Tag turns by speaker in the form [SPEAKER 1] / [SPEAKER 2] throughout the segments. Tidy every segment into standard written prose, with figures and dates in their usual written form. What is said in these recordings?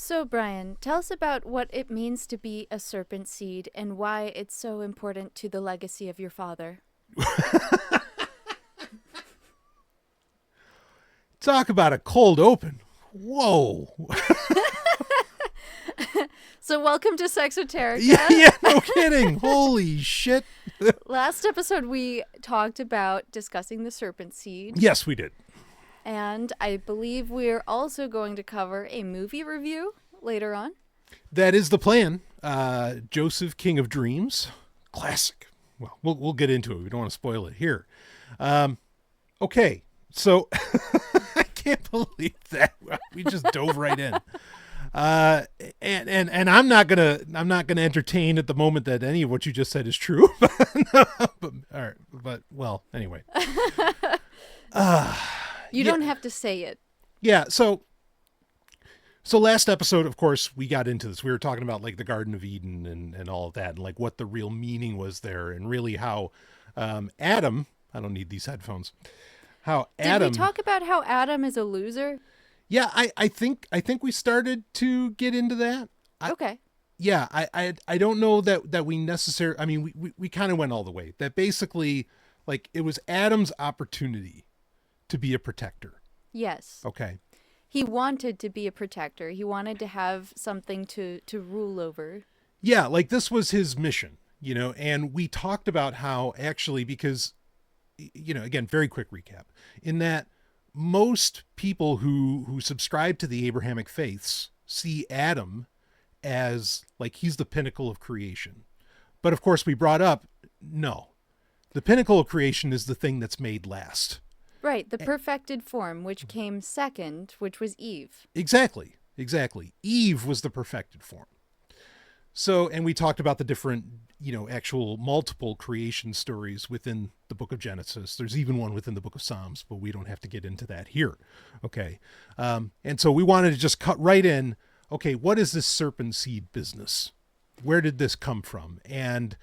[SPEAKER 1] So, Brian, tell us about what it means to be a serpent seed and why it's so important to the legacy of your father.
[SPEAKER 2] Talk about a cold open. Whoa.
[SPEAKER 1] So, welcome to Sexoterica.
[SPEAKER 2] Yeah, no kidding. Holy shit.
[SPEAKER 1] Last episode, we talked about discussing the serpent seed.
[SPEAKER 2] Yes, we did.
[SPEAKER 1] And I believe we're also going to cover a movie review later on.
[SPEAKER 2] That is the plan. Joseph, King of Dreams. Classic. Well, we'll get into it. We don't want to spoil it here. Okay. So I can't believe that we just dove right in. And I'm not gonna entertain at the moment that any of what you just said is true. But all right. But well, anyway.
[SPEAKER 1] You don't have to say it.
[SPEAKER 2] Yeah. So last episode, of course, we got into this. We were talking about like the Garden of Eden and all of that, and like what the real meaning was there, and really how Adam. I don't need these headphones.
[SPEAKER 1] Did we talk about how Adam is a loser?
[SPEAKER 2] Yeah, I think we started to get into that.
[SPEAKER 1] Okay.
[SPEAKER 2] Yeah, I don't know that we necessarily. I mean, we kind of went all the way. That basically, like, it was Adam's opportunity to be a protector.
[SPEAKER 1] Yes.
[SPEAKER 2] Okay.
[SPEAKER 1] He wanted to be a protector. He wanted to have something to rule over.
[SPEAKER 2] Yeah, like this was his mission, and we talked about how actually, because, again, very quick recap, in that most people who subscribe to the Abrahamic faiths see Adam as like he's the pinnacle of creation. But of course we brought up, no, the pinnacle of creation is the thing that's made last.
[SPEAKER 1] Right, the perfected form, which came second, which was Eve.
[SPEAKER 2] Exactly. Eve was the perfected form. So, and we talked about the different, actual multiple creation stories within the book of Genesis. There's even one within the book of Psalms, but we don't have to get into that here. Okay. And so we wanted to just cut right in. Okay, what is this serpent seed business? Where did this come from? And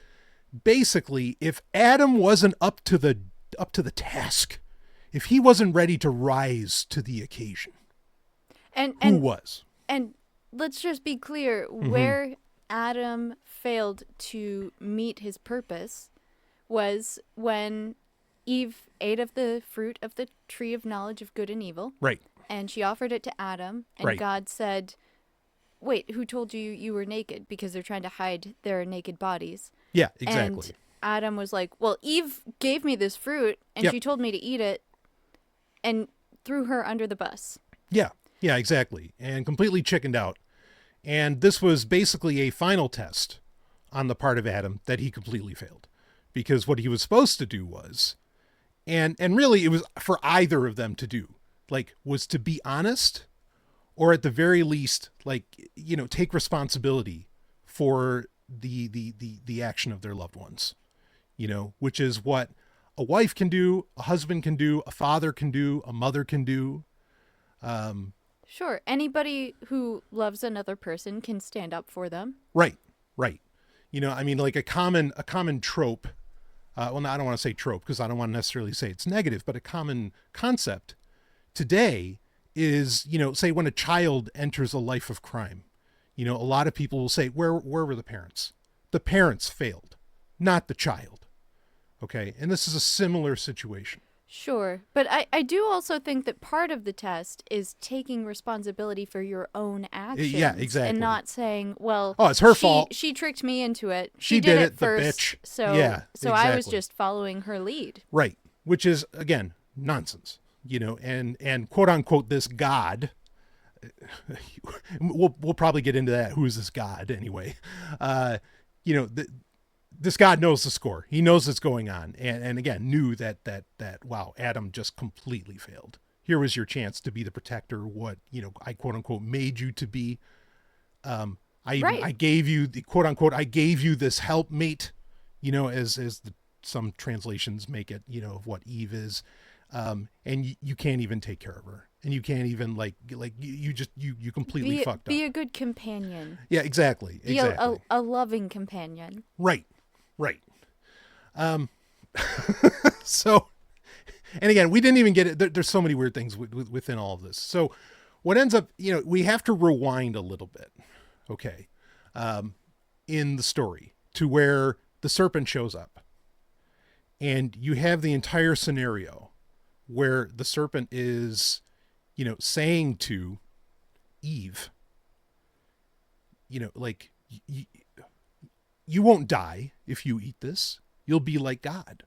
[SPEAKER 2] basically, if Adam wasn't up to the task, if he wasn't ready to rise to the occasion, who was?
[SPEAKER 1] And let's just be clear, where Adam failed to meet his purpose was when Eve ate of the fruit of the tree of knowledge of good and evil. Right. And she offered it to Adam, and God said, wait, who told you you were naked? Because they're trying to hide their naked bodies. Yeah, exactly. And Adam was like, well, Eve gave me this fruit, and she told me to eat it, and threw her under the bus. Yeah, exactly. And completely chickened out. And this was basically a final test on the part of Adam that he completely failed. Because what he was supposed to do was, and really it was for either of them to do, like, was to be honest, or at the very least, like, take responsibility for the action of their loved ones, which is what a wife can do, a husband can do, a father can do, a mother can do. Sure. Anybody who loves another person can stand up for them. Right. I mean, like a common trope. Well, no, I don't want to say trope because I don't want to necessarily say it's negative, but a common concept today is, say when a child enters a life of crime, a lot of people will say, where were the parents? The parents failed, not the child. Okay. And this is a similar situation. Sure. But I do also think that part of the test is taking responsibility for your own actions. Yeah, exactly. And not saying, well, oh, it's her fault. She tricked me into it. She did it first. The bitch. So, yeah, so exactly. I was just following her lead. Right. Which is, again, nonsense, and quote unquote, this God, we'll probably get into that. Who is this God anyway? This God knows the score. He knows what's going on. And again, knew that, wow, Adam just completely failed. Here was your chance to be the protector. What, I quote unquote made you to be. I gave you the quote unquote, I gave you this helpmate, as some translations make it, of what Eve is. And you can't even take care of her. And you can't even you completely fucked up. Be a good companion. Yeah, exactly. Be a loving companion. Right. So, and again, we didn't even get it. There's so many weird things within all of this. So
[SPEAKER 2] what ends up, we have to rewind a little bit, okay, in the story to where the serpent shows up. And you have the entire scenario where the serpent is, saying to Eve, like, you won't die if you eat this. You'll be like God.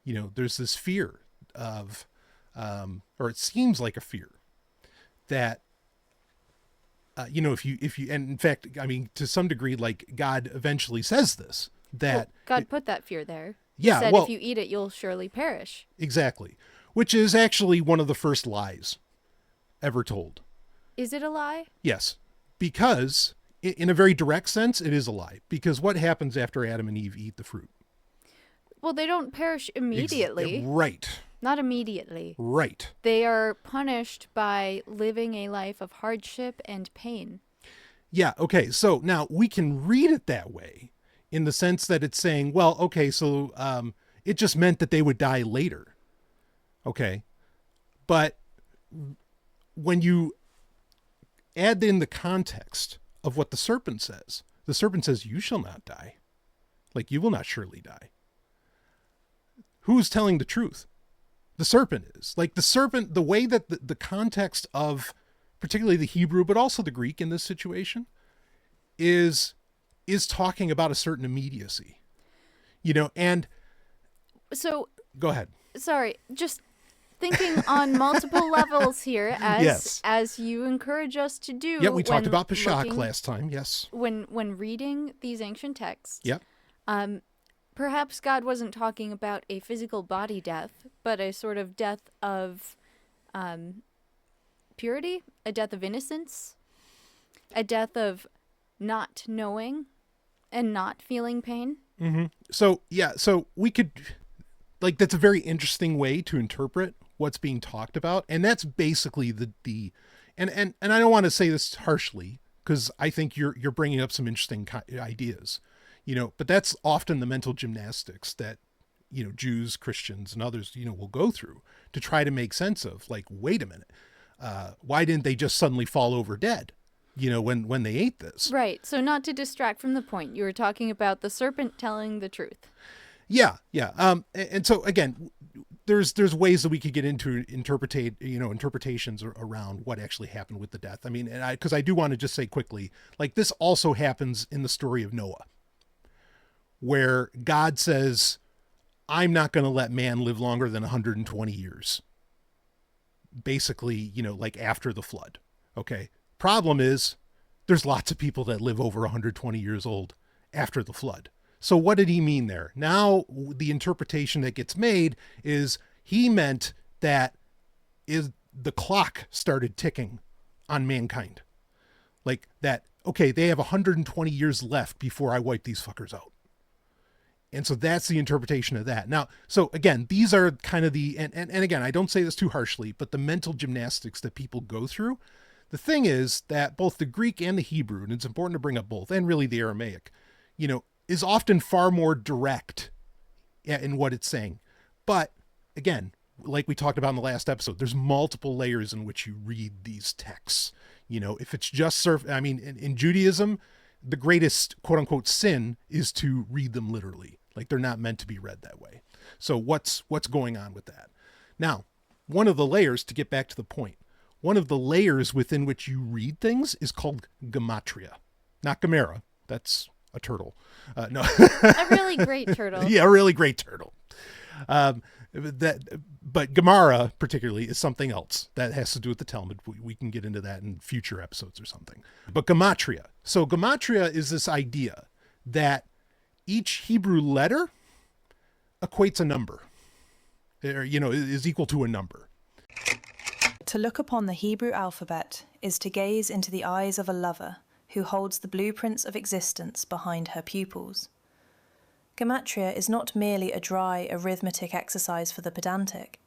[SPEAKER 2] There's this fear of, or it seems like a fear that, if you, and in fact, I mean, to some degree, like God eventually says this, that
[SPEAKER 1] God put that fear there.
[SPEAKER 2] Yeah,
[SPEAKER 1] He said,
[SPEAKER 2] well,
[SPEAKER 1] if you eat it, you'll surely perish.
[SPEAKER 2] Exactly. Which is actually one of the first lies ever told.
[SPEAKER 1] Is it a lie?
[SPEAKER 2] Yes. Because, in a very direct sense, it is a lie. Because what happens after Adam and Eve eat the fruit?
[SPEAKER 1] Well, they don't perish immediately.
[SPEAKER 2] Right.
[SPEAKER 1] Not immediately.
[SPEAKER 2] Right.
[SPEAKER 1] They are punished by living a life of hardship and pain.
[SPEAKER 2] Yeah, okay. So now we can read it that way in the sense that it's saying, well, okay, so it just meant that they would die later. Okay. But when you add in the context of what the serpent says, you shall not die. Like, you will not surely die. Who's telling the truth? The serpent is. Like, the serpent, the way that the context of particularly the Hebrew, but also the Greek in this situation is talking about a certain immediacy, and
[SPEAKER 1] so
[SPEAKER 2] go ahead.
[SPEAKER 1] Sorry, just thinking on multiple levels here, as you encourage us to do.
[SPEAKER 2] Yeah, we talked about Peshach last time. Yes.
[SPEAKER 1] When reading these ancient texts.
[SPEAKER 2] Yeah.
[SPEAKER 1] Perhaps God wasn't talking about a physical body death, but a sort of death of purity, a death of innocence, a death of not knowing and not feeling pain.
[SPEAKER 2] Mm-hmm. So we could, like, that's a very interesting way to interpret what's being talked about. And that's basically and I don't want to say this harshly, because I think you're bringing up some interesting ideas, but that's often the mental gymnastics that, Jews, Christians, and others, will go through to try to make sense of, like, wait a minute, why didn't they just suddenly fall over dead? When they ate this.
[SPEAKER 1] Right. So not to distract from the point, you were talking about the serpent telling the truth.
[SPEAKER 2] Yeah. Yeah. And so again, there's ways that we could get into interpretations around what actually happened with the death. I mean, because I do want to just say quickly, like, this also happens in the story of Noah, where God says, I'm not going to let man live longer than 120 years. Basically, like after the flood. Okay. Problem is, there's lots of people that live over 120 years old after the flood. So what did he mean there? Now, the interpretation that gets made is he meant that the clock started ticking on mankind. Like that, okay, they have 120 years left before I wipe these fuckers out. And so that's the interpretation of that. Now, so again, these are kind of and again, I don't say this too harshly, but the mental gymnastics that people go through. The thing is that both the Greek and the Hebrew, and it's important to bring up both, and really the Aramaic, is often far more direct in what it's saying. But again, like we talked about in the last episode, there's multiple layers in which you read these texts. If it's just in Judaism, the greatest quote unquote sin is to read them literally. Like, they're not meant to be read that way. So what's going on with that? Now, one of the layers, to get back to the point, one of the layers within which you read things is called gematria, not Gamera. That's a turtle. No,
[SPEAKER 1] a really great turtle.
[SPEAKER 2] Yeah, a really great turtle. But Gemara particularly is something else that has to do with the Talmud. We can get into that in future episodes or something. But gematria. So gematria is this idea that each Hebrew letter equates a number, or, is equal to a number.
[SPEAKER 3] To look upon the Hebrew alphabet is to gaze into the eyes of a lover who holds the blueprints of existence behind her pupils. Gematria is not merely a dry arithmetic exercise for the pedantic.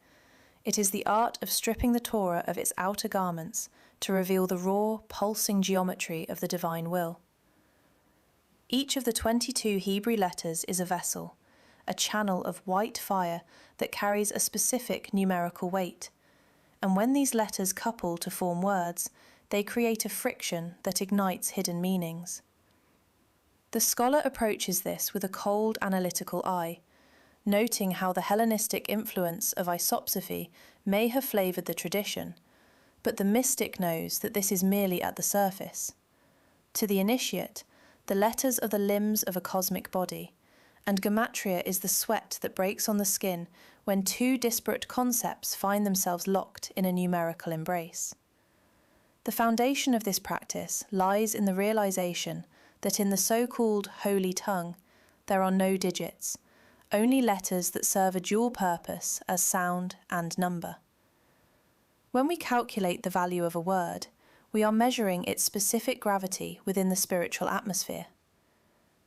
[SPEAKER 3] It is the art of stripping the Torah of its outer garments to reveal the raw, pulsing geometry of the divine will. Each of the 22 Hebrew letters is a vessel, a channel of white fire that carries a specific numerical weight, and when these letters couple to form words, they create a friction that ignites hidden meanings. The scholar approaches this with a cold analytical eye, noting how the Hellenistic influence of isopsophy may have flavoured the tradition, but the mystic knows that this is merely at the surface. To the initiate, the letters are the limbs of a cosmic body, and gematria is the sweat that breaks on the skin when two disparate concepts find themselves locked in a numerical embrace. The foundation of this practice lies in the realization that in the so-called holy tongue, there are no digits, only letters that serve a dual purpose as sound and number. When we calculate the value of a word, we are measuring its specific gravity within the spiritual atmosphere.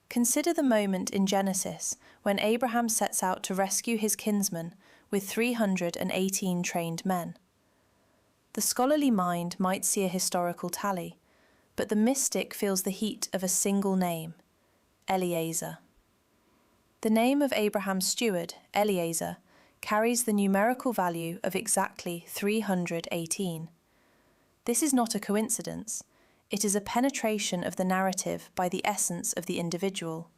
[SPEAKER 3] Consider the moment in Genesis when Abraham sets out to rescue his kinsman with 318 trained men. The scholarly mind might see a historical tally, but the mystic feels the heat of a single name, Eliezer. The name of Abraham's steward, Eliezer, carries the numerical value of exactly 318. This is not a coincidence. It is a penetration of the narrative by the essence of the individual.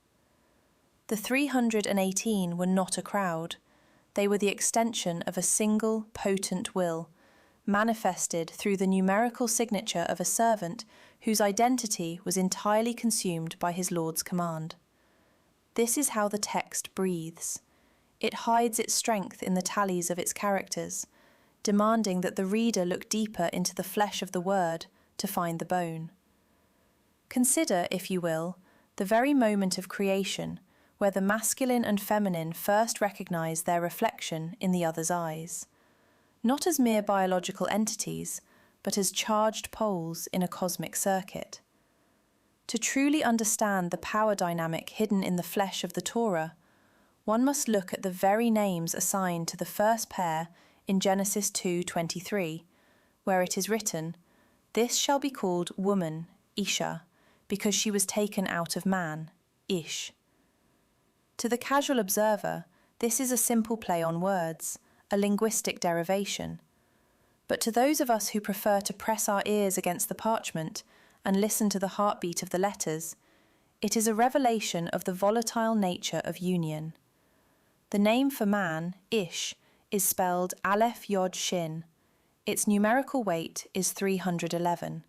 [SPEAKER 3] The 318 were not a crowd. They were the extension of a single, potent will, manifested through the numerical signature of a servant whose identity was entirely consumed by his Lord's command. This is how the text breathes. It hides its strength in the tallies of its characters, demanding that the reader look deeper into the flesh of the word to find the bone. Consider, if you will, the very moment of creation where the masculine and feminine first recognize their reflection in the other's eyes, not as mere biological entities, but as charged poles in a cosmic circuit. To truly understand the power dynamic hidden in the flesh of the Torah, one must look at the very names assigned to the first pair in Genesis 2:23, where it is written, "This shall be called woman, Isha, because she was taken out of man, Ish." To the casual observer, this is a simple play on words, a linguistic derivation. But to those of us who prefer to press our ears against the parchment and listen to the heartbeat of the letters, it is a revelation of the volatile nature of union. The name for man, Ish, is spelled Aleph Yod Shin. Its numerical weight is 311.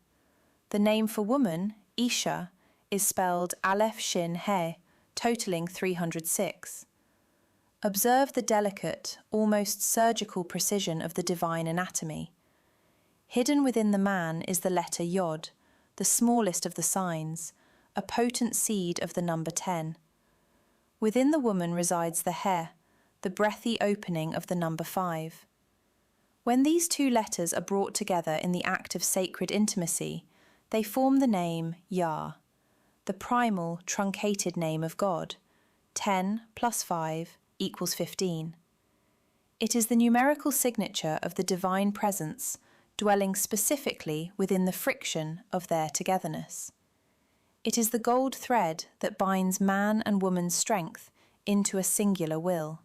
[SPEAKER 3] The name for woman, Isha, is spelled Aleph Shin He, totaling 306. Observe the delicate, almost surgical precision of the divine anatomy. Hidden within the man is the letter Yod, the smallest of the signs, a potent seed of the number 10. Within the woman resides the He, the breathy opening of the number 5. When these two letters are brought together in the act of sacred intimacy, they form the name Yah, the primal, truncated name of God. 10 plus 5 equals 15. It is the numerical signature of the divine presence, dwelling specifically within the friction of their togetherness. It is the gold thread that binds man and woman's strength into a singular will.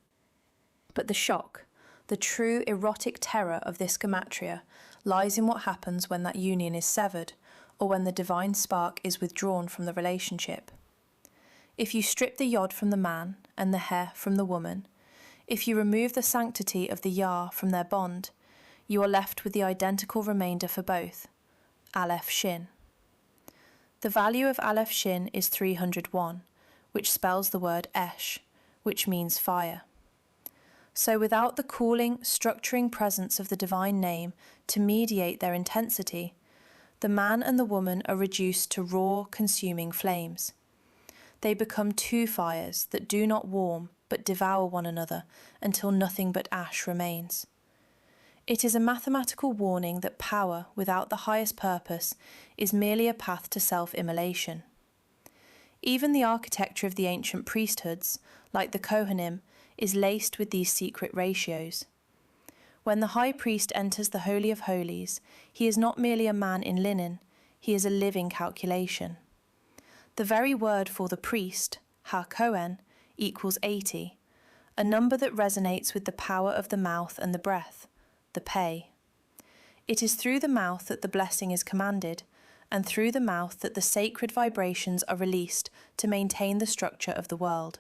[SPEAKER 3] But the shock, the true erotic terror of this gematria, lies in what happens when that union is severed, or when the divine spark is withdrawn from the relationship. If you strip the Yod from the man and the He from the woman, if you remove the sanctity of the Yah from their bond, you are left with the identical remainder for both, Aleph Shin. The value of Aleph Shin is 301, which spells the word Esh, which means fire. So without the cooling, structuring presence of the divine name to mediate their intensity, the man and the woman are reduced to raw, consuming flames. They become two fires that do not warm but devour one another until nothing but ash remains. It is a mathematical warning that power without the highest purpose is merely a path to self-immolation. Even the architecture of the ancient priesthoods, like the Kohanim, is laced with these secret ratios. When the high priest enters the Holy of Holies, he is not merely a man in linen, he is a living calculation. The very word for the priest, ha-Kohen, equals 80, a number that resonates with the power of the mouth and the breath, the pei. It is through the mouth that the blessing is commanded, and through the mouth that the sacred vibrations are released to maintain the structure of the world.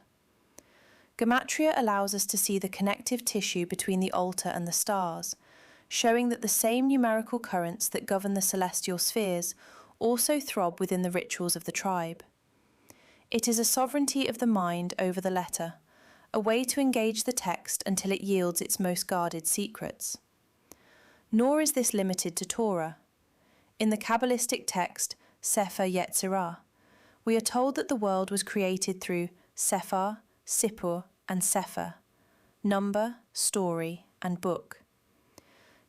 [SPEAKER 3] Gematria allows us to see the connective tissue between the altar and the stars, showing that the same numerical currents that govern the celestial spheres also throb within the rituals of the tribe. It is a sovereignty of the mind over the letter, a way to engage the text until it yields its most guarded secrets. Nor is this limited to Torah. In the Kabbalistic text, Sefer Yetzirah, we are told that the world was created through Sephar, Sippur, and Sefer, number, story, and book.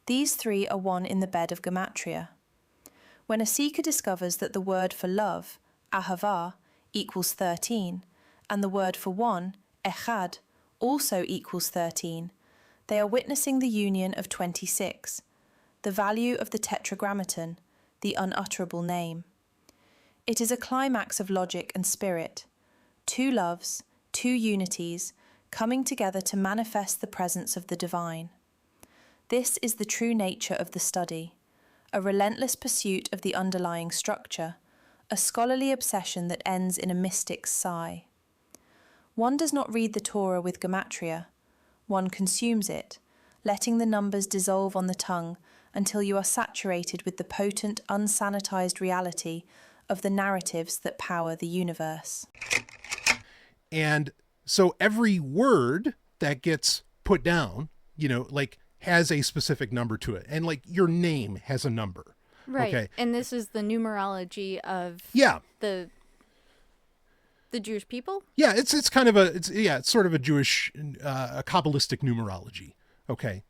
[SPEAKER 3] These three are one in the bed of Gematria. When a seeker discovers that the word for love, Ahava, equals 13, and the word for one, Echad, also equals 13, they are witnessing the union of 26, the value of the tetragrammaton, the unutterable name. It is a climax of logic and spirit, two loves, two unities, coming together to manifest the presence of the divine. This is the true nature of the study, a relentless pursuit of the underlying structure, a scholarly obsession that ends in a mystic's sigh. One does not read the Torah with Gematria, one consumes it, letting the numbers dissolve on the tongue until you are saturated with the potent, unsanitized reality of the narratives that power the universe.
[SPEAKER 2] And so every word that gets put down, like has a specific number to it. And like your name has a number.
[SPEAKER 1] Right.
[SPEAKER 2] Okay.
[SPEAKER 1] And this is the numerology of the Jewish people?
[SPEAKER 2] Yeah, it's kind of it's sort of a Jewish a Kabbalistic numerology. Okay.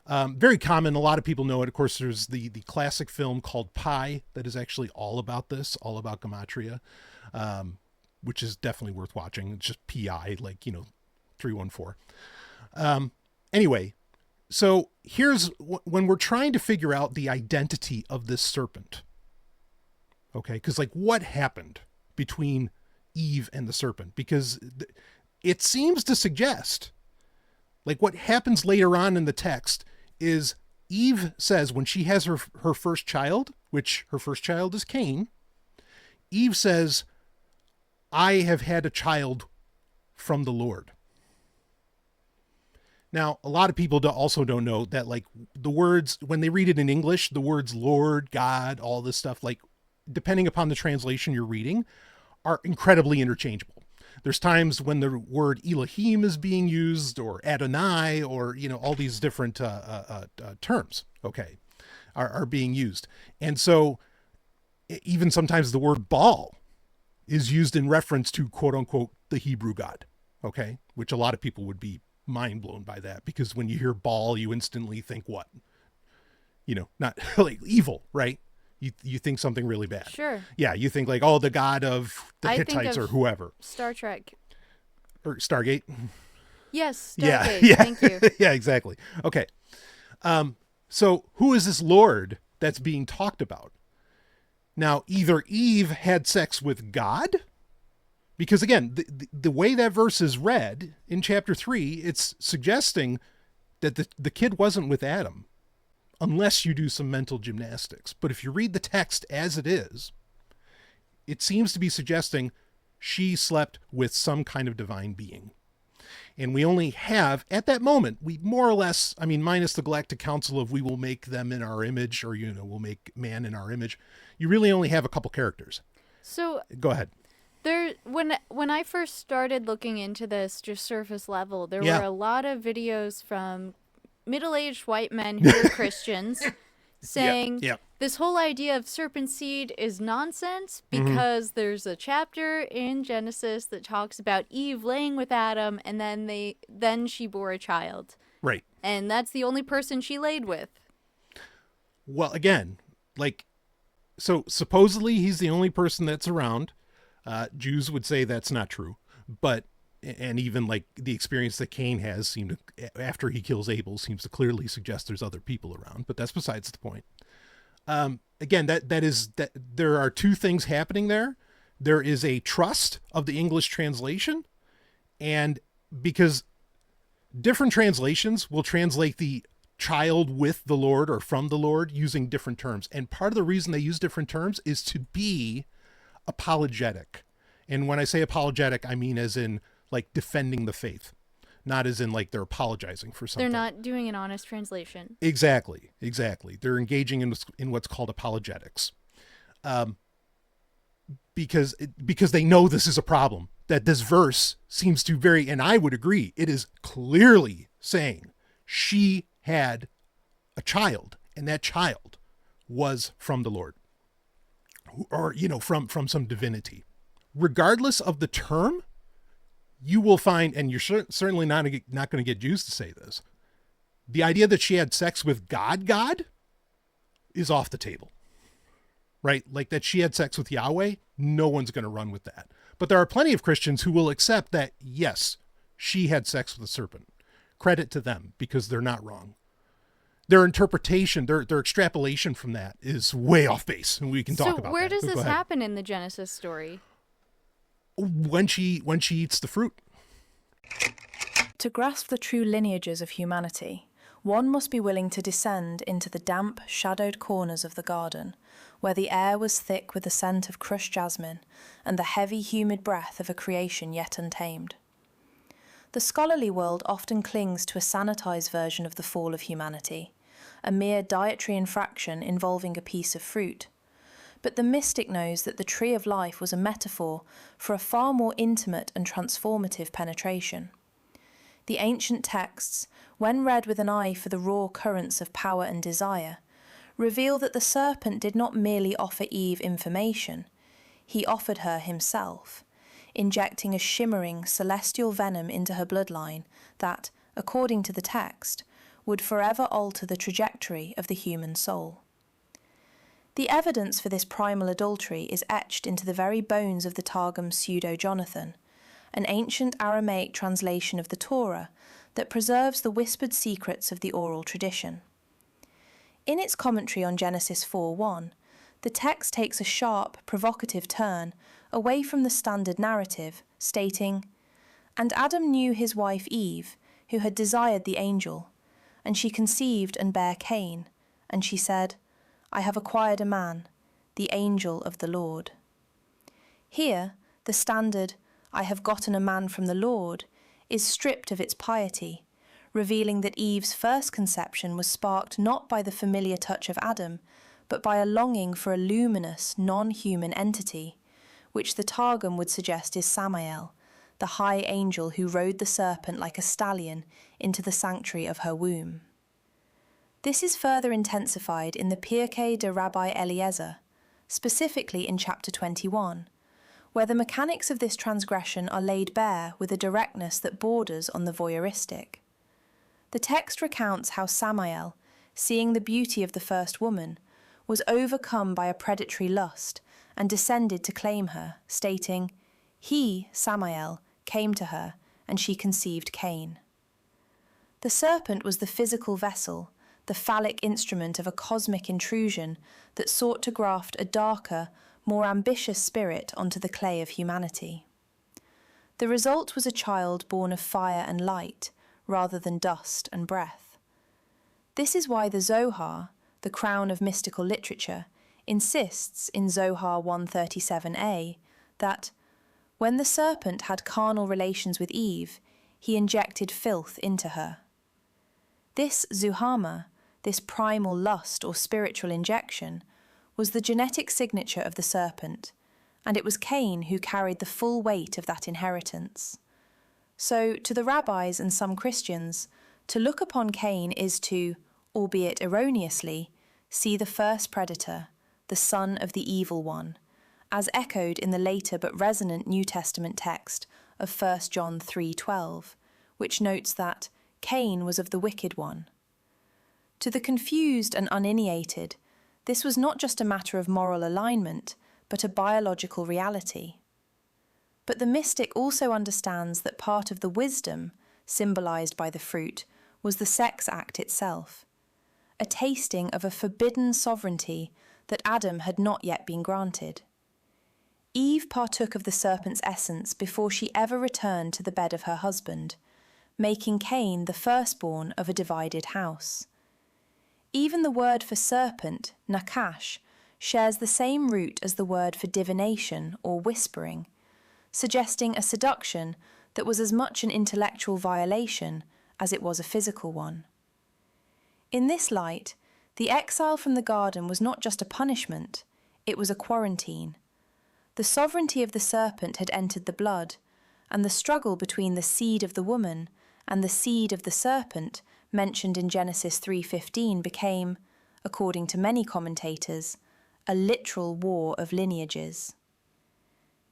[SPEAKER 2] Very common. A lot of people know it. Of course, there's the classic film called Pi that is actually all about this, all about Gematria, which is definitely worth watching. It's just PI, 314. Anyway, so here's when we're trying to figure out the identity of this serpent. Okay, because what happened between Eve and the serpent? Because it seems to suggest, what happens later on in the text is Eve says when she has her first child, which her first child is Cain, Eve says, I have had a child from the Lord. Now, a lot of people also don't know that the words, when they read it in English, the words Lord, God, all this stuff, depending upon the translation you're reading, are incredibly interchangeable. There's times when the word Elohim is being used, or Adonai, or, all these different terms, okay, are being used. And so even sometimes the word Baal is used in reference to, quote unquote, the Hebrew God, okay, which a lot of people would be mind blown by that, because when you hear Baal, you instantly think what? Not evil, right? You think something really bad.
[SPEAKER 1] Sure.
[SPEAKER 2] Yeah, you think the god of the Hittites or whoever.
[SPEAKER 1] Star Trek.
[SPEAKER 2] Or Stargate.
[SPEAKER 1] Yes, Stargate.
[SPEAKER 2] Yeah.
[SPEAKER 1] Thank you.
[SPEAKER 2] Yeah, exactly. Okay. So who is this Lord that's being talked about? Now, either Eve had sex with God, because again, the way that verse is read in chapter 3, it's suggesting that the kid wasn't with Adam, unless you do some mental gymnastics. But if you read the text as it is, it seems to be suggesting she slept with some kind of divine being. And we only have, at that moment, we more or less, minus the Galactic Council of we will make them in our image, or, we'll make man in our image, you really only have a couple characters.
[SPEAKER 1] So
[SPEAKER 2] go ahead.
[SPEAKER 1] When I first started looking into this, just surface level, there were a lot of videos from middle-aged white men who were Christians saying this whole idea of serpent seed is nonsense because there's a chapter in Genesis that talks about Eve laying with Adam, and then she bore a child.
[SPEAKER 2] Right.
[SPEAKER 1] And that's the only person she laid with.
[SPEAKER 2] Well, again, so supposedly he's the only person that's around. Jews would say that's not true, and even the experience that Cain has after he kills Abel seems to clearly suggest there's other people around, but that's besides the point. Again, that there are two things happening there. There is a trust of the English translation, and because different translations will translate the child with the Lord or from the Lord using different terms. And part of the reason they use different terms is to be apologetic. And when I say apologetic, I mean as in like defending the faith, not as in like they're apologizing for something.
[SPEAKER 1] They're not doing an honest translation.
[SPEAKER 2] Exactly. They're engaging in what's called apologetics. Because they know this is a problem, that this verse seems to and I would agree, it is clearly saying she had a child, and that child was from the Lord, or, from some divinity. Regardless of the term, you will find, and you're certainly not going to get Jews to say this, the idea that she had sex with God is off the table, right? Like that she had sex with Yahweh, no one's going to run with that. But there are plenty of Christians who will accept that, yes, she had sex with a serpent. Credit to them, because they're not wrong. Their interpretation, their extrapolation from that is way off base, and we can talk about that.
[SPEAKER 1] So where does this happen in the Genesis story?
[SPEAKER 2] When she eats the fruit.
[SPEAKER 3] To grasp the true lineages of humanity, one must be willing to descend into the damp, shadowed corners of the garden, where the air was thick with the scent of crushed jasmine and the heavy, humid breath of a creation yet untamed. The scholarly world often clings to a sanitized version of the fall of humanity, a mere dietary infraction involving a piece of fruit. But the mystic knows that the tree of life was a metaphor for a far more intimate and transformative penetration. The ancient texts, when read with an eye for the raw currents of power and desire, reveal that the serpent did not merely offer Eve information, he offered her himself, injecting a shimmering celestial venom into her bloodline that, according to the text, would forever alter the trajectory of the human soul. The evidence for this primal adultery is etched into the very bones of the Targum Pseudo-Jonathan, an ancient Aramaic translation of the Torah that preserves the whispered secrets of the oral tradition. In its commentary on Genesis 4:1, the text takes a sharp, provocative turn away from the standard narrative, stating, "And Adam knew his wife Eve, who had desired the angel, and she conceived and bare Cain, and she said, I have acquired a man, the angel of the Lord." Here, the standard, "I have gotten a man from the Lord," is stripped of its piety, revealing that Eve's first conception was sparked not by the familiar touch of Adam, but by a longing for a luminous, non-human entity, which the Targum would suggest is Samael, the high angel who rode the serpent like a stallion into the sanctuary of her womb. This is further intensified in the Pirkei de Rabbi Eliezer, specifically in chapter 21, where the mechanics of this transgression are laid bare with a directness that borders on the voyeuristic. The text recounts how Samael, seeing the beauty of the first woman, was overcome by a predatory lust and descended to claim her, stating, "He, Samael, came to her, and she conceived Cain." The serpent was the physical vessel, the phallic instrument of a cosmic intrusion that sought to graft a darker, more ambitious spirit onto the clay of humanity. The result was a child born of fire and light, rather than dust and breath. This is why the Zohar, the crown of mystical literature, insists in Zohar 137a that, when the serpent had carnal relations with Eve, he injected filth into her. This zuhama, this primal lust or spiritual injection, was the genetic signature of the serpent, and it was Cain who carried the full weight of that inheritance. So, to the rabbis and some Christians, to look upon Cain is to, albeit erroneously, see the first predator, the son of the evil one, as echoed in the later but resonant New Testament text of 1 John 3:12, which notes that Cain was of the wicked one. To the confused and uninitiated, this was not just a matter of moral alignment, but a biological reality. But the mystic also understands that part of the wisdom, symbolized by the fruit, was the sex act itself, a tasting of a forbidden sovereignty that Adam had not yet been granted. Eve partook of the serpent's essence before she ever returned to the bed of her husband, making Cain the firstborn of a divided house, Even the word for serpent, nakash, shares the same root as the word for divination or whispering, suggesting a seduction that was as much an intellectual violation as it was a physical one. In this light, the exile from the garden was not just a punishment, it was a quarantine. The sovereignty of the serpent had entered the blood, and the struggle between the seed of the woman and the seed of the serpent mentioned in Genesis 3:15 became, according to many commentators, a literal war of lineages.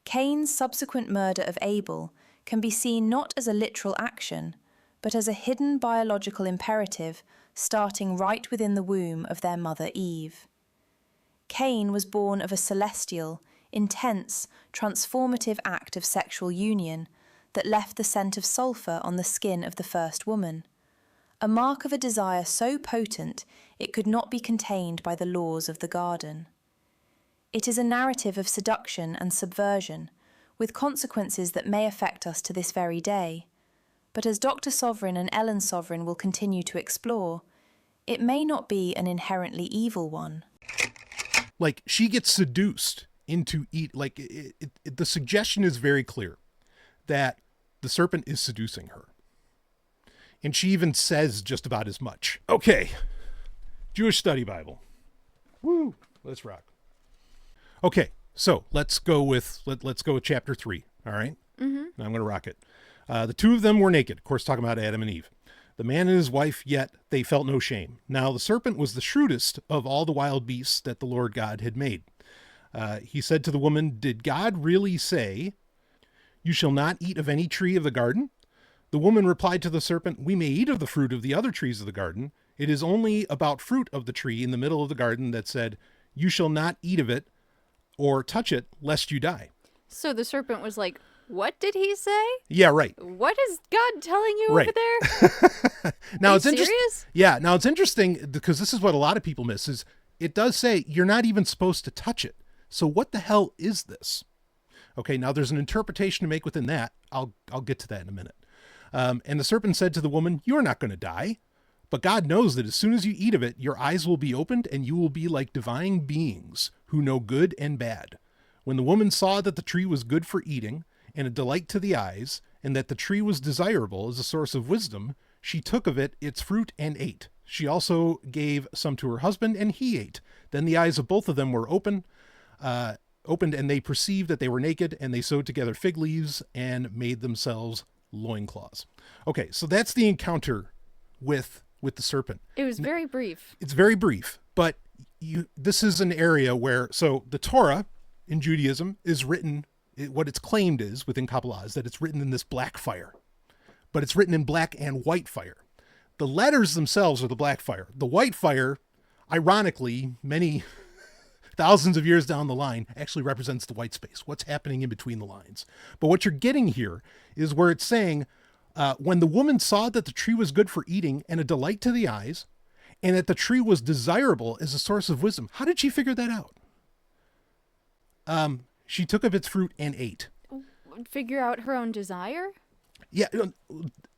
[SPEAKER 3] Cain's subsequent murder of Abel can be seen not as a literal action, but as a hidden biological imperative starting right within the womb of their mother Eve. Cain was born of a celestial, intense, transformative act of sexual union that left the scent of sulphur on the skin of the first woman, a mark of a desire so potent it could not be contained by the laws of the garden. It is a narrative of seduction and subversion, with consequences that may affect us to this very day. But as Dr. Sovryn and Ellen Sovryn will continue to explore, it may not be an inherently evil one.
[SPEAKER 2] Like, she gets seduced into the suggestion is very clear that the serpent is seducing her. And she even says just about as much. Okay. Jewish Study Bible. Woo. Let's rock. Okay. So let's go with chapter 3. All right. Mm-hmm. I'm going to rock it. The two of them were naked. Of course, talking about Adam and Eve. The man and his wife, yet they felt no shame. Now the serpent was the shrewdest of all the wild beasts that the Lord God had made. He said to the woman, "Did God really say, 'You shall not eat of any tree of the garden'?" The woman replied to the serpent, "We may eat of the fruit of the other trees of the garden. It is only about fruit of the tree in the middle of the garden that said, 'You shall not eat of it or touch it, lest you die.'"
[SPEAKER 1] So the serpent was like, what did he say?
[SPEAKER 2] Yeah, right.
[SPEAKER 1] What is God telling you
[SPEAKER 2] Right.
[SPEAKER 1] over there?
[SPEAKER 2] Now
[SPEAKER 1] Are
[SPEAKER 2] it's
[SPEAKER 1] you
[SPEAKER 2] interesting.
[SPEAKER 1] serious?
[SPEAKER 2] Yeah, now it's interesting because this is what a lot of people miss is it does say you're not even supposed to touch it. So what the hell is this? Okay, now there's an interpretation to make within that. I'll get to that in a minute. And the serpent said to the woman, "You're not going to die, but God knows that as soon as you eat of it, your eyes will be opened and you will be like divine beings who know good and bad." When the woman saw that the tree was good for eating and a delight to the eyes, and that the tree was desirable as a source of wisdom, she took of it its fruit and ate. She also gave some to her husband, and he ate. Then the eyes of both of them were opened, and they perceived that they were naked, and they sewed together fig leaves and made themselves loincloths. Okay, so that's the encounter with the serpent.
[SPEAKER 1] It was very brief.
[SPEAKER 2] It's very brief, but this is an area where, so the Torah in Judaism is written, what it's claimed is within Kabbalah is that it's written in this black fire, but it's written in black and white fire. The letters themselves are the black fire. The white fire, ironically, many thousands of years down the line, actually represents the white space, what's happening in between the lines. But what you're getting here is where it's saying, when the woman saw that the tree was good for eating and a delight to the eyes, and that the tree was desirable as a source of wisdom. How did she figure that out? She took of its fruit and ate.
[SPEAKER 1] Figure out her own desire?
[SPEAKER 2] Yeah,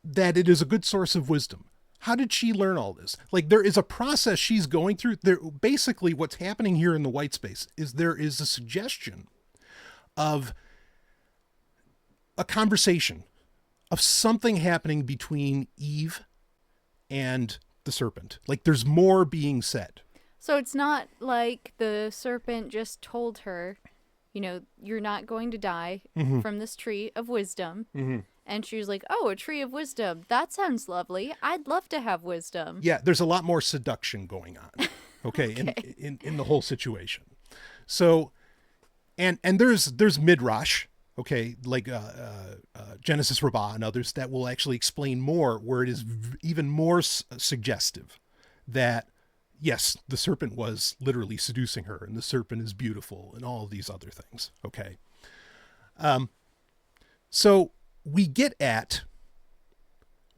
[SPEAKER 2] that it is a good source of wisdom. How did she learn all this? Like, there is a process she's going through. There, basically, what's happening here in the white space is there is a suggestion of a conversation, of something happening between Eve and the serpent. Like, there's more being said.
[SPEAKER 1] So it's not like the serpent just told her, you're not going to die from this tree of wisdom. Mm-hmm. And she was like, oh, a tree of wisdom. That sounds lovely. I'd love to have wisdom.
[SPEAKER 2] Yeah, there's a lot more seduction going on, okay. In the whole situation. So, and there's Midrash, okay, like Genesis Rabbah and others that will actually explain more, where it is even more suggestive that, yes, the serpent was literally seducing her, and the serpent is beautiful, and all of these other things. Okay. So we get at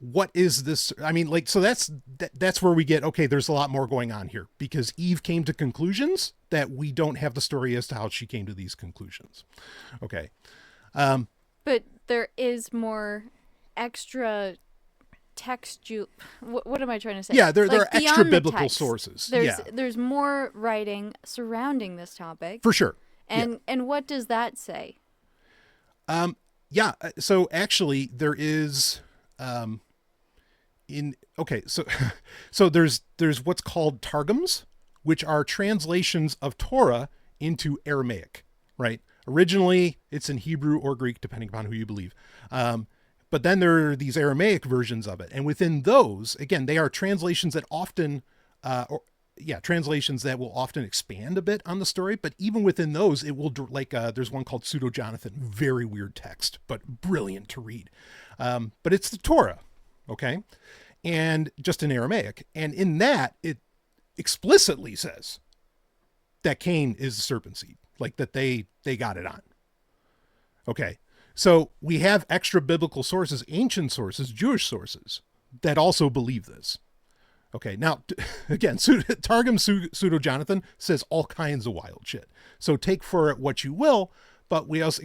[SPEAKER 2] what is this? I mean, like, so that's where we get, okay, there's a lot more going on here, because Eve came to conclusions that we don't have the story as to how she came to these conclusions. Okay.
[SPEAKER 1] But there is more extra what am I trying to say?
[SPEAKER 2] Yeah, there are extra
[SPEAKER 1] beyond the
[SPEAKER 2] biblical
[SPEAKER 1] text,
[SPEAKER 2] sources.
[SPEAKER 1] There's more writing surrounding this topic.
[SPEAKER 2] For sure.
[SPEAKER 1] And what does that say?
[SPEAKER 2] Yeah. So actually there is, so there's what's called targums, which are translations of Torah into Aramaic, right? Originally it's in Hebrew or Greek, depending upon who you believe. But then there are these Aramaic versions of it. And within those, again, they are translations that often, translations that will often expand a bit on the story. But even within those, it will, there's one called Pseudo Jonathan, very weird text, but brilliant to read. But it's the Torah, okay? And just in Aramaic. And in that, it explicitly says that Cain is the serpent seed, like that they got it on. Okay. So we have extra biblical sources, ancient sources, Jewish sources that also believe this. Okay. Now, again, Targum Pseudo Jonathan says all kinds of wild shit. So take for it what you will, but we also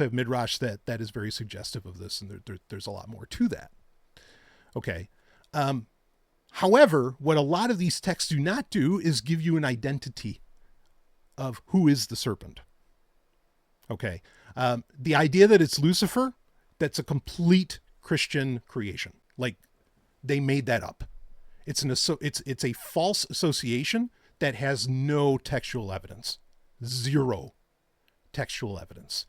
[SPEAKER 2] have Midrash that is very suggestive of this. And there's a lot more to that. Okay. However, what a lot of these texts do not do is give you an identity of who is the serpent. Okay. The idea that it's Lucifer, that's a complete Christian creation. Like they made that up. It's a false association that has no textual evidence, zero textual evidence.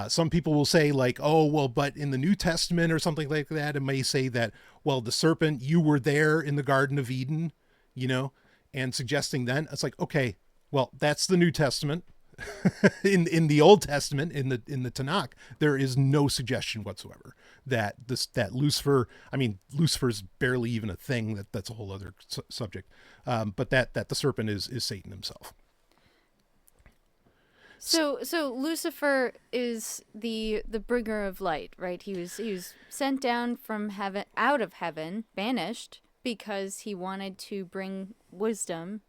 [SPEAKER 2] Some people will say like, oh, well, but in the New Testament or something like that, it may say that, well, the serpent, you were there in the Garden of Eden, and suggesting then it's like, okay, well, that's the New Testament. in the Old Testament, in the Tanakh, there is no suggestion whatsoever that Lucifer, Lucifer's barely even a thing. That's a whole other subject. But that the serpent is Satan himself.
[SPEAKER 1] So Lucifer is the bringer of light, right? He was sent down from heaven, out of heaven, banished because he wanted to bring wisdom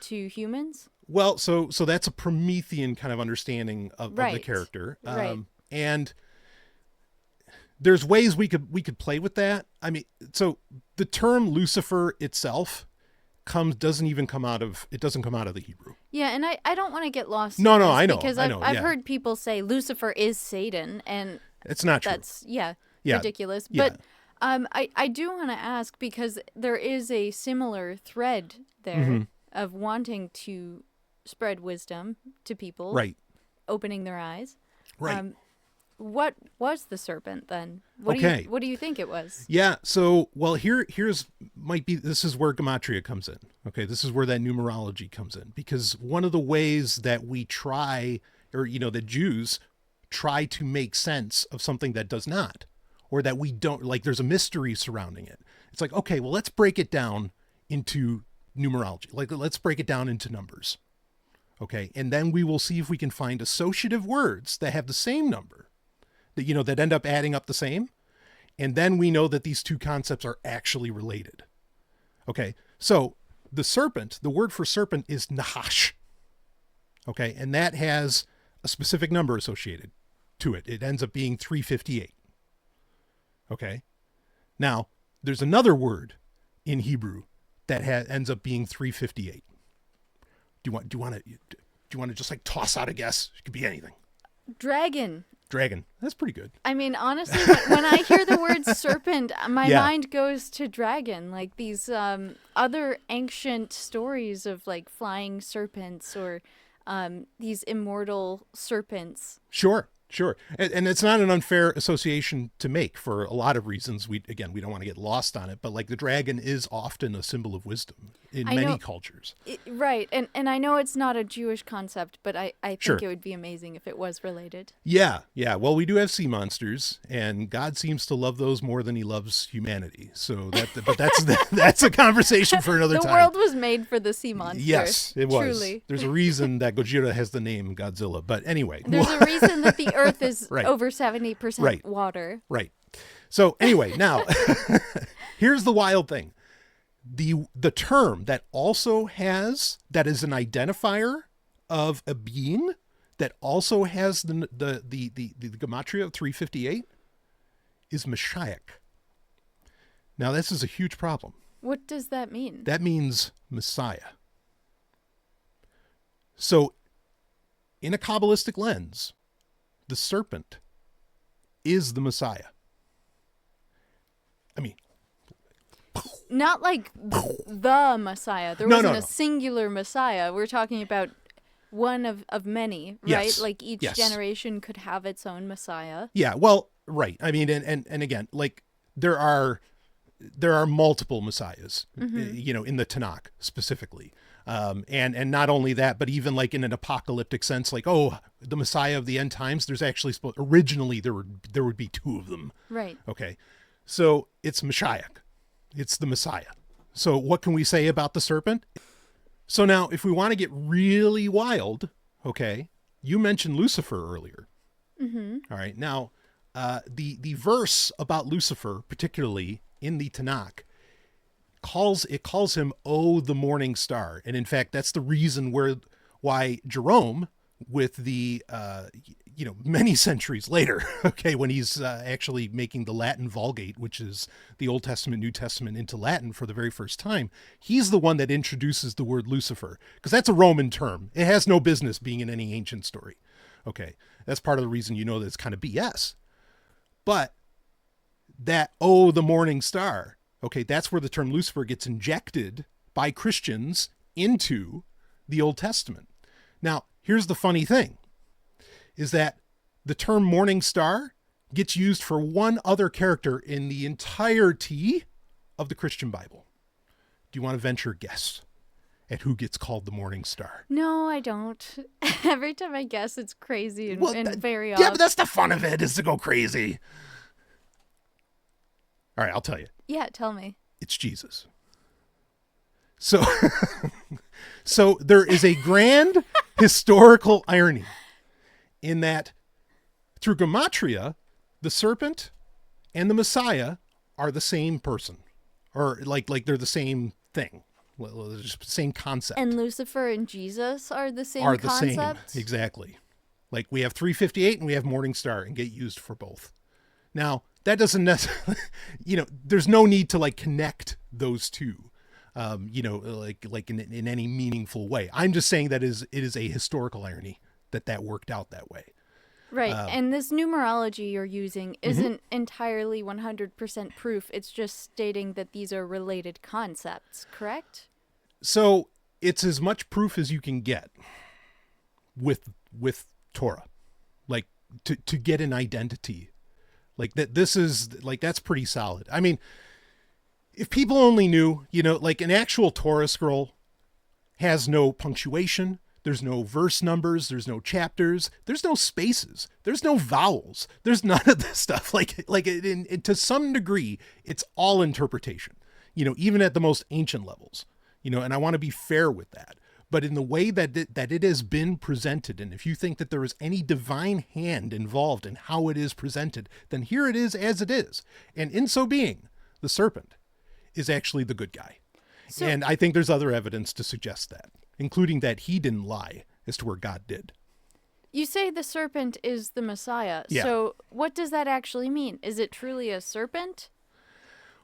[SPEAKER 1] to humans.
[SPEAKER 2] Well, so that's a Promethean kind of understanding of the character.
[SPEAKER 1] Right.
[SPEAKER 2] And there's ways we could play with that. I mean, so the term Lucifer itself doesn't come out of the Hebrew.
[SPEAKER 1] Yeah, and I don't want to get lost.
[SPEAKER 2] No, I know.
[SPEAKER 1] Because I've heard people say Lucifer is Satan, and
[SPEAKER 2] it's not true.
[SPEAKER 1] That's ridiculous.
[SPEAKER 2] Yeah.
[SPEAKER 1] But I do want to ask, because there is a similar thread there of wanting to spread wisdom to people,
[SPEAKER 2] right? Opening
[SPEAKER 1] their eyes,
[SPEAKER 2] right?
[SPEAKER 1] What was the serpent then? What do you think it was?
[SPEAKER 2] Yeah. So, well, this is where gematria comes in. Okay. This is where that numerology comes in, because one of the ways that we try, or, the Jews try to make sense of something that does not, or that we don't, like there's a mystery surrounding it. It's like, okay, well, let's break it down into numerology. Like, let's break it down into numbers. Okay. And then we will see if we can find associative words that have the same number, that end up adding up the same. And then we know that these two concepts are actually related. Okay. So the serpent, the word for serpent is nahash. Okay. And that has a specific number associated to it. It ends up being 358. Okay. Now there's another word in Hebrew that ends up being 358. Do you want to just like toss out a guess? It could be anything.
[SPEAKER 1] Dragon.
[SPEAKER 2] That's pretty good.
[SPEAKER 1] I mean, honestly, when I hear the word serpent, my mind goes to dragon, like these other ancient stories of like flying serpents or these immortal serpents.
[SPEAKER 2] Sure. And it's not an unfair association to make for a lot of reasons. We don't want to get lost on it, but like the dragon is often a symbol of wisdom in many cultures.
[SPEAKER 1] Right. And I know it's not a Jewish concept, but I think it would be amazing if it was related.
[SPEAKER 2] Yeah. Well, we do have sea monsters, and God seems to love those more than he loves humanity. So that's a conversation for another time.
[SPEAKER 1] The world was made for the sea monsters.
[SPEAKER 2] Yes, it was.
[SPEAKER 1] Truly.
[SPEAKER 2] There's a reason that Gojira has the name Godzilla. But anyway.
[SPEAKER 1] There's a reason that the Earth is over 70% water.
[SPEAKER 2] Right. So anyway, now here's the wild thing. The term that is an identifier of a being that also has the gematria of 358 is Mashiach. Now, this is a huge problem.
[SPEAKER 1] What does that mean?
[SPEAKER 2] That means Messiah. So, in a Kabbalistic lens, the serpent is the Messiah. I mean,
[SPEAKER 1] not like the Messiah. There wasn't a singular Messiah. We're talking about one of many, right?
[SPEAKER 2] Yes.
[SPEAKER 1] Like each generation could have its own Messiah.
[SPEAKER 2] Yeah, well, right. I mean, and again, like there are multiple Messiahs, you know, in the Tanakh specifically. And not only that, but even like in an apocalyptic sense, like, oh, the Messiah of the end times, there's actually originally there would be two of them.
[SPEAKER 1] Right.
[SPEAKER 2] Okay. So it's Mashiach. It's the Messiah. So what can we say about the serpent? So now if we want to get really wild, okay, you mentioned Lucifer earlier. All right. Now, the verse about Lucifer, particularly in the Tanakh, calls him, oh, the morning star. And in fact, that's the reason why Jerome, with the, many centuries later, okay, when he's actually making the Latin Vulgate, which is the Old Testament, New Testament into Latin for the very first time, he's the one that introduces the word Lucifer, because that's a Roman term. It has no business being in any ancient story. Okay, that's part of the reason you know that it's kind of BS. But that, oh, the morning star, okay, that's where the term Lucifer gets injected by Christians into the Old Testament. Now, here's the funny thing, is that the term morning star gets used for one other character in the entirety of the Christian Bible. Do you want to venture a guess at who gets called the morning star?
[SPEAKER 1] No, I don't. Every time I guess, it's crazy and very odd.
[SPEAKER 2] Yeah, but that's the fun of it, is to go crazy. All right, I'll tell you.
[SPEAKER 1] Yeah, tell me.
[SPEAKER 2] It's Jesus. So, so there is a grand historical irony in that through Gematria, the serpent and the Messiah are the same person, or like they're the same thing, same concept.
[SPEAKER 1] And Lucifer and Jesus are the same concept?
[SPEAKER 2] Same, exactly. Like we have 358 and we have Morning Star and get used for both. Now, that doesn't necessarily, there's no need to like connect those two, like in any meaningful way. I'm just saying that it is a historical irony that worked out that way.
[SPEAKER 1] Right. And this numerology you're using isn't entirely 100% proof. It's just stating that these are related concepts, correct?
[SPEAKER 2] So it's as much proof as you can get with Torah, like to get an identity. Like that, this is like, that's pretty solid. I mean, if people only knew, like an actual Torah scroll has no punctuation, there's no verse numbers, there's no chapters, there's no spaces, there's no vowels, there's none of this stuff. Like to some degree, it's all interpretation, even at the most ancient levels, and I want to be fair with that. But in the way that it has been presented, and if you think that there is any divine hand involved in how it is presented, then here it is as it is. And in so being, the serpent is actually the good guy. So, and I think there's other evidence to suggest that, including that he didn't lie as to where God did.
[SPEAKER 1] You say the serpent is the Messiah.
[SPEAKER 2] Yeah.
[SPEAKER 1] So what does that actually mean? Is it truly a serpent?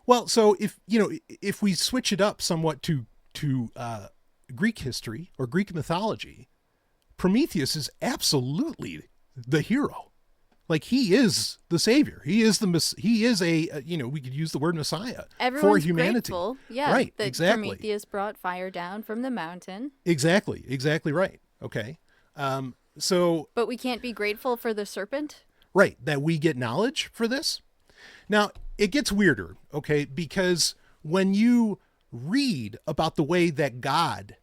[SPEAKER 2] Well, so if we switch it up somewhat to Greek history or Greek mythology, Prometheus is absolutely the hero. Like he is the savior. He is we could use the word Messiah.
[SPEAKER 1] Everyone's
[SPEAKER 2] for humanity.
[SPEAKER 1] Grateful, yeah,
[SPEAKER 2] right,
[SPEAKER 1] that
[SPEAKER 2] exactly.
[SPEAKER 1] Prometheus brought fire down from the mountain.
[SPEAKER 2] Exactly right. Okay.
[SPEAKER 1] But we can't be grateful for the serpent?
[SPEAKER 2] Right, that we get knowledge for this. Now, it gets weirder, okay, because when you read about the way that God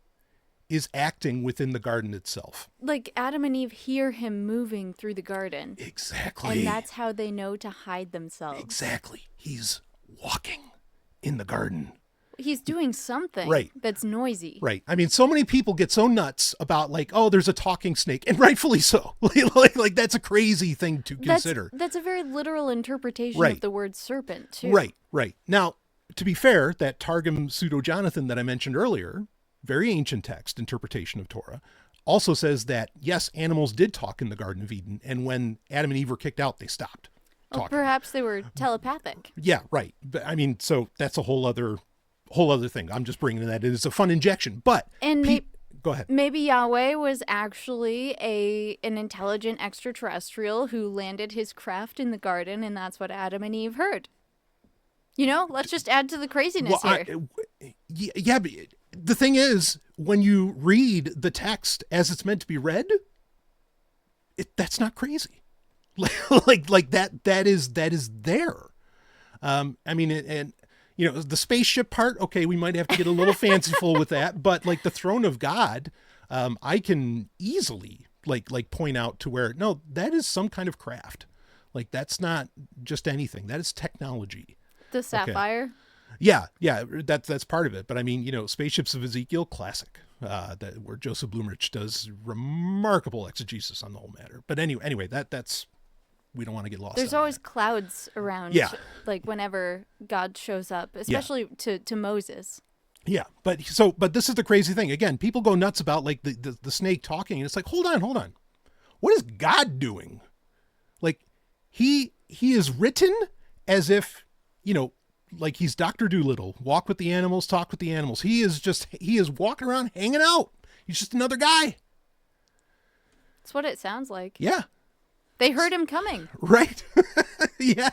[SPEAKER 2] is acting within the garden itself.
[SPEAKER 1] Like Adam and Eve hear him moving through the garden.
[SPEAKER 2] Exactly.
[SPEAKER 1] And that's how they know to hide themselves.
[SPEAKER 2] Exactly. He's walking in the garden.
[SPEAKER 1] He's doing something that's noisy.
[SPEAKER 2] Right. I mean, so many people get so nuts about like, oh, there's a talking snake, and rightfully so. like that's a crazy thing to consider.
[SPEAKER 1] That's a very literal interpretation of the word serpent, too.
[SPEAKER 2] Right. Now, to be fair, that Targum Pseudo-Jonathan that I mentioned earlier, very ancient text interpretation of Torah, also says that, yes, animals did talk in the Garden of Eden, and when Adam and Eve were kicked out, they stopped.
[SPEAKER 1] Well,
[SPEAKER 2] talking.
[SPEAKER 1] perhaps they were telepathic.
[SPEAKER 2] Yeah, right. But I mean, so that's a whole other thing. I'm just bringing that in as a fun injection. But
[SPEAKER 1] And
[SPEAKER 2] go ahead.
[SPEAKER 1] maybe Yahweh was actually an intelligent extraterrestrial who landed his craft in the garden, and that's what Adam and Eve heard. Let's just add to the craziness here.
[SPEAKER 2] Yeah, but the thing is, when you read the text as it's meant to be read, that's not crazy. like that is there. I mean, and the spaceship part, okay, we might have to get a little fanciful with that, but like the throne of God, I can easily like point out to where, no, that is some kind of craft. Like, that's not just anything. That is technology.
[SPEAKER 1] The sapphire.
[SPEAKER 2] Okay. Yeah, that's part of it. But I mean, Spaceships of Ezekiel, classic, where Joseph Blumrich does remarkable exegesis on the whole matter. But anyway, that's we don't want to get lost.
[SPEAKER 1] There's always clouds around.
[SPEAKER 2] Yeah.
[SPEAKER 1] Like whenever God shows up, especially to Moses.
[SPEAKER 2] Yeah, but this is the crazy thing. Again, people go nuts about like the snake talking, and it's like, hold on, what is God doing? Like, he is written as if like he's Dr. Dolittle, walk with the animals, talk with the animals. He is walking around hanging out. He's just another guy.
[SPEAKER 1] That's what it sounds like.
[SPEAKER 2] Yeah.
[SPEAKER 1] They heard him coming.
[SPEAKER 2] Right. Yeah.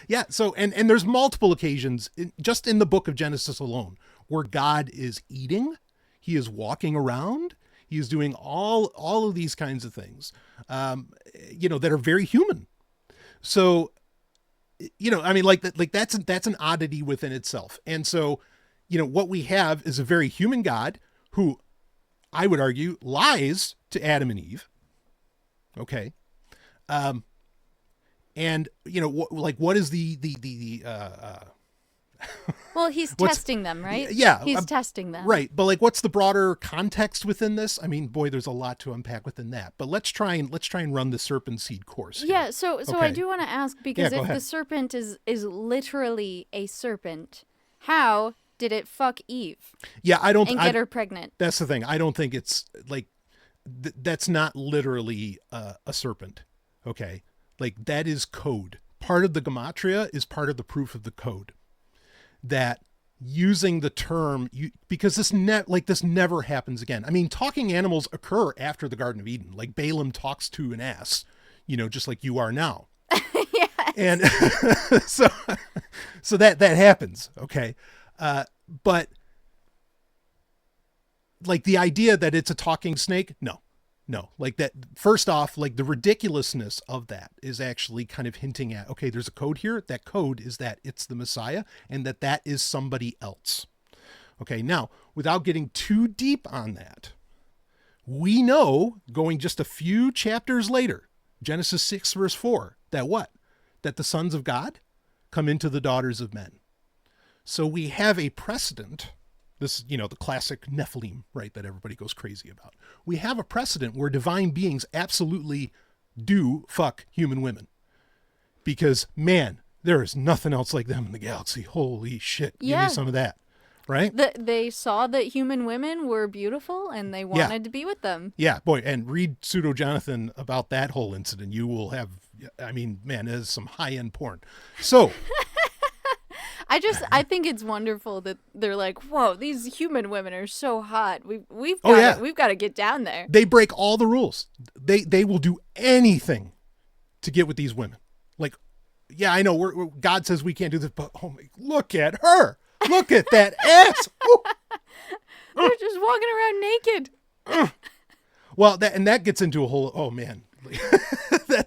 [SPEAKER 2] Yeah. So, and there's multiple occasions just in the book of Genesis alone where God is eating, he is walking around, he is doing all of these kinds of things, that are very human. So, I mean, that's an oddity within itself. And so, what we have is a very human God who I would argue lies to Adam and Eve. Okay. And what is
[SPEAKER 1] well, he's testing them, right?
[SPEAKER 2] Yeah.
[SPEAKER 1] He's testing them.
[SPEAKER 2] Right. But like, what's the broader context within this? I mean, boy, there's a lot to unpack within that, but let's try and run the serpent seed course here.
[SPEAKER 1] Yeah. So
[SPEAKER 2] Okay.
[SPEAKER 1] I do want to ask, because if the serpent is literally a serpent, how did it fuck Eve?
[SPEAKER 2] Yeah. And
[SPEAKER 1] get her pregnant.
[SPEAKER 2] That's the thing. I don't think it's like, that's not literally a serpent. Okay. Like, that is code. Part of the gematria is part of the proof of the code. That using the term, because this never happens again. I mean, talking animals occur after the Garden of Eden. Like, Balaam talks to an ass, just like you are now.
[SPEAKER 1] Yes.
[SPEAKER 2] And so that happens. Okay. But like, the idea that it's a talking snake, no, like that. First off, like, the ridiculousness of that is actually kind of hinting at, okay, there's a code here. That code is that it's the Messiah and that is somebody else. Okay. Now, without getting too deep on that, we know, going just a few chapters later, Genesis 6 verse 4, that the sons of God come into the daughters of men. So we have a precedent. This, the classic Nephilim, right, that everybody goes crazy about. We have a precedent where divine beings absolutely do fuck human women. Because, man, there is nothing else like them in the galaxy. Holy shit.
[SPEAKER 1] Yeah.
[SPEAKER 2] Give me some of that, right?
[SPEAKER 1] They saw that human women were beautiful, and they wanted to be with them.
[SPEAKER 2] Yeah, boy, and read Pseudo Jonathan about that whole incident. You will have, I mean, man, it is some high-end porn. So...
[SPEAKER 1] I think it's wonderful that they're like, whoa, these human women are so hot. We've got to get down there.
[SPEAKER 2] They break all the rules. They will do anything to get with these women. Like, yeah, I know God says we can't do this, but look at her. Look at that ass.
[SPEAKER 1] They're just walking around naked.
[SPEAKER 2] Well, that gets into a whole, oh man,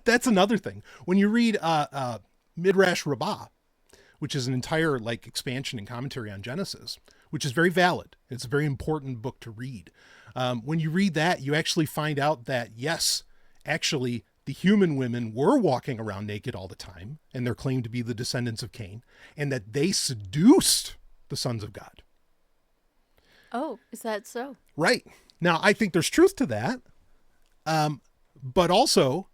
[SPEAKER 2] that's another thing. When you read Midrash Rabbah, which is an entire like expansion and commentary on Genesis, which is very valid. It's a very important book to read. When you read that, you actually find out that, yes, actually the human women were walking around naked all the time, and they're claimed to be the descendants of Cain, and that they seduced the sons of God.
[SPEAKER 1] Oh, is that so?
[SPEAKER 2] Right. Now, I think there's truth to that. But also,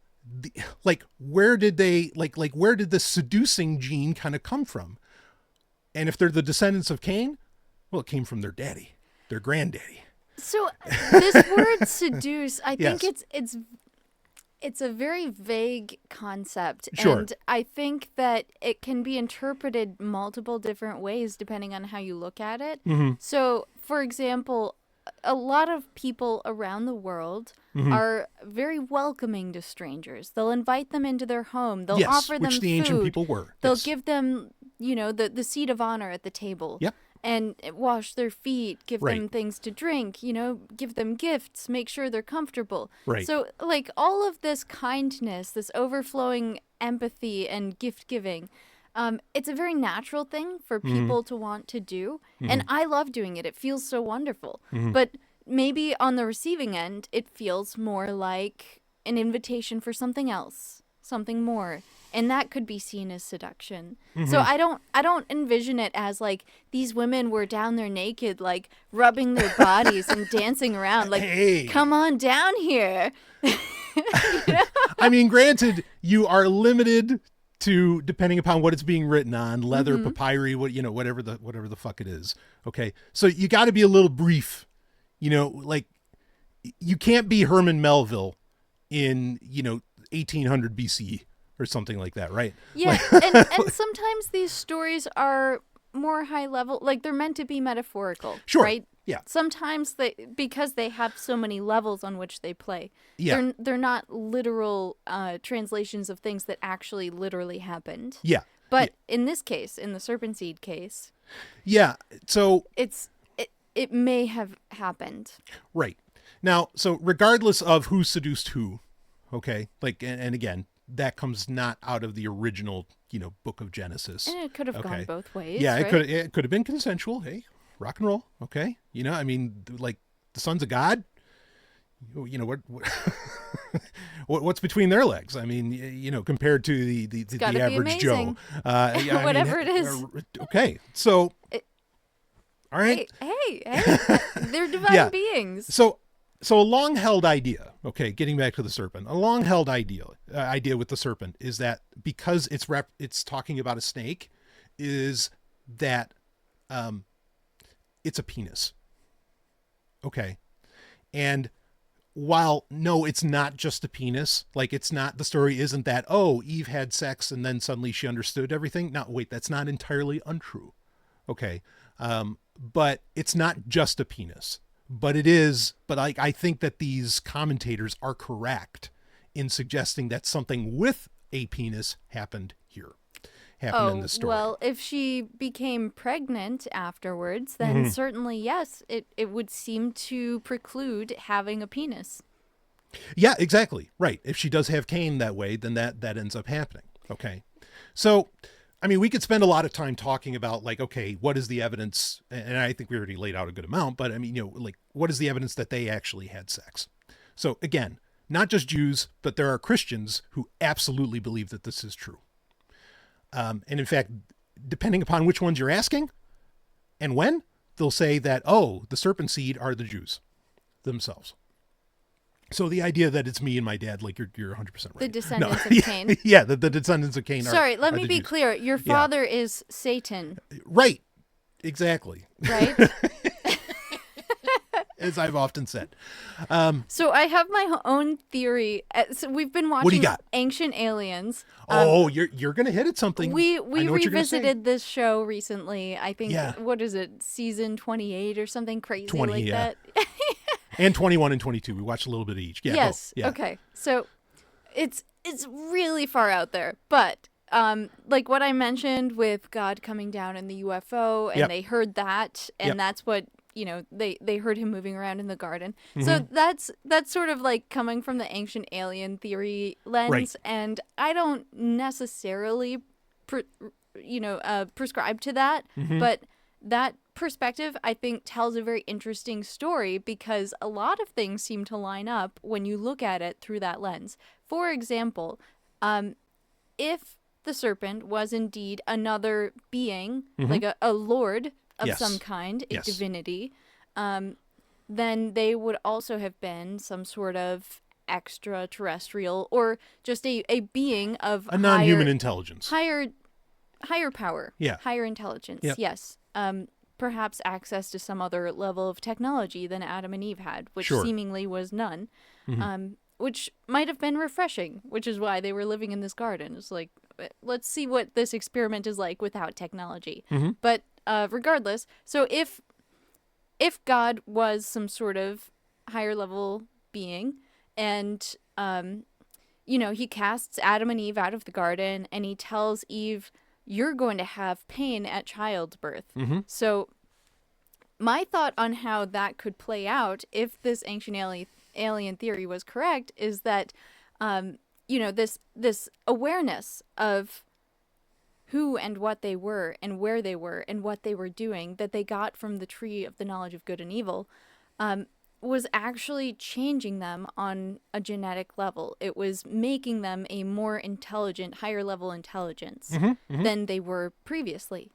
[SPEAKER 2] where did the seducing gene kind of come from? And if they're the descendants of Cain, well, it came from their daddy, their granddaddy.
[SPEAKER 1] So this word seduce, I think
[SPEAKER 2] Yes.
[SPEAKER 1] It's a very vague concept.
[SPEAKER 2] Sure.
[SPEAKER 1] And I think that it can be interpreted multiple different ways depending on how you look at it. So, for example, a lot of people around the world are very welcoming to strangers. They'll invite them into their home. They'll offer them
[SPEAKER 2] which the
[SPEAKER 1] food.
[SPEAKER 2] ancient people were.
[SPEAKER 1] They'll
[SPEAKER 2] Yes.
[SPEAKER 1] give them, the seat of honor at the table.
[SPEAKER 2] Yep.
[SPEAKER 1] And wash their feet, give them
[SPEAKER 2] Right.
[SPEAKER 1] things to drink, give them gifts, make sure they're comfortable.
[SPEAKER 2] Right.
[SPEAKER 1] So, like, all of this kindness, this overflowing empathy and gift giving, it's a very natural thing for people to want to do. And I love doing it. It feels so wonderful. But maybe on the receiving end, it feels more like an invitation for something else, something more. And that could be seen as seduction. So I don't envision it as like these women were down there naked, like rubbing their bodies and dancing around, like,
[SPEAKER 2] Hey.
[SPEAKER 1] come on down here.
[SPEAKER 2] I mean, granted, you are limited to, depending upon what it's being written on, leather, papyri, whatever the fuck it is. Okay, so you got to be a little brief. Like, you can't be Herman Melville in 1800 BC or something like that, right?
[SPEAKER 1] Yeah, and sometimes these stories are more high level, like they're meant to be metaphorical,
[SPEAKER 2] Sure.
[SPEAKER 1] right?
[SPEAKER 2] Yeah.
[SPEAKER 1] Sometimes because they have so many levels on which they play.
[SPEAKER 2] Yeah.
[SPEAKER 1] They're not literal translations of things that actually literally happened.
[SPEAKER 2] Yeah.
[SPEAKER 1] But in this case, in the serpent seed case,
[SPEAKER 2] Yeah. So
[SPEAKER 1] it may have happened.
[SPEAKER 2] right now, so regardless of who seduced who, okay, like, and again, that comes not out of the original, book of Genesis.
[SPEAKER 1] And it could have gone both ways.
[SPEAKER 2] Yeah,
[SPEAKER 1] right?
[SPEAKER 2] it could have been consensual. Hey, rock and roll. Okay. I mean, like the sons of God, what what's between their legs? I mean, compared to the
[SPEAKER 1] gotta be
[SPEAKER 2] average Joe,
[SPEAKER 1] amazing.
[SPEAKER 2] I
[SPEAKER 1] Whatever it is.
[SPEAKER 2] Okay. So, all right.
[SPEAKER 1] Hey, they're divine
[SPEAKER 2] Yeah.
[SPEAKER 1] beings.
[SPEAKER 2] So a long-held idea, okay, getting back to the serpent, a long-held idea with the serpent is that because it's talking about a snake, is that it's a penis. Okay. And while, no, it's not just a penis, like the story isn't that, oh, Eve had sex and then suddenly she understood everything. No, wait, that's not entirely untrue. Okay. But it's not just a penis. But it is, but I think that these commentators are correct in suggesting that something with a penis happened in the story.
[SPEAKER 1] Well, if she became pregnant afterwards, then certainly, yes, it would seem to preclude having a penis.
[SPEAKER 2] Yeah, exactly. Right. If she does have Cain that way, then that ends up happening. Okay. So, I mean, we could spend a lot of time talking about, like, okay, what is the evidence? And I think we already laid out a good amount, but I mean, like, what is the evidence that they actually had sex? So again, not just Jews, but there are Christians who absolutely believe that this is true. And in fact, depending upon which ones you're asking and when, they'll say that, oh, the serpent seed are the Jews themselves. So the idea that it's me and my dad, like, you're 100% right.
[SPEAKER 1] The descendants of Cain.
[SPEAKER 2] Yeah, the descendants of Cain.
[SPEAKER 1] Sorry, let
[SPEAKER 2] are
[SPEAKER 1] me
[SPEAKER 2] the
[SPEAKER 1] be
[SPEAKER 2] Jews.
[SPEAKER 1] clear. Your father is Satan,
[SPEAKER 2] Right. Exactly.
[SPEAKER 1] right?
[SPEAKER 2] As I've often said.
[SPEAKER 1] So I have my own theory. So we've been watching
[SPEAKER 2] What do you got?
[SPEAKER 1] Ancient Aliens.
[SPEAKER 2] You're gonna hit at something.
[SPEAKER 1] We
[SPEAKER 2] I know what you're gonna say.
[SPEAKER 1] revisited this show recently. I think,
[SPEAKER 2] Yeah.
[SPEAKER 1] what is it, season 28 or something crazy
[SPEAKER 2] 20,
[SPEAKER 1] like
[SPEAKER 2] yeah.
[SPEAKER 1] that?
[SPEAKER 2] And 21 and 22. We watched a little bit of each. Yeah.
[SPEAKER 1] Yes.
[SPEAKER 2] both. Yeah.
[SPEAKER 1] Okay. So it's really far out there, but like what I mentioned with God coming down in the UFO, and
[SPEAKER 2] Yep.
[SPEAKER 1] they heard that, and
[SPEAKER 2] Yep.
[SPEAKER 1] that's what they heard him moving around in the garden. So that's sort of like coming from the ancient alien theory lens,
[SPEAKER 2] Right.
[SPEAKER 1] and I don't necessarily prescribe to that, but that perspective, I think, tells a very interesting story because a lot of things seem to line up when you look at it through that lens. For example, if the serpent was indeed another being, like a lord of
[SPEAKER 2] Yes.
[SPEAKER 1] some kind, a
[SPEAKER 2] Yes.
[SPEAKER 1] divinity, then they would also have been some sort of extraterrestrial or just a being of
[SPEAKER 2] A non-human
[SPEAKER 1] higher,
[SPEAKER 2] intelligence.
[SPEAKER 1] higher power,
[SPEAKER 2] Yeah.
[SPEAKER 1] higher intelligence.
[SPEAKER 2] Yep.
[SPEAKER 1] Yes. Perhaps access to some other level of technology than Adam and Eve had, which
[SPEAKER 2] Sure.
[SPEAKER 1] seemingly was none. which might have been refreshing, which is why they were living in this garden. It's like, let's see what this experiment is like without technology. But regardless, so if God was some sort of higher level being, and he casts Adam and Eve out of the garden, and he tells Eve, you're going to have pain at childbirth. So my thought on how that could play out if this ancient alien theory was correct is that this awareness of who and what they were and where they were and what they were doing that they got from the tree of the knowledge of good and evil was actually changing them on a genetic level. It was making them a more intelligent, higher level intelligence than they were previously.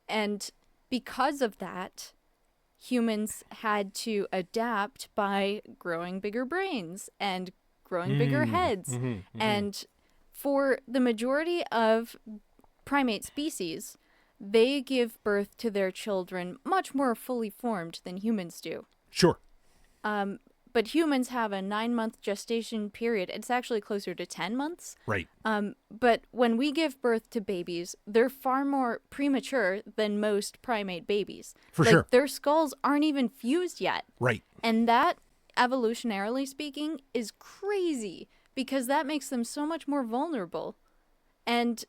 [SPEAKER 1] And because of that, humans had to adapt by growing bigger brains and growing bigger heads. And for the majority of primate species, they give birth to their children much more fully formed than humans do.
[SPEAKER 2] Sure.
[SPEAKER 1] But humans have a 9-month gestation period. It's actually closer to 10 months.
[SPEAKER 2] Right.
[SPEAKER 1] But when we give birth to babies, they're far more premature than most primate babies.
[SPEAKER 2] For sure.
[SPEAKER 1] Their skulls aren't even fused yet.
[SPEAKER 2] Right.
[SPEAKER 1] And that, evolutionarily speaking, is crazy because that makes them so much more vulnerable. And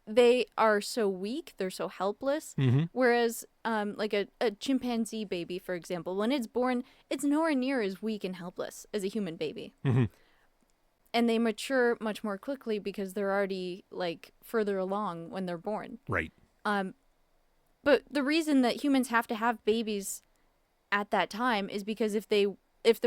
[SPEAKER 1] they are so weak, they're so helpless. Whereas like a chimpanzee baby, for example, when it's born, it's nowhere near as weak and helpless as a human baby. And they mature much more quickly because they're already like further along when they're born.
[SPEAKER 2] Right.
[SPEAKER 1] But the reason that humans have to have babies at that time is because if the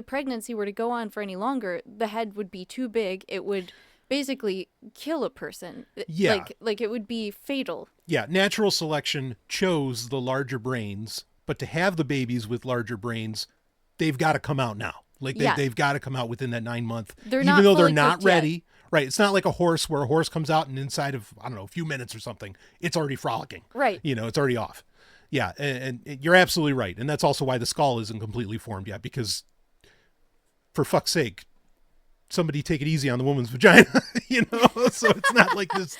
[SPEAKER 1] pregnancy were to go on for any longer, the head would be too big. It would basically kill a person.
[SPEAKER 2] Yeah.
[SPEAKER 1] Like it would be fatal.
[SPEAKER 2] Yeah. Natural selection chose the larger brains, but to have the babies with larger brains, they've got to come out now. Like they've got to come out within that 9-month, even though they're not ready. Yet. Right. It's not like a horse where a horse comes out and inside of, I don't know, a few minutes or something, it's already frolicking.
[SPEAKER 1] Right.
[SPEAKER 2] It's already off. Yeah. And you're absolutely right. And that's also why the skull isn't completely formed yet, because for fuck's sake, somebody take it easy on the woman's vagina, so it's not like this,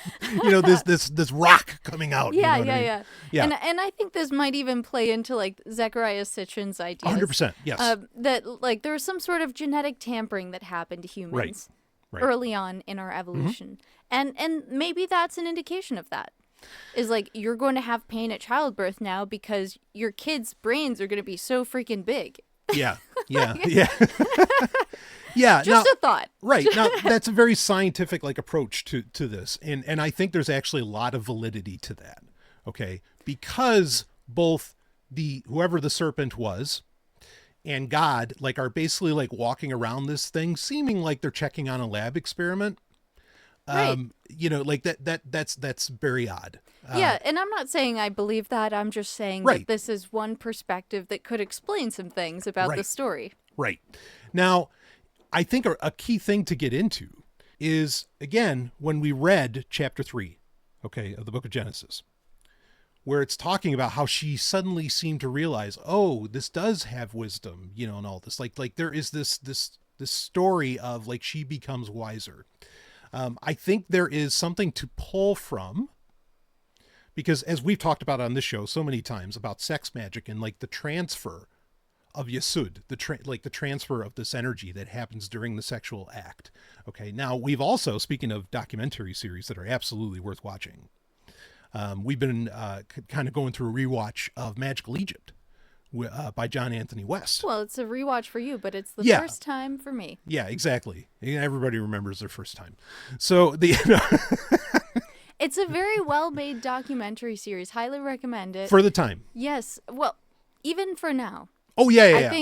[SPEAKER 2] this rock coming out.
[SPEAKER 1] Yeah,
[SPEAKER 2] you know
[SPEAKER 1] yeah. And I think this might even play into like Zecharia Sitchin's ideas.
[SPEAKER 2] 100%, yes.
[SPEAKER 1] That like there was some sort of genetic tampering that happened to humans early on in our evolution. And maybe that's an indication of that. Is like you're going to have pain at childbirth now because your kids' brains are going to be so freaking big.
[SPEAKER 2] Yeah. Yeah.
[SPEAKER 1] Just a thought.
[SPEAKER 2] Right. Now, that's a very scientific approach to this. And I think there's actually a lot of validity to that. Okay. Because both whoever the serpent was and God are basically walking around this thing, seeming like they're checking on a lab experiment.
[SPEAKER 1] Right.
[SPEAKER 2] That's very odd.
[SPEAKER 1] Yeah. And I'm not saying I believe that. I'm just saying that this is one perspective that could explain some things about the story.
[SPEAKER 2] Right. Now, I think a key thing to get into is, again, when we read chapter 3, of the book of Genesis, where it's talking about how she suddenly seemed to realize, oh, this does have wisdom, and all this. Like there is this story of she becomes wiser. I think there is something to pull from, because as we've talked about on this show so many times about sex magic and the transfer of Yesud, the transfer of this energy that happens during the sexual act. Okay. Now we've also, speaking of documentary series that are absolutely worth watching, we've been kind of going through a rewatch of Magical Egypt by John Anthony West.
[SPEAKER 1] Well, it's a rewatch for you, but it's the first time for me.
[SPEAKER 2] Yeah, exactly. Everybody remembers their first time. So
[SPEAKER 1] it's a very well-made documentary series. Highly recommend it.
[SPEAKER 2] For the time.
[SPEAKER 1] Yes. Well, even for now.
[SPEAKER 2] Oh, yeah.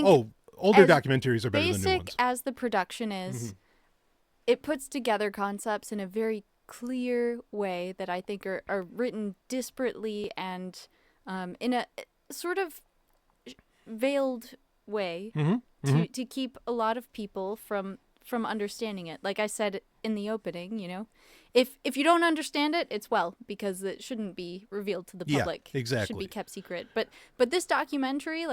[SPEAKER 2] Older documentaries are better than new ones.
[SPEAKER 1] Basic as the production is, it puts together concepts in a very clear way that I think are written disparately and in a sort of veiled way to keep a lot of people from understanding it. Like I said in the opening, if you don't understand it, it's because it shouldn't be revealed to the public.
[SPEAKER 2] Yeah, exactly.
[SPEAKER 1] It should be kept secret. But this documentary,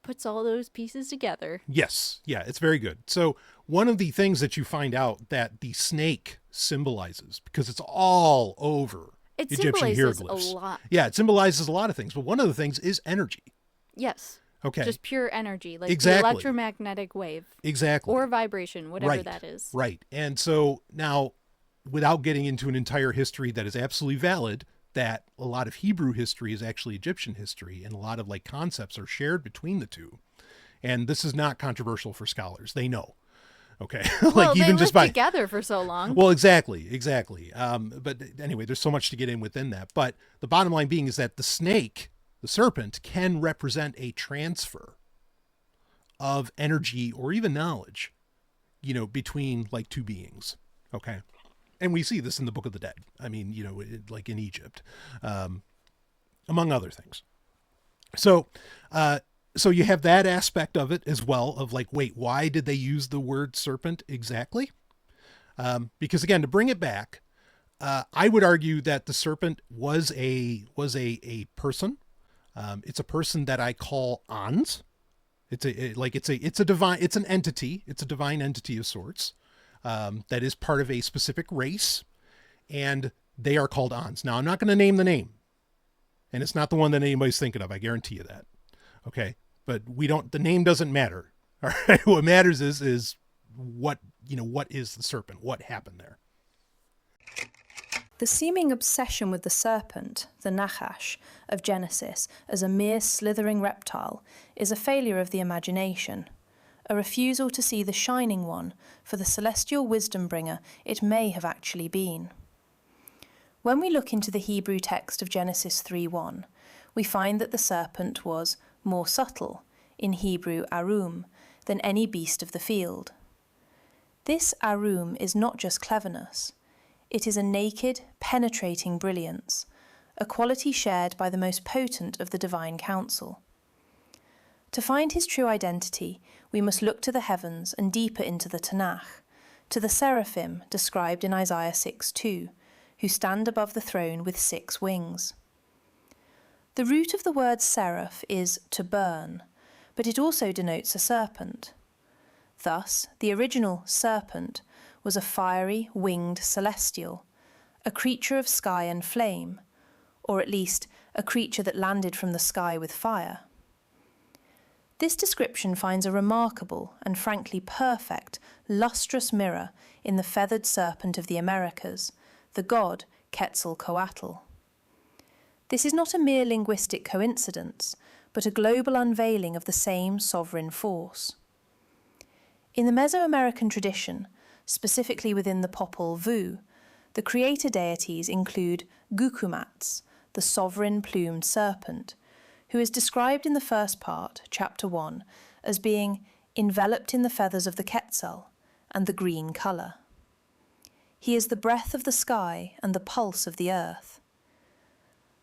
[SPEAKER 1] puts all those pieces together.
[SPEAKER 2] Yes. Yeah, it's very good. So one of the things that you find out that the snake symbolizes, because it's all over
[SPEAKER 1] It
[SPEAKER 2] Egyptian
[SPEAKER 1] symbolizes
[SPEAKER 2] hieroglyphs.
[SPEAKER 1] a lot.
[SPEAKER 2] Yeah, it symbolizes a lot of things, but one of the things is energy.
[SPEAKER 1] Yes.
[SPEAKER 2] Okay.
[SPEAKER 1] Just pure energy, like
[SPEAKER 2] Exactly.
[SPEAKER 1] the electromagnetic wave.
[SPEAKER 2] Exactly.
[SPEAKER 1] Or vibration, whatever
[SPEAKER 2] Right.
[SPEAKER 1] that is.
[SPEAKER 2] Right. And so now, without getting into an entire history that is absolutely valid, that a lot of Hebrew history is actually Egyptian history, and a lot of like concepts are shared between the two. And this is not controversial for scholars. They know. Okay.
[SPEAKER 1] Well,
[SPEAKER 2] like
[SPEAKER 1] they
[SPEAKER 2] even just
[SPEAKER 1] lived
[SPEAKER 2] by
[SPEAKER 1] together for so long.
[SPEAKER 2] Well, exactly. But anyway, there's so much to get in within that. But the bottom line being is that the snake, the serpent, can represent a transfer of energy or even knowledge, between like two beings. Okay. And we see this in the Book of the Dead. I mean, like in Egypt, among other things. So you have that aspect of it as well, of like, wait, why did they use the word serpent exactly? Because again, to bring it back, I would argue that the serpent was a person. It's a person that I call Ans. It's an entity. It's a divine entity of sorts. That is part of a specific race, and they are called Ans. Now, I'm not going to name the name, and it's not the one that anybody's thinking of. I guarantee you that. Okay, but the name doesn't matter. All right, what matters is what is the serpent? What happened there?
[SPEAKER 3] The seeming obsession with the serpent, the Nachash, of Genesis as a mere slithering reptile is a failure of the imagination, a refusal to see the shining one for the celestial wisdom bringer it may have actually been. When we look into the Hebrew text of Genesis 3:1, we find that the serpent was more subtle, in Hebrew arum, than any beast of the field. This arum is not just cleverness. It is a naked, penetrating brilliance, a quality shared by the most potent of the divine council. To find his true identity, we must look to the heavens and deeper into the Tanakh, to the seraphim described in Isaiah 6:2, who stand above the throne with 6 wings. The root of the word seraph is to burn, but it also denotes a serpent. Thus, the original serpent was a fiery, winged celestial, a creature of sky and flame, or at least a creature that landed from the sky with fire. This description finds a remarkable and frankly perfect, lustrous mirror in the feathered serpent of the Americas, the god Quetzalcoatl. This is not a mere linguistic coincidence, but a global unveiling of the same sovereign force. In the Mesoamerican tradition, specifically within the Popol Vuh, the creator deities include Gukumats, the sovereign plumed serpent, who is described in the first part, chapter 1, as being enveloped in the feathers of the Quetzal and the green colour. He is the breath of the sky and the pulse of the earth.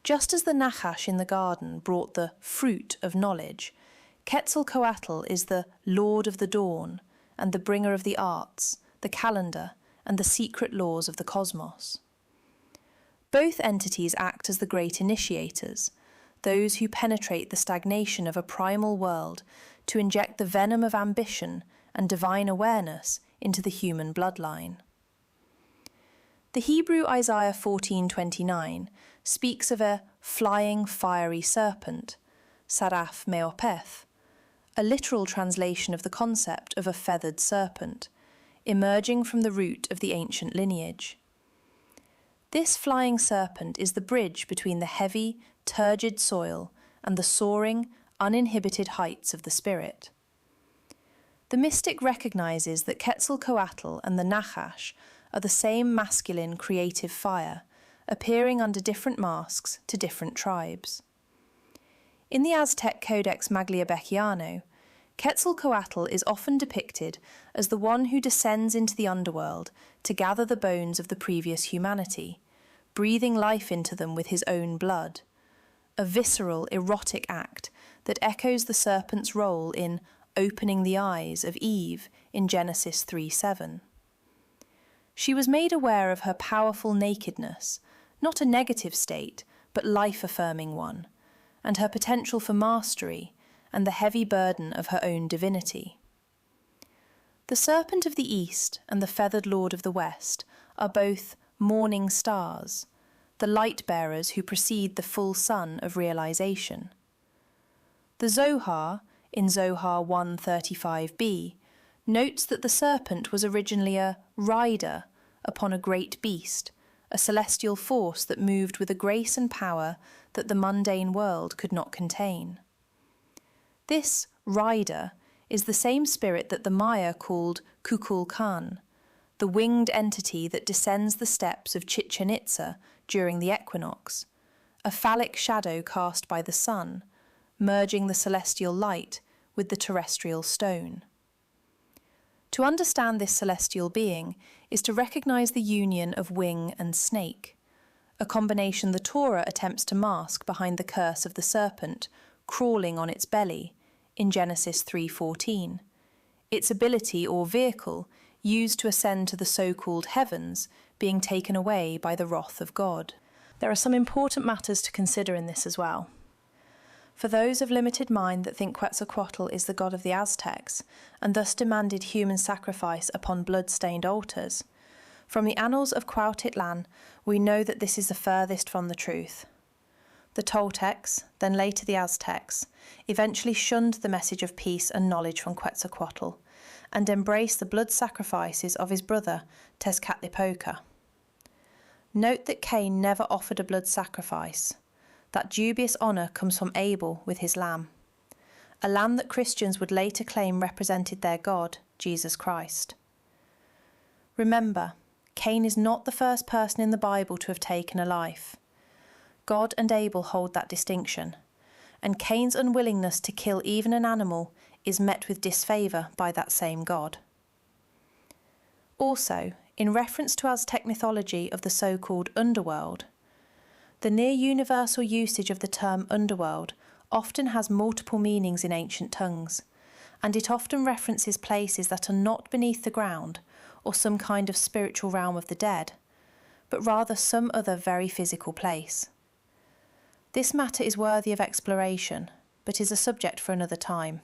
[SPEAKER 3] Just as the Nachash in the garden brought the fruit of knowledge, Quetzalcoatl is the lord of the dawn and the bringer of the arts, the calendar, and the secret laws of the cosmos. Both entities act as the great initiators, those who penetrate the stagnation of a primal world to inject the venom of ambition and divine awareness into the human bloodline. The Hebrew Isaiah 14:29 speaks of a flying fiery serpent, Saraf Meopeth, a literal translation of the concept of a feathered serpent, emerging from the root of the ancient lineage. This flying serpent is the bridge between the heavy, turgid soil and the soaring, uninhibited heights of the spirit. The mystic recognizes that Quetzalcoatl and the Nachash are the same masculine creative fire, appearing under different masks to different tribes. In the Aztec Codex Magliabechiano, Quetzalcoatl is often depicted as the one who descends into the underworld to gather the bones of the previous humanity, breathing life into them with his own blood, a visceral, erotic act that echoes the serpent's role in opening the eyes of Eve in Genesis 3:7. She was made aware of her powerful nakedness, not a negative state, but life-affirming one, and her potential for mastery, and the heavy burden of her own divinity. The serpent of the east and the feathered lord of the west are both morning stars, the light bearers who precede the full sun of realization. The Zohar, in Zohar 135b, notes that the serpent was originally a rider upon a great beast, a celestial force that moved with a grace and power that the mundane world could not contain. This rider is the same spirit that the Maya called Kukulkan, the winged entity that descends the steps of Chichen Itza during the equinox, a phallic shadow cast by the sun, merging the celestial light with the terrestrial stone. To understand this celestial being is to recognize the union of wing and snake, a combination the Torah attempts to mask behind the curse of the serpent crawling on its belly in Genesis 3:14, its ability or vehicle used to ascend to the so-called heavens being taken away by the wrath of God. There are some important matters to consider in this as well. For those of limited mind that think Quetzalcoatl is the god of the Aztecs, and thus demanded human sacrifice upon blood-stained altars, from the annals of Cuautitlan we know that this is the furthest from the truth. The Toltecs, then later the Aztecs, eventually shunned the message of peace and knowledge from Quetzalcoatl, and embraced the blood sacrifices of his brother Tezcatlipoca. Note that Cain never offered a blood sacrifice. That dubious honour comes from Abel with his lamb, a lamb that Christians would later claim represented their God, Jesus Christ. Remember, Cain is not the first person in the Bible to have taken a life. God and Abel hold that distinction, and Cain's unwillingness to kill even an animal is met with disfavour by that same God. Also, in reference to Aztec mythology of the so-called underworld, the near-universal usage of the term underworld often has multiple meanings in ancient tongues, and it often references places that are not beneath the ground or some kind of spiritual realm of the dead, but rather some other very physical place. This matter is worthy of exploration, but is a subject for another time.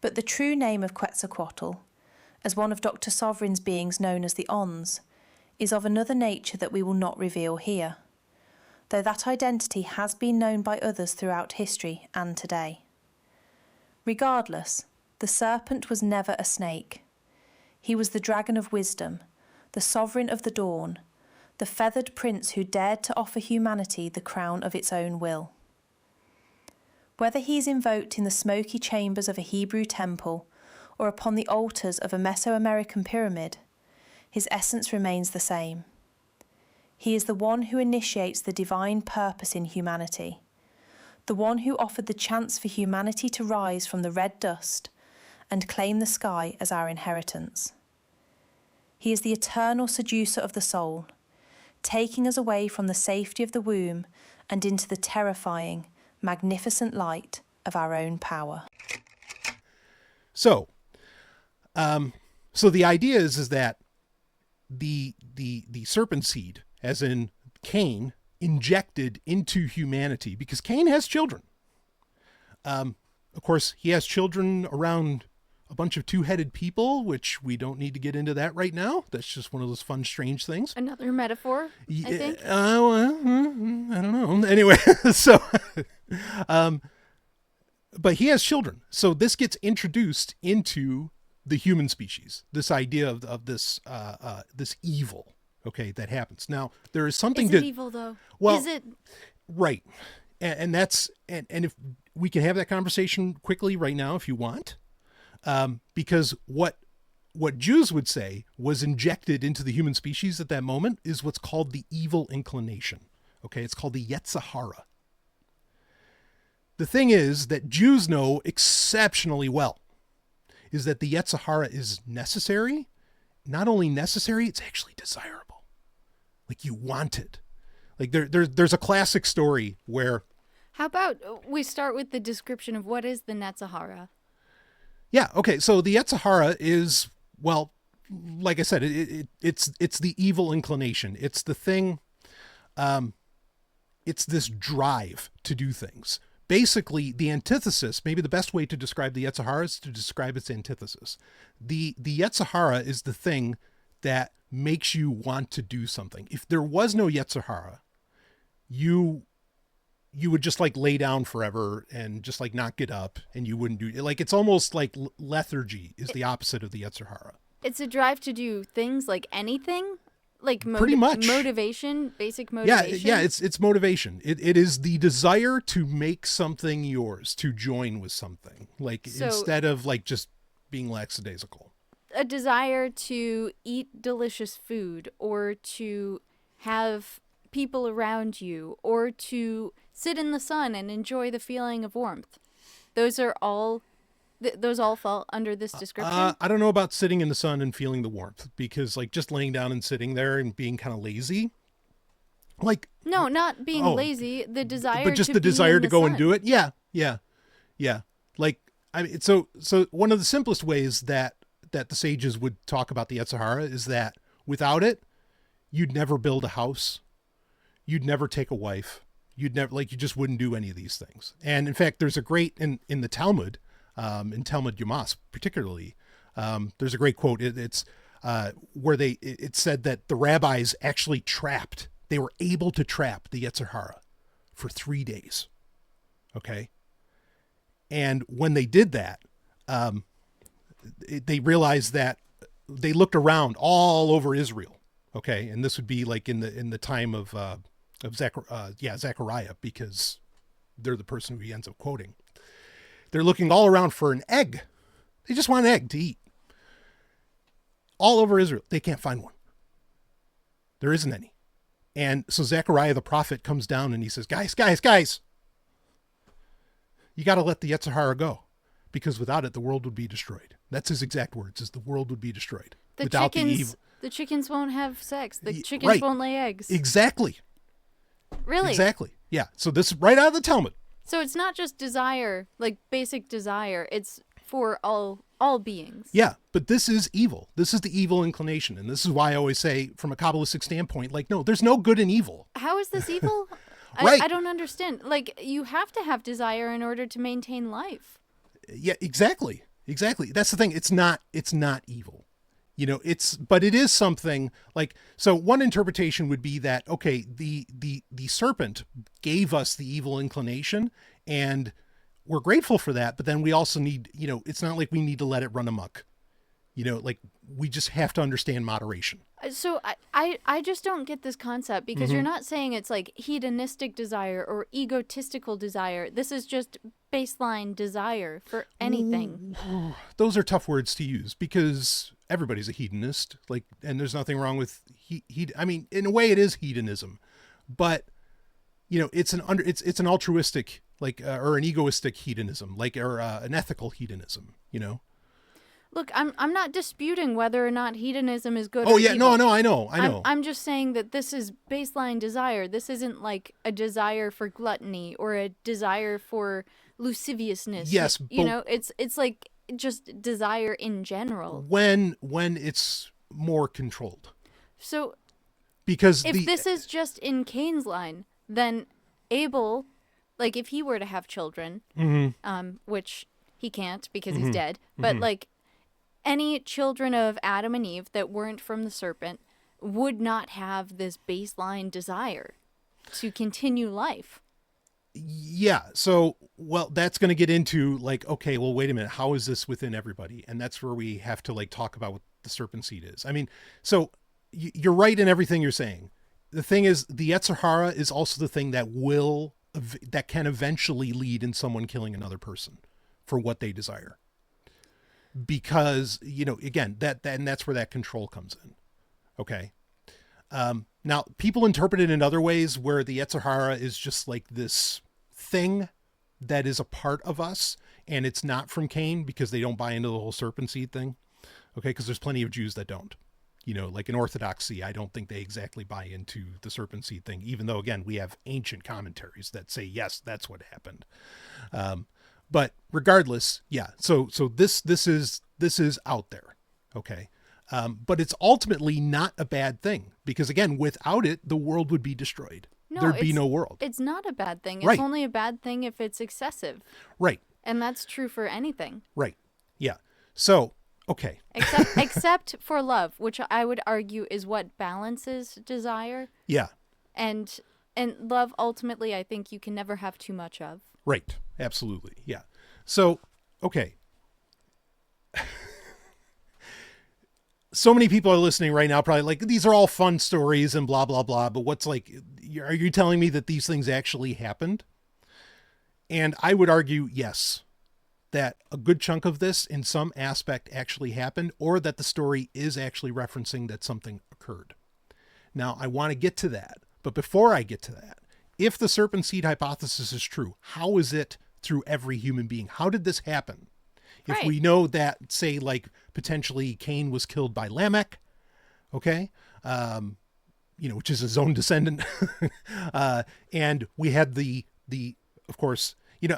[SPEAKER 3] But the true name of Quetzalcoatl, as one of Dr. Sovryn's beings known as the Ons, is of another nature that we will not reveal here, though that identity has been known by others throughout history and today. Regardless, the serpent was never a snake. He was the dragon of wisdom, the sovereign of the dawn, the feathered prince who dared to offer humanity the crown of its own will. Whether he is invoked in the smoky chambers of a Hebrew temple or upon the altars of a Mesoamerican pyramid, his essence remains the same. He is the one who initiates the divine purpose in humanity, the one who offered the chance for humanity to rise from the red dust and claim the sky as our inheritance. He is the eternal seducer of the soul, taking us away from the safety of the womb and into the terrifying, magnificent light of our own power.
[SPEAKER 2] So the idea is that the serpent seed, as in Cain, injected into humanity, because Cain has children. Of course, he has children around a bunch of two-headed people, which we don't need to get into that right now. That's just one of those fun, strange things.
[SPEAKER 1] Another metaphor, I think.
[SPEAKER 2] I don't know. Anyway, so, but he has children. So this gets introduced into the human species, this idea of this evil, okay, that happens. Now, there is something
[SPEAKER 1] is it evil, though?
[SPEAKER 2] Well,
[SPEAKER 1] is it?
[SPEAKER 2] Right. And that's, and if we can have that conversation quickly right now, if you want, because what Jews would say was injected into the human species at that moment is what's called the evil inclination. Okay. It's called the Yetzer Hara. The thing is that Jews know exceptionally well is that the Yetzer Hara is necessary. Not only necessary, it's actually desirable. Like you want it. Like there's a classic story where.
[SPEAKER 1] How about we start with the description of what is the Yetzer Hara?
[SPEAKER 2] Yeah. Okay. So the Yetzer Hara is, well, like I said, it's the evil inclination. It's the thing. It's this drive to do things. basically the antithesis, maybe the best way to describe the Yetzer Hara is to describe its antithesis. The Yetzer Hara is the thing that makes you want to do something. If there was no Yetzer Hara, you would just like lay down forever and just like not get up, and you wouldn't do it. Like, it's almost like lethargy is the opposite of the Yetzer Hara.
[SPEAKER 1] It's a drive to do things, like anything, like
[SPEAKER 2] pretty much
[SPEAKER 1] motivation, basic motivation.
[SPEAKER 2] Yeah, it's motivation. It is the desire to make something yours, to join with something, like, so, instead of like just being lackadaisical.
[SPEAKER 1] A desire to eat delicious food, or to have people around you, or to sit in the sun and enjoy the feeling of warmth. Those are all those all fall under this description.
[SPEAKER 2] I don't know about sitting in the sun and feeling the warmth, because like just laying down and sitting there and being kind of lazy, like,
[SPEAKER 1] no, not being lazy, the desire,
[SPEAKER 2] but just
[SPEAKER 1] to
[SPEAKER 2] the desire to go
[SPEAKER 1] sun.
[SPEAKER 2] and do it. Yeah. Like, I mean, so one of the simplest ways that the sages would talk about the Yetzer Hara is that without it, you'd never build a house, you'd never take a wife, you'd never, like, you just wouldn't do any of these things. And in fact, there's a great in the Talmud, in Talmud Yumas particularly, there's a great quote. It's where it said that the rabbis actually they were able to trap the Yetzer Hara for 3 days. Okay. And when they did that, they realized that they looked around all over Israel. Okay. And this would be like in the time of Zechariah, because they're the person who he ends up quoting. They're looking all around for an egg. They just want an egg to eat. All over Israel. They can't find one. There isn't any. And so Zechariah the prophet comes down and he says, guys, you got to let the Yetzer Hara go, because without it, the world would be destroyed. That's his exact words, is the world would be destroyed.
[SPEAKER 1] The chickens won't have sex. The chickens won't lay eggs.
[SPEAKER 2] Exactly.
[SPEAKER 1] Really?
[SPEAKER 2] Exactly. Yeah. So this is right out of the Talmud.
[SPEAKER 1] So it's not just desire, like basic desire. It's for all beings.
[SPEAKER 2] Yeah, but this is evil. This is the evil inclination. And this is why I always say, from a Kabbalistic standpoint, like, no, there's no good in evil.
[SPEAKER 1] How is this evil?
[SPEAKER 2] Right.
[SPEAKER 1] I don't understand. Like, you have to have desire in order to maintain life.
[SPEAKER 2] Yeah, exactly. That's the thing. It's not evil. But it is something like, so one interpretation would be that, okay, the serpent gave us the evil inclination, and we're grateful for that. But then we also need, it's not like we need to let it run amok. Like, we just have to understand moderation.
[SPEAKER 1] So I just don't get this concept, because you're not saying it's like hedonistic desire or egotistical desire. This is just baseline desire for anything.
[SPEAKER 2] Those are tough words to use, because everybody's a hedonist, like, and there's nothing wrong with I mean, in a way it is hedonism, but it's an altruistic, like, or an egoistic hedonism, like, or an ethical hedonism,
[SPEAKER 1] Look, I'm not disputing whether or not hedonism is good.
[SPEAKER 2] Oh
[SPEAKER 1] or
[SPEAKER 2] yeah,
[SPEAKER 1] evil.
[SPEAKER 2] no, I know.
[SPEAKER 1] I'm just saying that this is baseline desire. This isn't like a desire for gluttony or a desire for lasciviousness.
[SPEAKER 2] Yes,
[SPEAKER 1] it's like just desire in general.
[SPEAKER 2] When it's more controlled.
[SPEAKER 1] So,
[SPEAKER 2] because
[SPEAKER 1] if this is just in Cain's line, then Abel, like, if he were to have children, which he can't because he's dead, but like, any children of Adam and Eve that weren't from the serpent would not have this baseline desire to continue life.
[SPEAKER 2] Yeah. So, well, that's going to get into like, okay, well, wait a minute. How is this within everybody? And that's where we have to like talk about what the serpent seed is. I mean, so you're right in everything you're saying. The thing is, the Yetzer Hara is also the thing that can eventually lead in someone killing another person for what they desire. Because, again, and that's where that control comes in. Okay. Now, people interpret it in other ways, where the Yetzer Hara is just like this thing that is a part of us, and it's not from Cain, because they don't buy into the whole serpent seed thing. Okay. Because there's plenty of Jews that don't. Like in Orthodoxy, I don't think they exactly buy into the serpent seed thing, even though, again, we have ancient commentaries that say, yes, that's what happened. But regardless, yeah. So this is out there. Okay. But it's ultimately not a bad thing, because again, without it, the world would be destroyed. there'd be no world.
[SPEAKER 1] It's not a bad thing. It's
[SPEAKER 2] Right.
[SPEAKER 1] only a bad thing if it's excessive.
[SPEAKER 2] Right.
[SPEAKER 1] And that's true for anything.
[SPEAKER 2] Right. Yeah. So, okay.
[SPEAKER 1] Except for love, which I would argue is what balances desire.
[SPEAKER 2] Yeah.
[SPEAKER 1] And love, ultimately, I think you can never have too much of.
[SPEAKER 2] Right. Absolutely. Yeah. So, okay. So many people are listening right now, probably like, these are all fun stories and blah, blah, blah. But what's like, are you telling me that these things actually happened? And I would argue, yes, that a good chunk of this in some aspect actually happened, or that the story is actually referencing that something occurred. Now, I want to get to that. But before I get to that, if the serpent seed hypothesis is true, how is it through every human being? How did this happen? If we know that, say, like, potentially Cain was killed by Lamech, okay, which is his own descendant, and we had the, of course,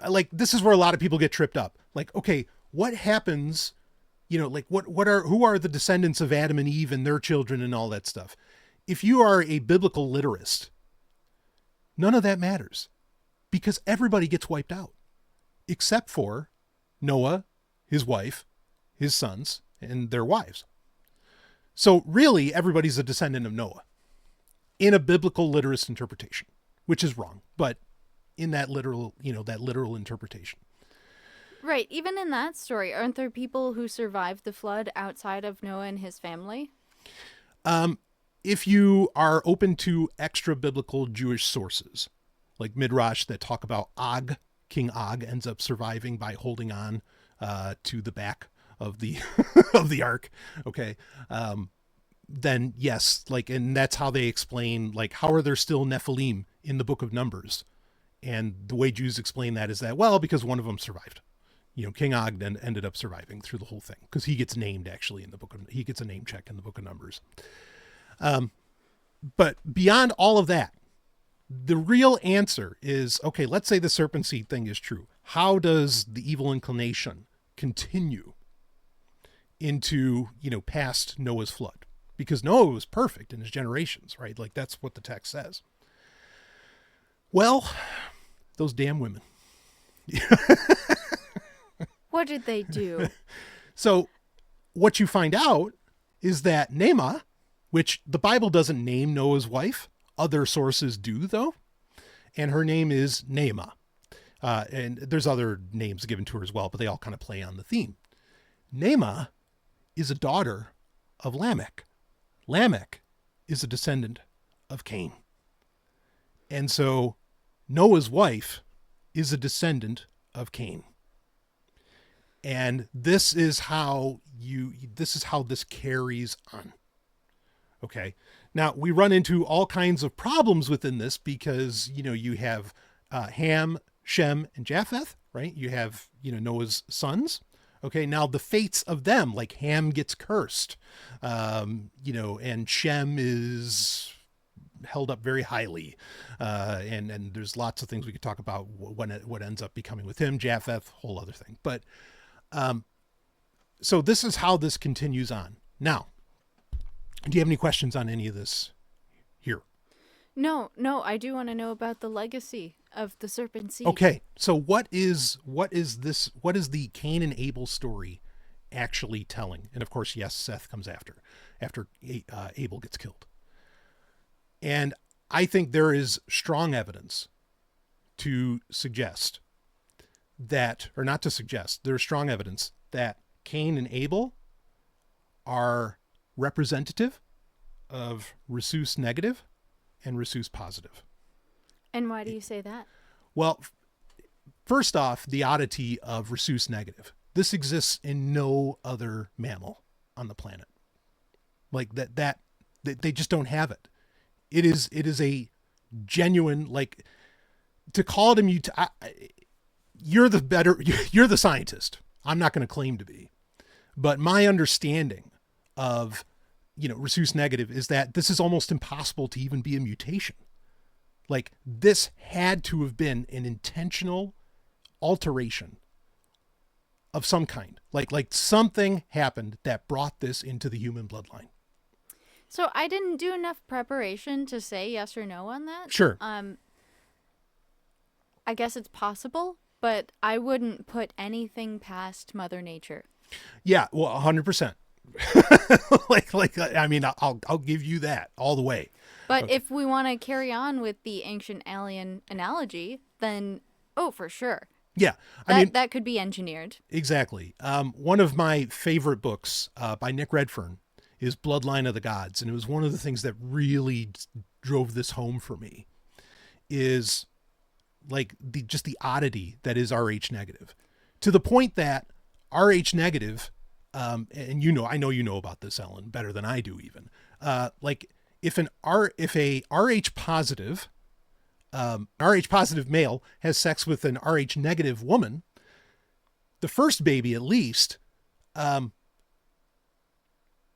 [SPEAKER 2] like, this is where a lot of people get tripped up. Like, okay, what happens, like, who are the descendants of Adam and Eve and their children and all that stuff? If you are a biblical literist, none of that matters, because everybody gets wiped out, except for Noah, his wife, his sons, and their wives. So really, everybody's a descendant of Noah in a biblical literist interpretation, which is wrong, but in that literal, that literal interpretation.
[SPEAKER 1] Right. Even in that story, aren't there people who survived the flood outside of Noah and his family?
[SPEAKER 2] If you are open to extra biblical Jewish sources, like Midrash that talk about Og, King Og ends up surviving by holding on to the back of the of the ark, okay, then yes, like, and that's how they explain, like, how are there still Nephilim in the book of Numbers? And the way Jews explain that is that, well, because one of them survived. King Og then ended up surviving through the whole thing, because he gets named actually in the book of, he gets a name check in the book of Numbers. But beyond all of that, the real answer is, okay, let's say the serpent seed thing is true. How does the evil inclination continue into, past Noah's flood? Because Noah was perfect in his generations, right? Like, that's what the text says. Well, those damn women.
[SPEAKER 1] What did they do?
[SPEAKER 2] So what you find out is that Naamah, which the Bible doesn't name Noah's wife, other sources do though, and her name is Naamah. And there's other names given to her as well, but they all kind of play on the theme. Naamah is a daughter of Lamech. Lamech is a descendant of Cain. And so Noah's wife is a descendant of Cain. And this is how this carries on. Okay. Now we run into all kinds of problems within this because, you have Ham, Shem, and Japheth, right? You have, Noah's sons. Okay. Now the fates of them, like Ham gets cursed, and Shem is held up very highly. And there's lots of things we could talk about what ends up becoming with him, Japheth, whole other thing. But, so this is how this continues on. Now, do you have any questions on any of this here?
[SPEAKER 1] No, I do want to know about the legacy of the serpent seed.
[SPEAKER 2] Okay. So what is the Cain and Abel story actually telling? And of course, yes, Seth comes after Abel gets killed. And I think there is strong evidence to suggest that, or not to suggest, there's strong evidence that Cain and Abel are representative of Rhesus negative and Rhesus positive.
[SPEAKER 1] And why do you say that?
[SPEAKER 2] Well, first off, the oddity of Rhesus negative. This exists in no other mammal on the planet. Like that they just don't have it. It is a genuine, like, to call it a you're the scientist. I'm not going to claim to be, but my understanding of, Rhesus negative is that this is almost impossible to even be a mutation. Like, this had to have been an intentional alteration of some kind. Like something happened that brought this into the human bloodline.
[SPEAKER 1] So I didn't do enough preparation to say yes or no on that.
[SPEAKER 2] Sure.
[SPEAKER 1] I guess it's possible, but I wouldn't put anything past Mother Nature.
[SPEAKER 2] Yeah, well, 100%. I mean, I'll give you that all the way.
[SPEAKER 1] But
[SPEAKER 2] Okay.
[SPEAKER 1] if we want to carry on with the ancient alien analogy, then for sure.
[SPEAKER 2] Yeah, I mean,
[SPEAKER 1] that could be engineered.
[SPEAKER 2] exactly. One of my favorite books by Nick Redfern is Bloodline of the Gods, and it was one of the things that really drove this home for me. Is like just the oddity that is Rh negative, to the point that Rh negative, and I know you know about this, Ellen, better than I do even. Like if a Rh positive male has sex with an Rh negative woman, the first baby at least,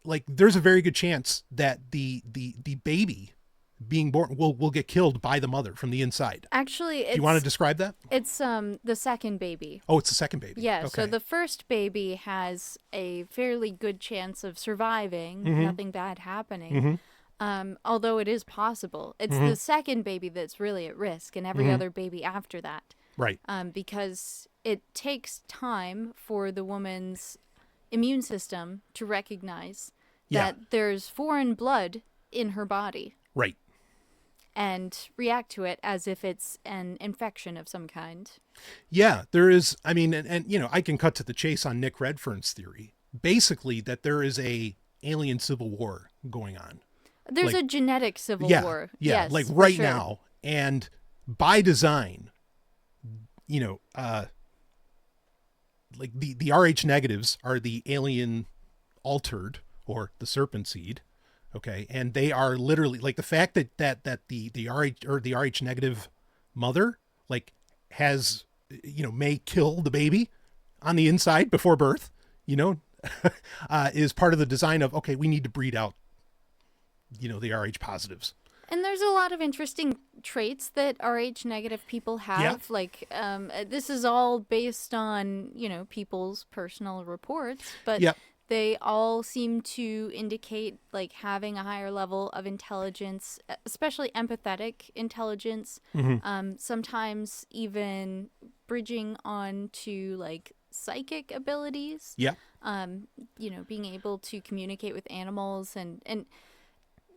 [SPEAKER 2] like there's a very good chance that the baby being born will get killed by the mother from the inside.
[SPEAKER 1] Actually,
[SPEAKER 2] Do you want to describe that?
[SPEAKER 1] It's the second baby.
[SPEAKER 2] Oh, it's the second baby.
[SPEAKER 1] Yeah,
[SPEAKER 2] Okay.
[SPEAKER 1] so the first baby has a fairly good chance of surviving,
[SPEAKER 2] Mm-hmm.
[SPEAKER 1] nothing bad happening. Although it is possible. It's the second baby that's really at risk, and every other baby after that.
[SPEAKER 2] Right.
[SPEAKER 1] Because it takes time for the woman's immune system to recognize that there's foreign blood in her body.
[SPEAKER 2] Right.
[SPEAKER 1] And react to it as if it's an infection of some kind.
[SPEAKER 2] Yeah, there is. I mean, and I can cut to the chase on Nick Redfern's theory. Basically, that there is a alien civil war going on.
[SPEAKER 1] There's
[SPEAKER 2] Like-
[SPEAKER 1] a genetic civil
[SPEAKER 2] Yeah,
[SPEAKER 1] war.
[SPEAKER 2] yeah,
[SPEAKER 1] Yes,
[SPEAKER 2] like
[SPEAKER 1] for
[SPEAKER 2] right
[SPEAKER 1] sure.
[SPEAKER 2] now, and by design, like the Rh negatives are the alien altered or the serpent seed. Okay. And they are literally like the fact that the Rh or the Rh negative mother like has, may kill the baby on the inside before birth, is part of the design of, okay, we need to breed out, the Rh positives.
[SPEAKER 1] And there's a lot of interesting traits that Rh negative people have.
[SPEAKER 2] Yeah.
[SPEAKER 1] Like, this is all based on, people's personal reports, but
[SPEAKER 2] Yep.
[SPEAKER 1] they all seem to indicate like having a higher level of intelligence, especially empathetic intelligence. Sometimes even bridging on to like psychic abilities.
[SPEAKER 2] Yeah.
[SPEAKER 1] Being able to communicate with animals and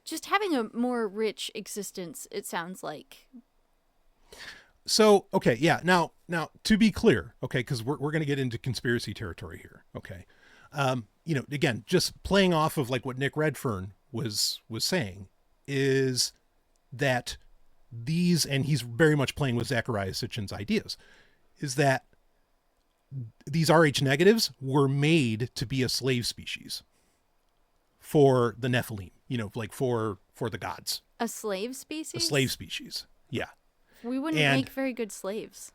[SPEAKER 1] just having a more rich existence, it sounds like.
[SPEAKER 2] So, okay. Yeah. Now to be clear, okay, cause we're going to get into conspiracy territory here. Okay. Again, just playing off of like what Nick Redfern was saying is that these, and he's very much playing with Zecharia Sitchin's ideas, is that these Rh negatives were made to be a slave species for the Nephilim, like for the gods.
[SPEAKER 1] A slave species?
[SPEAKER 2] A slave species. Yeah.
[SPEAKER 1] We wouldn't make very good slaves.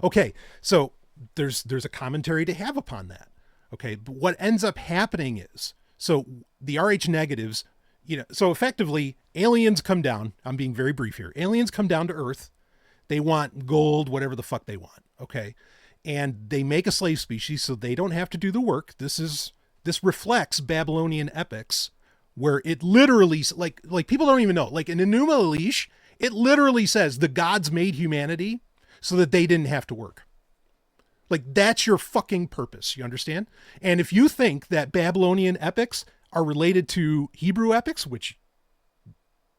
[SPEAKER 2] Okay. So there's a commentary to have upon that. Okay. But what ends up happening is, so the Rh negatives, so effectively aliens come down. I'm being very brief here. Aliens come down to Earth. They want gold, whatever the fuck they want. Okay. And they make a slave species so they don't have to do the work. This reflects Babylonian epics where it literally, like people don't even know, like in Enuma Elish, it literally says the gods made humanity so that they didn't have to work. Like that's your fucking purpose. You understand? And if you think that Babylonian epics are related to Hebrew epics, which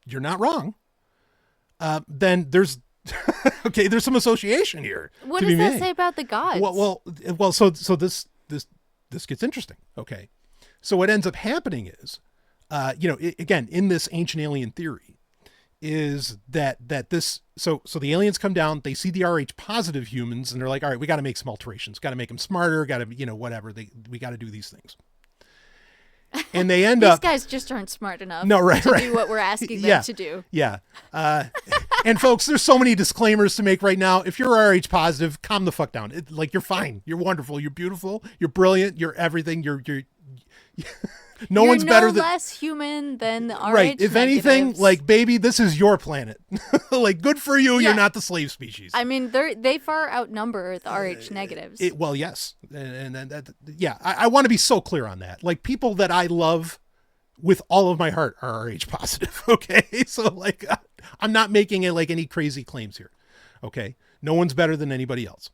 [SPEAKER 2] you're not wrong, then there's there's some association here.
[SPEAKER 1] What does that say about the gods?
[SPEAKER 2] Well. So this gets interesting. Okay, so what ends up happening is, again, in this ancient alien theory, is that this so the aliens come down, they see the Rh positive humans, and they're like, all right, we got to make some alterations, got to make them smarter, got to whatever we got to do these things. And they end
[SPEAKER 1] These
[SPEAKER 2] up.
[SPEAKER 1] guys just aren't smart enough
[SPEAKER 2] right.
[SPEAKER 1] to do what we're asking them to do.
[SPEAKER 2] Yeah. And folks, there's so many disclaimers to make right now. If you're Rh positive, calm the fuck down. You're fine. You're wonderful. You're beautiful. You're brilliant. You're everything. You're
[SPEAKER 1] You're
[SPEAKER 2] one's better than
[SPEAKER 1] less human than the RH
[SPEAKER 2] right. If anything,
[SPEAKER 1] negatives.
[SPEAKER 2] like baby, this is your planet. Like good for you.
[SPEAKER 1] Yeah.
[SPEAKER 2] You're not the slave species.
[SPEAKER 1] I mean, they far outnumber the RH negatives.
[SPEAKER 2] Well, yes. And that, yeah, I want to be so clear on that. Like people that I love with all of my heart are Rh positive. Okay. So like, I'm not making it like any crazy claims here. Okay. No one's better than anybody else.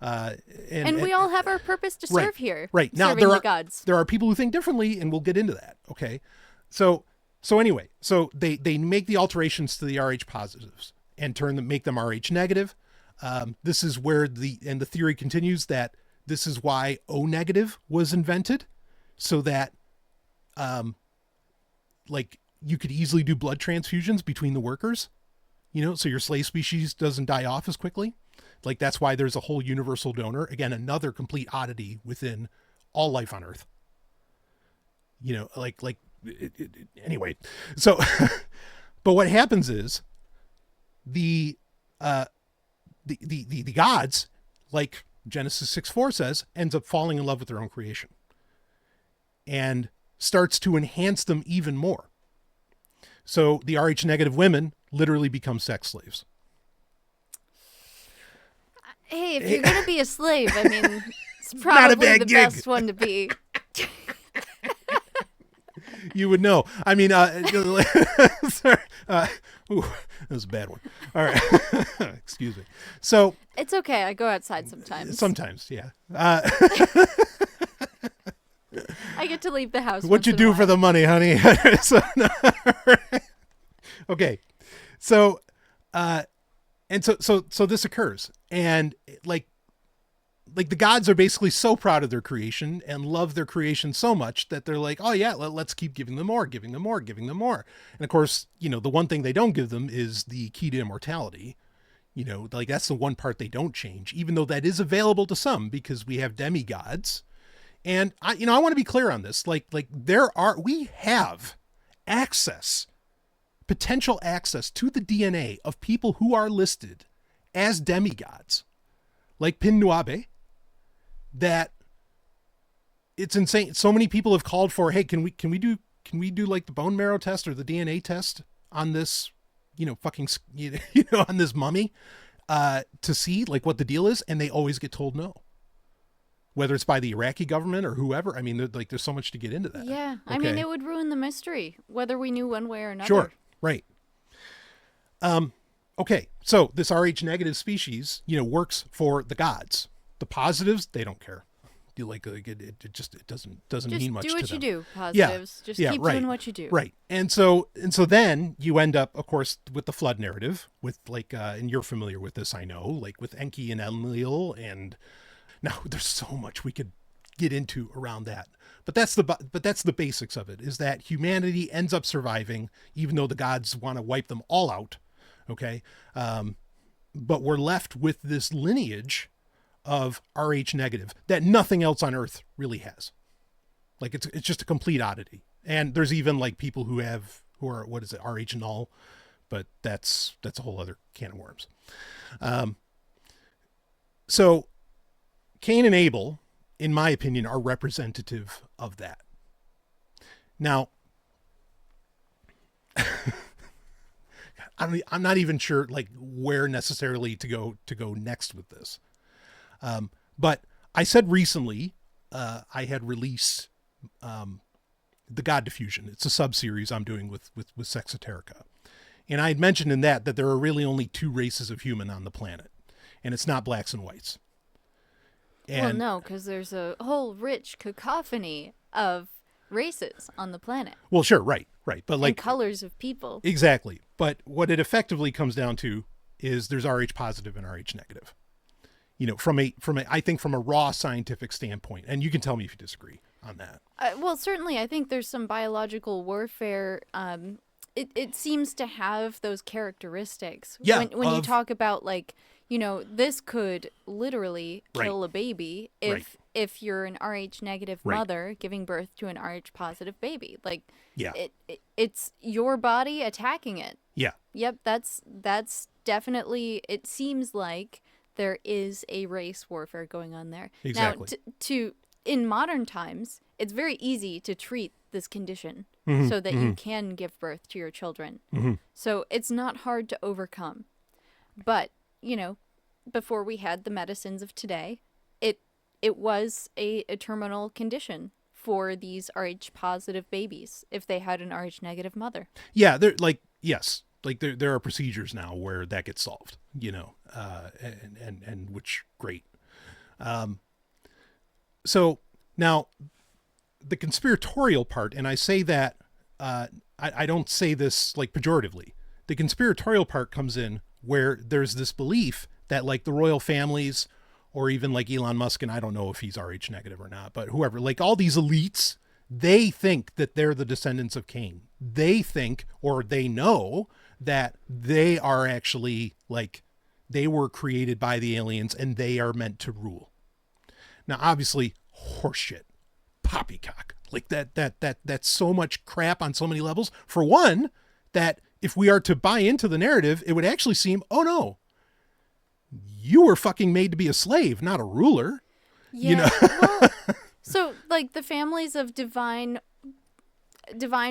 [SPEAKER 1] And we all have our purpose to serve here.
[SPEAKER 2] Right. Now
[SPEAKER 1] serving the gods.
[SPEAKER 2] There are people who think differently, and we'll get into that. Okay. So anyway, so they make the alterations to the Rh positives and make them Rh negative. This is where the theory continues that this is why O negative was invented, so that, like, you could easily do blood transfusions between the workers, so your slave species doesn't die off as quickly. Like, that's why there's a whole universal donor. Again, another complete oddity within all life on Earth. Anyway. So, but what happens is the gods, like Genesis 6:4 says, ends up falling in love with their own creation and starts to enhance them even more. So the Rh negative women literally become sex slaves.
[SPEAKER 1] Hey, if you're going to be a slave, I mean, it's probably the best one to be.
[SPEAKER 2] You would know. I mean, sorry. Ooh, that was a bad one. All right. Excuse me. So.
[SPEAKER 1] It's okay. I go outside sometimes.
[SPEAKER 2] Sometimes, yeah.
[SPEAKER 1] I get to leave the house.
[SPEAKER 2] What you do for the money, honey? Okay. So, and so this occurs, and like the gods are basically so proud of their creation and love their creation so much that they're like, oh yeah, let's keep giving them more. And of course, the one thing they don't give them is the key to immortality. Like, that's the one part they don't change, even though that is available to some, because we have demigods. And I want to be clear on this. We have potential access to the DNA of people who are listed as demigods, like Pinnuabe, that it's insane. So many people have called for, hey, can we do like the bone marrow test or the DNA test on this, on this mummy, to see like what the deal is. And they always get told no, whether it's by the Iraqi government or whoever. I mean, there's so much to get into that.
[SPEAKER 1] Yeah.
[SPEAKER 2] Okay?
[SPEAKER 1] I mean, it would ruin the mystery, whether we knew one way or another.
[SPEAKER 2] Sure. Right. Okay. So this Rh negative species, works for the gods. The positives, they don't care. It doesn't mean much to them.
[SPEAKER 1] Just do what you do, positives.
[SPEAKER 2] Yeah.
[SPEAKER 1] Just keep doing what you do.
[SPEAKER 2] Right. And so then you end up, of course, with the flood narrative, with and you're familiar with this, I know, like with Enki and Enlil, and now there's so much we could get into around that. But that's the basics of it, is that humanity ends up surviving, even though the gods want to wipe them all out. Okay. But we're left with this lineage of Rh negative that nothing else on Earth really has. Like, it's just a complete oddity. And there's even like people who are, what is it, Rh null, but that's a whole other can of worms. So Cain and Abel, in my opinion, are representative of that. Now, I'm not even sure like where necessarily to go next with this. But I said recently, I had released, the God Diffusion. It's a sub-series I'm doing with Sexoterica. And I had mentioned in that there are really only two races of human on the planet, and it's not blacks and whites.
[SPEAKER 1] Well, no, because there's a whole rich cacophony of races on the planet.
[SPEAKER 2] Well, sure, right. But like,
[SPEAKER 1] and colors of people.
[SPEAKER 2] Exactly. But what it effectively comes down to is there's Rh positive and Rh negative. I think from a raw scientific standpoint, and you can tell me if you disagree on that.
[SPEAKER 1] Well, certainly, I think there's some biological warfare. It seems to have those characteristics.
[SPEAKER 2] Yeah.
[SPEAKER 1] When you talk about like, this could literally kill a baby if you're an Rh negative mother giving birth to an Rh positive baby. Like, it's your body attacking it.
[SPEAKER 2] Yeah.
[SPEAKER 1] Yep. That's definitely. It seems like there is a race warfare going on there.
[SPEAKER 2] Exactly.
[SPEAKER 1] Now, in modern times, it's very easy to treat this condition so that you can give birth to your children. Mm-hmm. So it's not hard to overcome. But, before we had the medicines of today, it was a terminal condition for these Rh positive babies if they had an Rh negative mother.
[SPEAKER 2] Yeah, they're like, yes, like there are procedures now where that gets solved, and which great. So now the conspiratorial part, and I say that, I don't say this like pejoratively. The conspiratorial part comes in where there's this belief that like the royal families, or even like Elon Musk, and I don't know if he's Rh negative or not, but whoever, like all these elites, they think that they're the descendants of Cain. They think, or they know that they are actually like, they were created by the aliens and they are meant to rule. Now, obviously, horseshit, poppycock, like that's so much crap on so many levels. For one, that if we are to buy into the narrative, it would actually seem, oh no, you were fucking made to be a slave, not a ruler.
[SPEAKER 1] Yeah. Well, so like the families of divine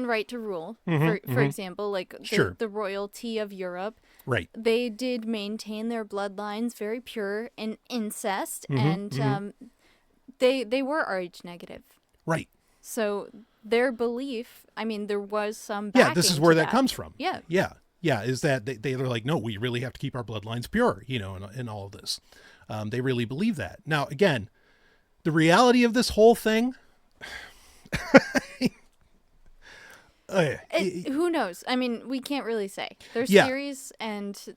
[SPEAKER 1] right to rule, for example, like the royalty of Europe,
[SPEAKER 2] right?
[SPEAKER 1] They did maintain their bloodlines very pure in incest, and they were Rh negative,
[SPEAKER 2] right?
[SPEAKER 1] So their belief, I mean, there was some backing
[SPEAKER 2] this is where
[SPEAKER 1] to
[SPEAKER 2] that comes from.
[SPEAKER 1] Yeah,
[SPEAKER 2] is that they're like, no, we really have to keep our bloodlines pure, in all of this. They really believe that. Now, again, the reality of this whole thing,
[SPEAKER 1] who knows? I mean, we can't really say. There's theories, and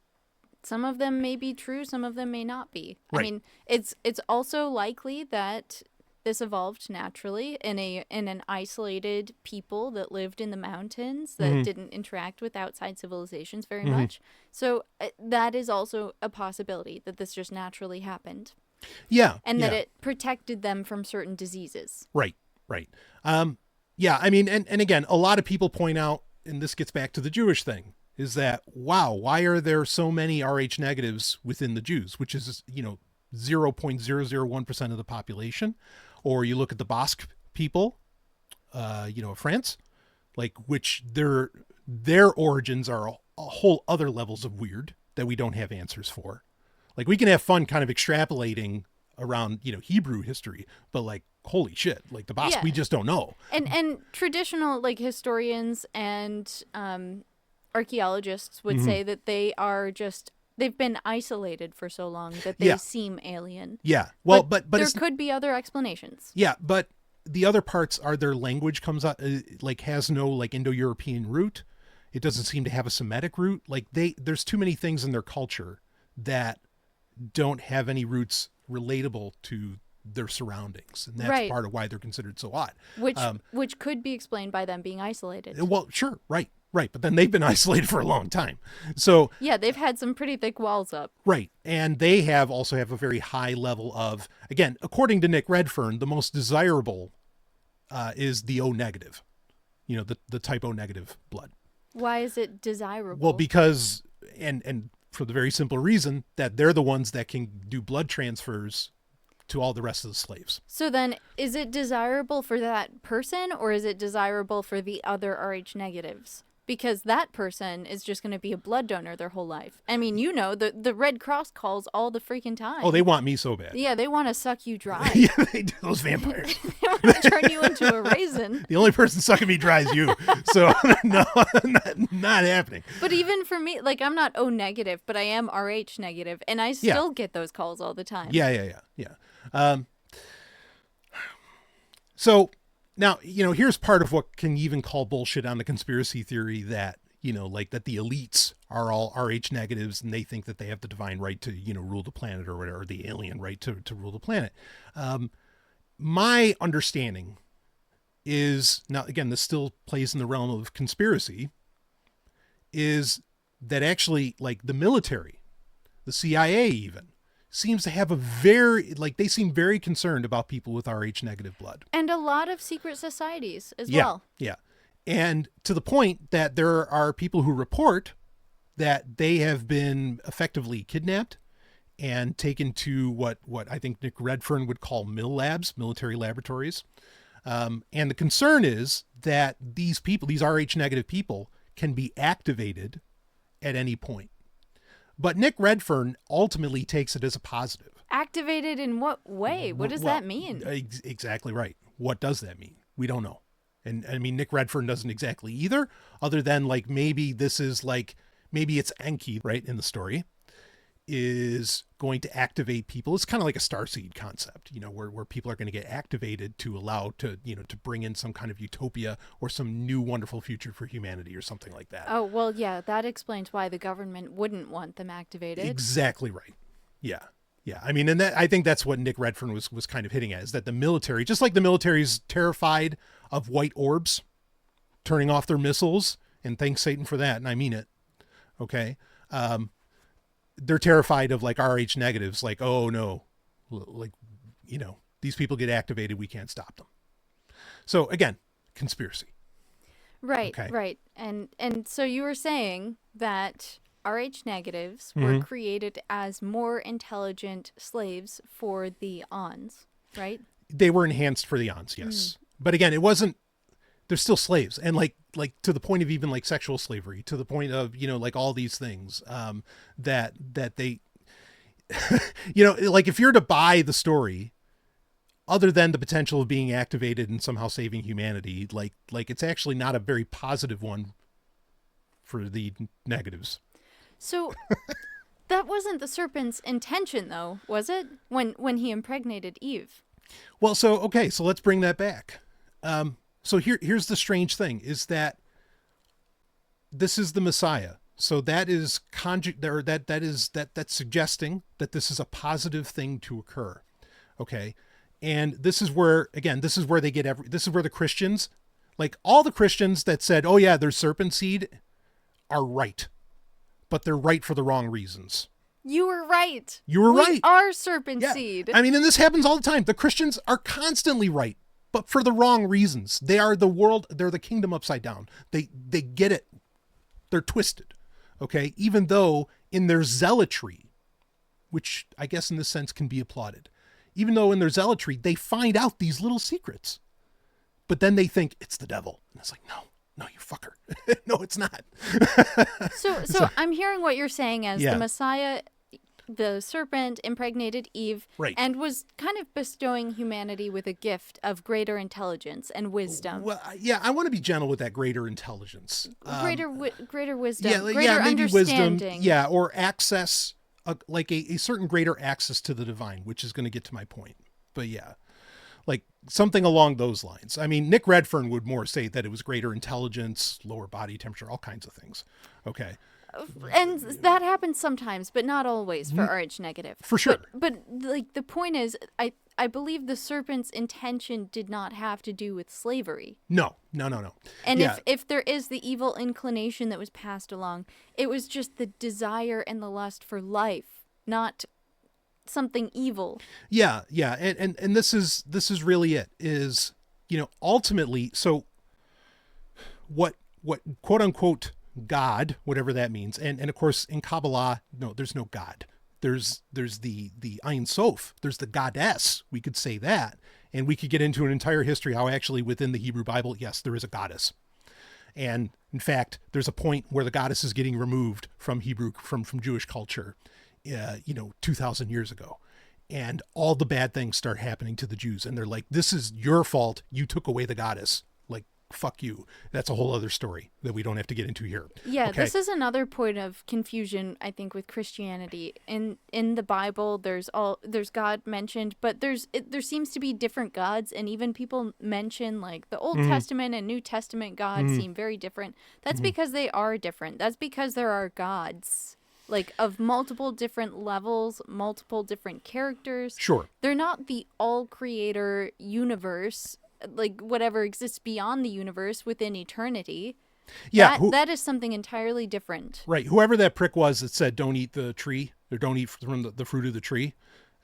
[SPEAKER 1] some of them may be true, some of them may not be.
[SPEAKER 2] Right.
[SPEAKER 1] I mean, it's also likely that this evolved naturally in an isolated people that lived in the mountains that didn't interact with outside civilizations very much. So that is also a possibility that this just naturally happened.
[SPEAKER 2] Yeah.
[SPEAKER 1] And that it protected them from certain diseases.
[SPEAKER 2] Right. Yeah, I mean, and again, a lot of people point out, and this gets back to the Jewish thing, is that, wow, why are there so many Rh negatives within the Jews, which is, 0.001% of the population. Or you look at the Basque people, France, like, which their origins are a whole other levels of weird that we don't have answers for. Like, we can have fun kind of extrapolating around, Hebrew history, but like, holy shit, like the Basque, we just don't know.
[SPEAKER 1] And traditional like historians and archaeologists would say that they've been isolated for so long that they seem alien.
[SPEAKER 2] Yeah. Well, but
[SPEAKER 1] there could be other explanations.
[SPEAKER 2] Yeah, but the other parts are their language comes out has no like Indo-European root. It doesn't seem to have a Semitic root. Like there's too many things in their culture that don't have any roots relatable to their surroundings, and that's part of why they're considered so odd.
[SPEAKER 1] Which could be explained by them being isolated.
[SPEAKER 2] Well, sure, right. But then they've been isolated for a long time. So
[SPEAKER 1] yeah, they've had some pretty thick walls up. Right.
[SPEAKER 2] And they also have a very high level of, again, according to Nick Redfern, the most desirable is the O negative, the type O negative blood.
[SPEAKER 1] Why is it desirable?
[SPEAKER 2] Well, because, and for the very simple reason that they're the ones that can do blood transfers to all the rest of the slaves.
[SPEAKER 1] So then, is it desirable for that person, or is it desirable for the other Rh negatives? Because that person is just going to be a blood donor their whole life. I mean, the Red Cross calls all the freaking time.
[SPEAKER 2] Oh, they want me so bad.
[SPEAKER 1] Yeah, they want to suck you dry.
[SPEAKER 2] Yeah, they do, those vampires.
[SPEAKER 1] They want to turn you into a raisin.
[SPEAKER 2] The only person sucking me dry is you. So, no, not happening.
[SPEAKER 1] But even for me, like, I'm not O negative, but I am Rh negative, and I still get those calls all the time.
[SPEAKER 2] Yeah. So now, here's part of what can even call bullshit on the conspiracy theory that, like that the elites are all Rh negatives and they think that they have the divine right to, rule the planet or whatever, or the alien right to rule the planet. My understanding is, now again, this still plays in the realm of conspiracy, is that actually like the military, the CIA even, seems to have they seem very concerned about people with Rh negative blood.
[SPEAKER 1] And a lot of secret societies as well.
[SPEAKER 2] Yeah. And to the point that there are people who report that they have been effectively kidnapped and taken to what I think Nick Redfern would call military laboratories. And the concern is that these people, these Rh negative people, can be activated at any point. But Nick Redfern ultimately takes it as a positive.
[SPEAKER 1] Activated in what way? What does that mean?
[SPEAKER 2] Exactly right. What does that mean? We don't know. And I mean, Nick Redfern doesn't exactly either, other than like, maybe this is like, maybe it's Enki, right, in the story, is going to activate people. It's kind of like a starseed concept, you know, where people are going to get activated to allow to, you know, to bring in some kind of utopia or some new wonderful future for humanity or something like that.
[SPEAKER 1] Oh, well, yeah, that explains why the government wouldn't want them activated.
[SPEAKER 2] Exactly right. Yeah. Yeah. I mean, and that, I think that's what Nick Redfern was kind of hitting at, is that the military, just like the military is terrified of white orbs turning off their missiles, and thanks Satan for that. And I mean it. Okay. They're terrified of like RH negatives, like, oh no, like, you know, these people get activated, we can't stop them. So again, conspiracy.
[SPEAKER 1] Right,
[SPEAKER 2] Okay.
[SPEAKER 1] right. And so you were saying that RH negatives were created as more intelligent slaves for the Ons, right?
[SPEAKER 2] They were enhanced for the Ons, yes. But again, it wasn't, they're still slaves. And like to the point of even like sexual slavery, to the point of, you know, like all these things, that they, you know, like if you're to buy the story, other than the potential of being activated and somehow saving humanity, like it's actually not a very positive one for the negatives. So
[SPEAKER 1] that wasn't the serpent's intention, though, was it? When he impregnated Eve.
[SPEAKER 2] Well, so, okay, so let's bring that back. So here's the strange thing, is that this is the Messiah. So that is that's suggesting that this is a positive thing to occur. Okay. And this is where they get this is where the Christians, like all the Christians that said, oh yeah, there's serpent seed, are right, but they're right for the wrong reasons.
[SPEAKER 1] You were right.
[SPEAKER 2] You were right.
[SPEAKER 1] We are serpent seed.
[SPEAKER 2] I mean, and this happens all the time. The Christians are constantly right, but for the wrong reasons. They are the world. They're the kingdom upside down. They get it. They're twisted. Okay. Even though in their zealotry, which I guess in this sense can be applauded, even though in their zealotry, they find out these little secrets, but then they think it's the devil. And it's like, no, you fucker. No, it's not.
[SPEAKER 1] So I'm hearing what you're saying as
[SPEAKER 2] Yeah.
[SPEAKER 1] the Messiah, the serpent impregnated Eve,
[SPEAKER 2] Right.
[SPEAKER 1] and was kind of bestowing humanity with a gift of greater intelligence and wisdom.
[SPEAKER 2] Well, yeah, I want to be gentle with that greater intelligence.
[SPEAKER 1] Greater wisdom,
[SPEAKER 2] Yeah,
[SPEAKER 1] greater
[SPEAKER 2] maybe
[SPEAKER 1] understanding.
[SPEAKER 2] wisdom. Yeah, or access, like a certain greater access to the divine, which is going to get to my point. But yeah, like something along those lines. I mean, Nick Redfern would more say that it was greater intelligence, lower body temperature, all kinds of things. Okay.
[SPEAKER 1] And that happens sometimes, but not always for RH negative.
[SPEAKER 2] For sure.
[SPEAKER 1] But like the point is, I believe the serpent's intention did not have to do with slavery.
[SPEAKER 2] No.
[SPEAKER 1] And
[SPEAKER 2] Yeah.
[SPEAKER 1] if there is the evil inclination that was passed along, it was just the desire and the lust for life, not something evil.
[SPEAKER 2] Yeah. And this is really it, is, you know, ultimately, so what quote unquote God, whatever that means. And of course in Kabbalah, no, there's no God. There's the Ein Sof, there's the goddess. We could say that. And we could get into an entire history how actually within the Hebrew Bible, yes, there is a goddess. And in fact, there's a point where the goddess is getting removed from from Jewish culture, 2,000 years ago. And all the bad things start happening to the Jews. And they're like, this is your fault. You took away the goddess. Like, fuck you. That's a whole other story that we don't have to get into here.
[SPEAKER 1] Yeah,
[SPEAKER 2] Okay.
[SPEAKER 1] This is another point of confusion, I think, with Christianity. In the Bible, there's God mentioned, but there seems to be different gods, and even people mention like the Old Testament and New Testament gods seem very different. That's because they are different. That's because there are gods like of multiple different levels, multiple different characters.
[SPEAKER 2] Sure.
[SPEAKER 1] They're not the all creator universe, like whatever exists beyond the universe within eternity.
[SPEAKER 2] Yeah.
[SPEAKER 1] That is something entirely different.
[SPEAKER 2] Right. Whoever that prick was that said, don't eat the tree or don't eat from the fruit of the tree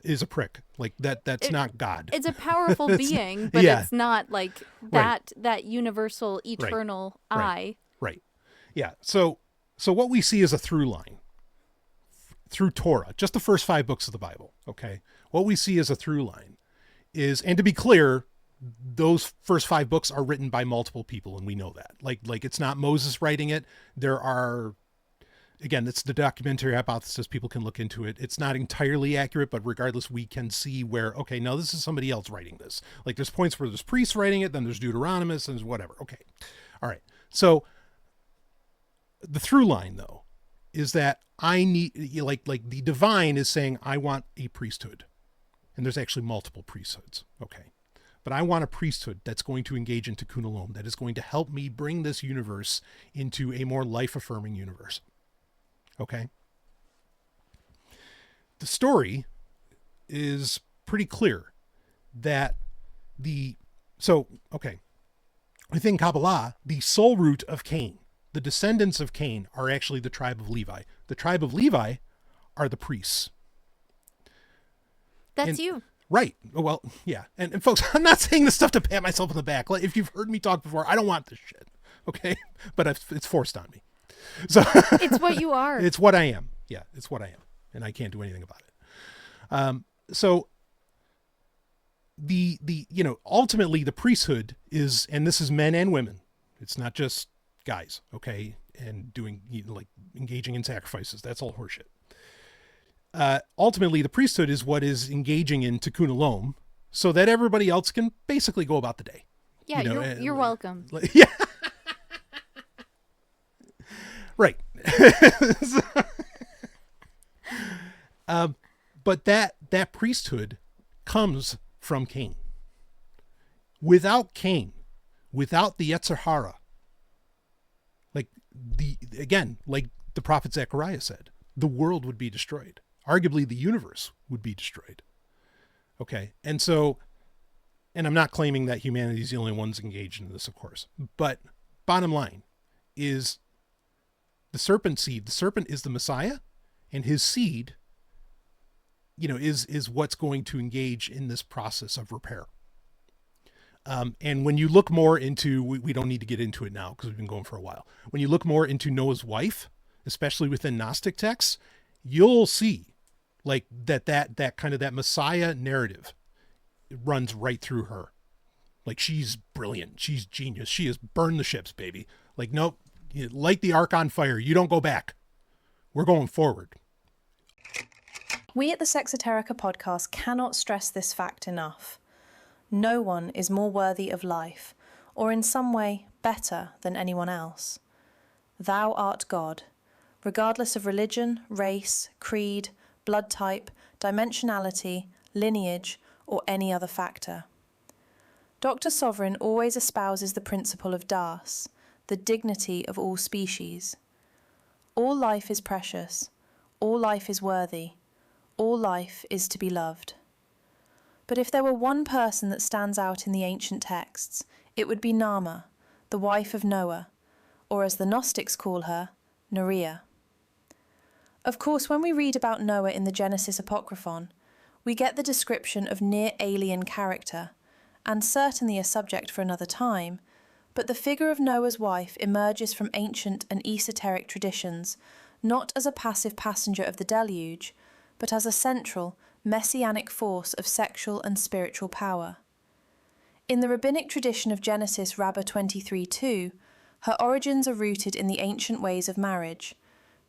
[SPEAKER 2] is a prick. Like that's not God.
[SPEAKER 1] It's a powerful being, but
[SPEAKER 2] yeah.
[SPEAKER 1] it's not like that universal eternal I.
[SPEAKER 2] Right. Yeah. So what we see is a through line through Torah, just the first 5 books of the Bible. Okay. What we see as a through line is, and to be clear, those first 5 books are written by multiple people. And we know that like it's not Moses writing it. There are Again, it's the documentary hypothesis. People can look into it. It's not entirely accurate, but regardless, we can see where, okay, now this is somebody else writing this. Like there's points where there's priests writing it, then there's Deuteronomists, and there's whatever. Okay. All right. So the through line, though, is that I need, like the divine is saying, I want a priesthood. And there's actually multiple priesthoods. Okay. But I want a priesthood that's going to engage into Tikkun Olam, that is going to help me bring this universe into a more life-affirming universe. Okay. The story is pretty clear that within Kabbalah, the soul root of Cain, the descendants of Cain, are actually the tribe of Levi. The tribe of Levi are the priests.
[SPEAKER 1] That's you.
[SPEAKER 2] Right. Well, yeah. And folks, I'm not saying this stuff to pat myself on the back. If you've heard me talk before, I don't want this shit. Okay. But it's forced on me. So
[SPEAKER 1] it's what you are.
[SPEAKER 2] It's what I am. Yeah, it's what I am. And I can't do anything about it. So ultimately the priesthood is, and this is men and women. It's not just guys. Okay. And doing, engaging in sacrifices. That's all horseshit. Ultimately the priesthood is what is engaging in Tikkun Olam so that everybody else can basically go about the day.
[SPEAKER 1] Yeah. You're welcome.
[SPEAKER 2] Yeah. Right. But that priesthood comes from Cain. Without Cain, without the Yetzer Hara, like the prophet Zechariah said, the world would be destroyed. Arguably the universe would be destroyed. Okay. And I'm not claiming that humanity is the only ones engaged in this, of course, but bottom line is, the serpent seed, the serpent is the Messiah, and his seed, is what's going to engage in this process of repair. And when you look more into, we don't need to get into it now because we've been going for a while. When you look more into Noah's wife, especially within Gnostic texts, you'll see that kind of that Messiah narrative runs right through her. Like, she's brilliant. She's genius. She has burned the ships, baby. Like, nope. You light the ark on fire. You don't go back. We're going forward.
[SPEAKER 3] We at the Sexoterica podcast cannot stress this fact enough. No one is more worthy of life, or in some way better than anyone else. Thou art God, regardless of religion, race, creed, blood type, dimensionality, lineage, or any other factor. Dr. Sovryn always espouses the principle of Das, the dignity of all species. All life is precious, all life is worthy, all life is to be loved. But if there were one person that stands out in the ancient texts, it would be Naamah, the wife of Noah, or as the Gnostics call her, Norea. Of course, when we read about Noah in the Genesis Apocryphon, we get the description of near alien character, and certainly a subject for another time, but the figure of Noah's wife emerges from ancient and esoteric traditions, not as a passive passenger of the deluge, but as a central, messianic force of sexual and spiritual power. In the rabbinic tradition of Genesis Rabbah 23:2, her origins are rooted in the ancient ways of marriage,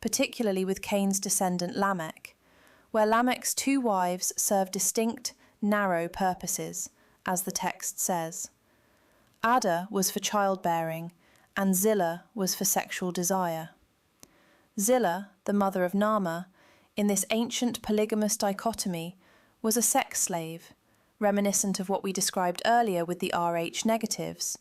[SPEAKER 3] particularly with Cain's descendant Lamech, where Lamech's two wives serve distinct, narrow purposes, as the text says. Ada was for childbearing, and Zillah was for sexual desire. Zillah, the mother of Naamah, in this ancient polygamous dichotomy, was a sex slave, reminiscent of what we described earlier with the Rh negatives,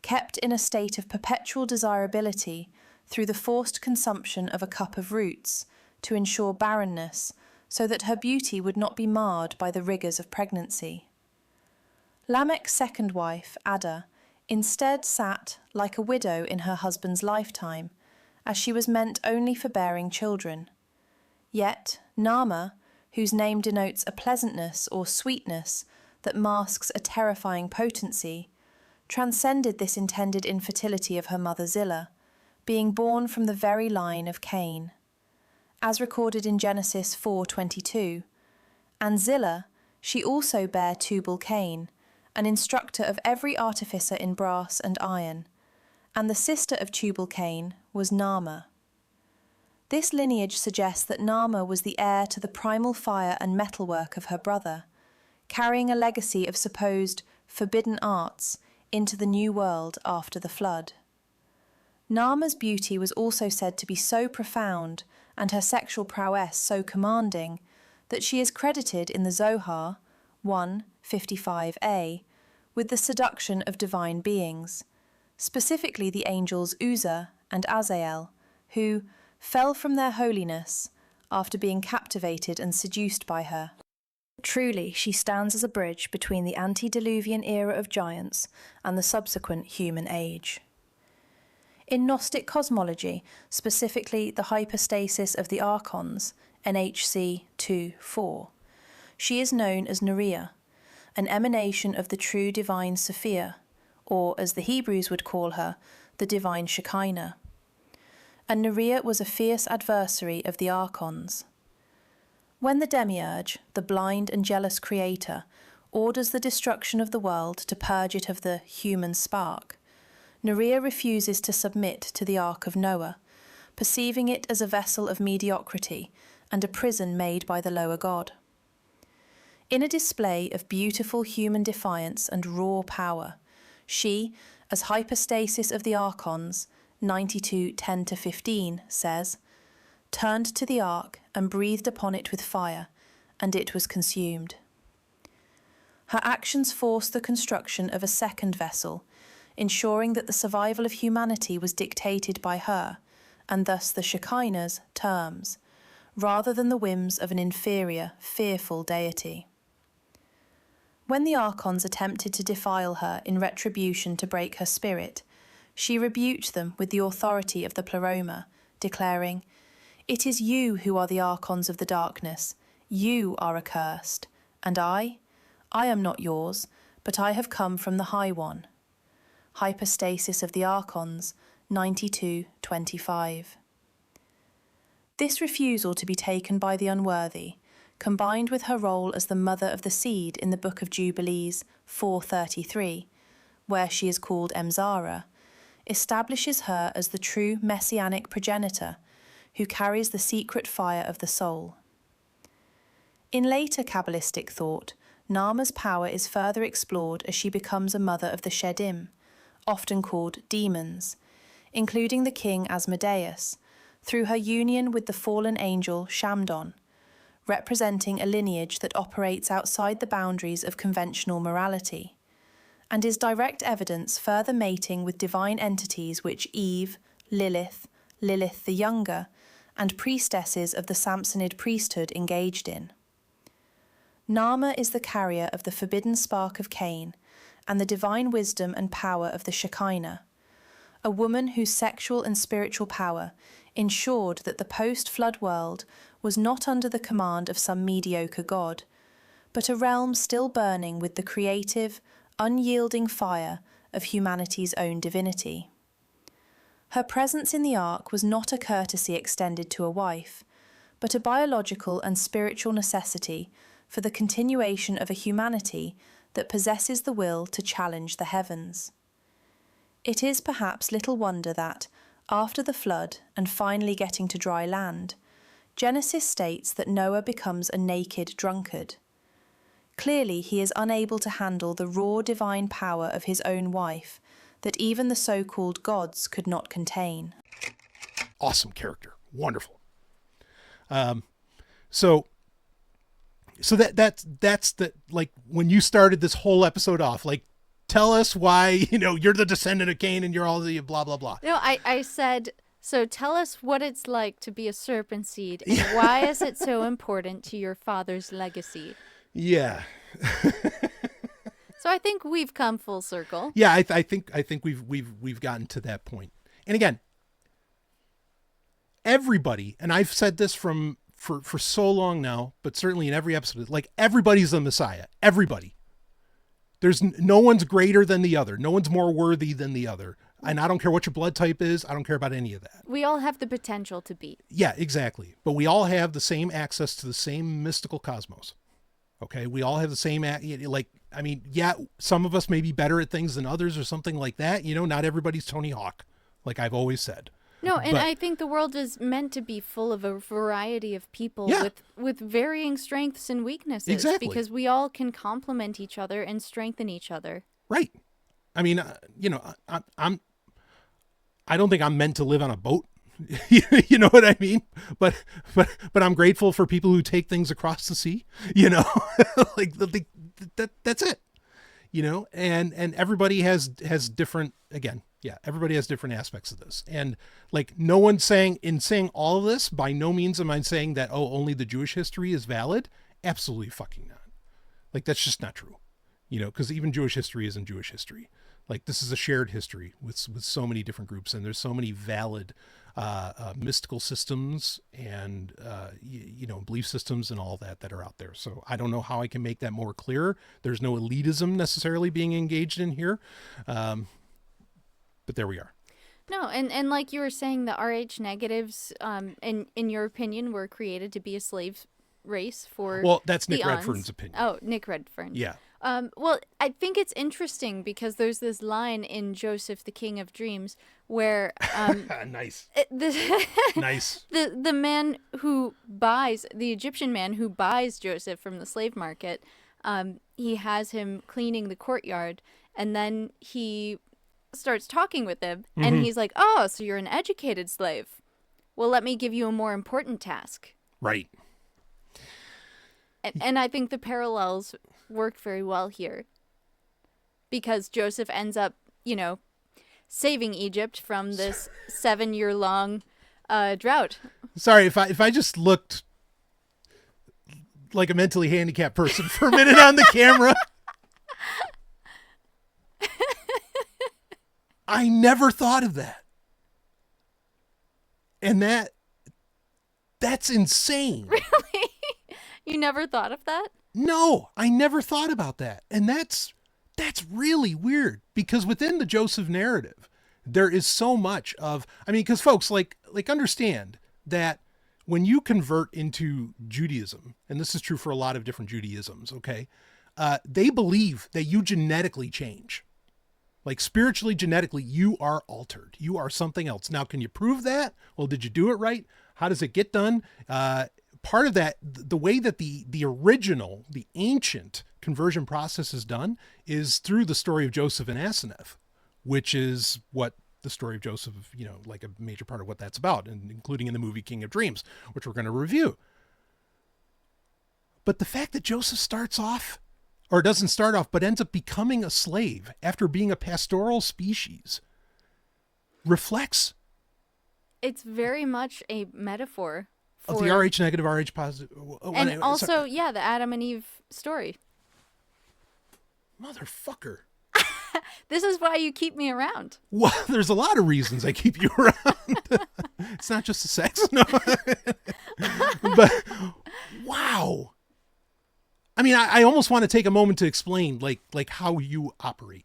[SPEAKER 3] kept in a state of perpetual desirability through the forced consumption of a cup of roots to ensure barrenness, so that her beauty would not be marred by the rigours of pregnancy. Lamech's second wife, Ada, instead sat like a widow in her husband's lifetime, as she was meant only for bearing children. Yet Naamah, whose name denotes a pleasantness or sweetness that masks a terrifying potency, transcended this intended infertility of her mother Zillah, being born from the very line of Cain. As recorded in Genesis 4:22, and Zillah, she also bare Tubal-Cain, an instructor of every artificer in brass and iron, and the sister of Tubal-Cain was Naamah. This lineage suggests that Nama was the heir to the primal fire and metalwork of her brother, carrying a legacy of supposed forbidden arts into the new world after the flood. Nama's beauty was also said to be so profound and her sexual prowess so commanding that she is credited in the Zohar 1:55a with the seduction of divine beings, specifically the angels Uzzah and Azael, who fell from their holiness after being captivated and seduced by her. Truly, she stands as a bridge between the antediluvian era of giants and the subsequent human age. In Gnostic cosmology, specifically the hypostasis of the archons, NHC 2:4, she is known as Norea, an emanation of the true divine Sophia, or as the Hebrews would call her, the divine Shekinah. And Norea was a fierce adversary of the archons. When the demiurge, the blind and jealous creator, orders the destruction of the world to purge it of the human spark, Norea refuses to submit to the Ark of Noah, perceiving it as a vessel of mediocrity and a prison made by the lower god. In a display of beautiful human defiance and raw power, she, as hypostasis of the archons, 92:10-15, says, turned to the ark and breathed upon it with fire, and it was consumed. Her actions forced the construction of a second vessel, ensuring that the survival of humanity was dictated by her, and thus the Shekinah's, terms, rather than the whims of an inferior, fearful deity. When the archons attempted to defile her in retribution to break her spirit, she rebuked them with the authority of the Pleroma, declaring, "It is you who are the archons of the darkness, you are accursed, and I am not yours, but I have come from the High One." Hypostasis of the Archons, 92:25. This refusal to be taken by the unworthy, combined with her role as the mother of the seed in the Book of Jubilees 4:33, where she is called Emzara, establishes her as the true messianic progenitor who carries the secret fire of the soul. In later Kabbalistic thought, Nama's power is further explored as she becomes a mother of the Shedim, often called demons, including the king Asmodeus, through her union with the fallen angel Shamdon, representing a lineage that operates outside the boundaries of conventional morality, and is direct evidence further mating with divine entities which Eve, Lilith the Younger, and priestesses of the Samsonid priesthood engaged in. Nama is the carrier of the forbidden spark of Cain and the divine wisdom and power of the Shekinah, a woman whose sexual and spiritual power ensured that the post-flood world was not under the command of some mediocre god, but a realm still burning with the creative, unyielding fire of humanity's own divinity. Her presence in the ark was not a courtesy extended to a wife, but a biological and spiritual necessity for the continuation of a humanity that possesses the will to challenge the heavens. It is perhaps little wonder that, after the flood and finally getting to dry land, Genesis states that Noah becomes a naked drunkard. Clearly, he is unable to handle the raw divine power of his own wife that even the so-called gods could not contain.
[SPEAKER 2] Awesome character. Wonderful. So that's the, like, when you started this whole episode off, like, tell us why, you're the descendant of Cain and you're all the blah, blah, blah.
[SPEAKER 1] No, I said, so tell us what it's like to be a serpent seed and why is it so important to your father's legacy?
[SPEAKER 2] Yeah.
[SPEAKER 1] So I think we've come full circle.
[SPEAKER 2] Yeah, I think we've gotten to that point. And again, everybody, and I've said this for so long now, but certainly in every episode, like, everybody's the Messiah. Everybody. There's no one's greater than the other. No one's more worthy than the other. And I don't care what your blood type is. I don't care about any of that. We
[SPEAKER 1] all have the potential to be.
[SPEAKER 2] Yeah, exactly. But we all have the same access to the same mystical cosmos. Okay. We all have the same, some of us may be better at things than others or something like that. Not everybody's Tony Hawk, like I've always said.
[SPEAKER 1] No, and
[SPEAKER 2] But-
[SPEAKER 1] I think the world is meant to be full of a variety of people
[SPEAKER 2] Yeah.
[SPEAKER 1] with varying strengths and weaknesses.
[SPEAKER 2] Exactly.
[SPEAKER 1] Because we all can complement each other and strengthen each other.
[SPEAKER 2] Right. I mean, I don't think I'm meant to live on a boat. You know what I mean? But I'm grateful for people who take things across the sea, like that's it, and everybody has different, again, yeah, everybody has different aspects of this. And like, no one's saying all of this, by no means am I saying that, oh, only the Jewish history is valid. Absolutely fucking not. Like, that's just not true, because even Jewish history isn't Jewish history. Like, this is a shared history with so many different groups, and there's so many valid mystical systems and belief systems and all that are out there. So I don't know how I can make that more clear. There's no elitism necessarily being engaged in here, but there we are.
[SPEAKER 1] No, and like you were saying, the Rh negatives, in your opinion, were created to be a slave race for.
[SPEAKER 2] Well, that's Nick
[SPEAKER 1] the Ons.
[SPEAKER 2] Redfern's opinion.
[SPEAKER 1] Oh, Nick Redfern.
[SPEAKER 2] Yeah.
[SPEAKER 1] Well, I think it's interesting because there's this line in Joseph, the King of Dreams, where
[SPEAKER 2] Nice.
[SPEAKER 1] Nice. The man who buys, the Egyptian man who buys Joseph from the slave market, he has him cleaning the courtyard, and then he starts talking with him, and he's like, "Oh, so you're an educated slave? Well, let me give you a more important task."
[SPEAKER 2] Right.
[SPEAKER 1] And I think the parallels work very well here, because Joseph ends up, saving Egypt from this 7-year-long drought.
[SPEAKER 2] Sorry, if I just looked like a mentally handicapped person for a minute on the camera. I never thought of that. And that's insane.
[SPEAKER 1] Really? You never thought of that?
[SPEAKER 2] No, I never thought about that. And that's really weird, because within the Joseph narrative, there is so much of, because folks like understand that when you convert into Judaism, and this is true for a lot of different Judaisms, okay, they believe that you genetically change. Like, spiritually, genetically, you are altered. You are something else. Now, can you prove that? Well, did you do it right? How does it get done? Part of that, the way that the original, the ancient conversion process is done is through the story of Joseph and Asenath, which is what the story of Joseph, like a major part of what that's about, and including in the movie King of Dreams, which we're going to review. But the fact that Joseph starts off, or doesn't start off, but ends up becoming a slave after being a pastoral species, reflects.
[SPEAKER 1] It's very much a metaphor
[SPEAKER 2] Of the Rh negative, Rh positive.
[SPEAKER 1] And also, yeah, the Adam and Eve story.
[SPEAKER 2] Motherfucker.
[SPEAKER 1] This is why you keep me around.
[SPEAKER 2] Well, there's a lot of reasons I keep you around. It's not just the sex. No. But, wow. I almost want to take a moment to explain, like how you operate,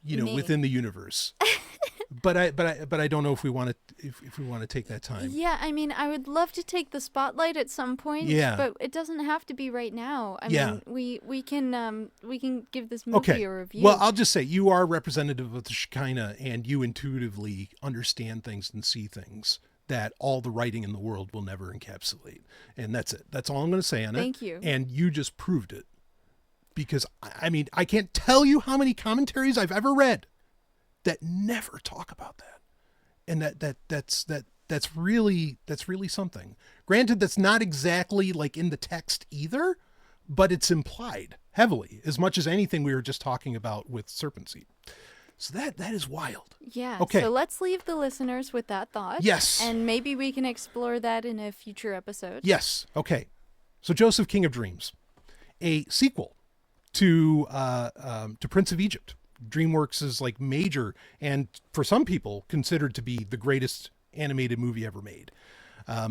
[SPEAKER 2] within the universe. But I don't know if we want to take that time.
[SPEAKER 1] Yeah, I would love to take the spotlight at some point.
[SPEAKER 2] Yeah.
[SPEAKER 1] But it doesn't have to be right now. I
[SPEAKER 2] Yeah.
[SPEAKER 1] mean, we can give this movie a review.
[SPEAKER 2] Well, I'll just say you are representative of the Shekinah, and you intuitively understand things and see things that all the writing in the world will never encapsulate. And that's it. That's all I'm going to say on it.
[SPEAKER 1] Thank you.
[SPEAKER 2] And you just proved it. Because, I can't tell you how many commentaries I've ever read that never talk about that. And that's really something. Granted, that's not exactly like in the text either, but it's implied heavily, as much as anything we were just talking about with Serpent Seed. So that is wild.
[SPEAKER 1] Yeah.
[SPEAKER 2] Okay.
[SPEAKER 1] So let's leave the listeners with that thought.
[SPEAKER 2] Yes.
[SPEAKER 1] And maybe we can explore that in a future episode.
[SPEAKER 2] Yes. Okay. So Joseph, King of Dreams, a sequel to Prince of Egypt. DreamWorks is like major, and for some people considered to be the greatest animated movie ever made.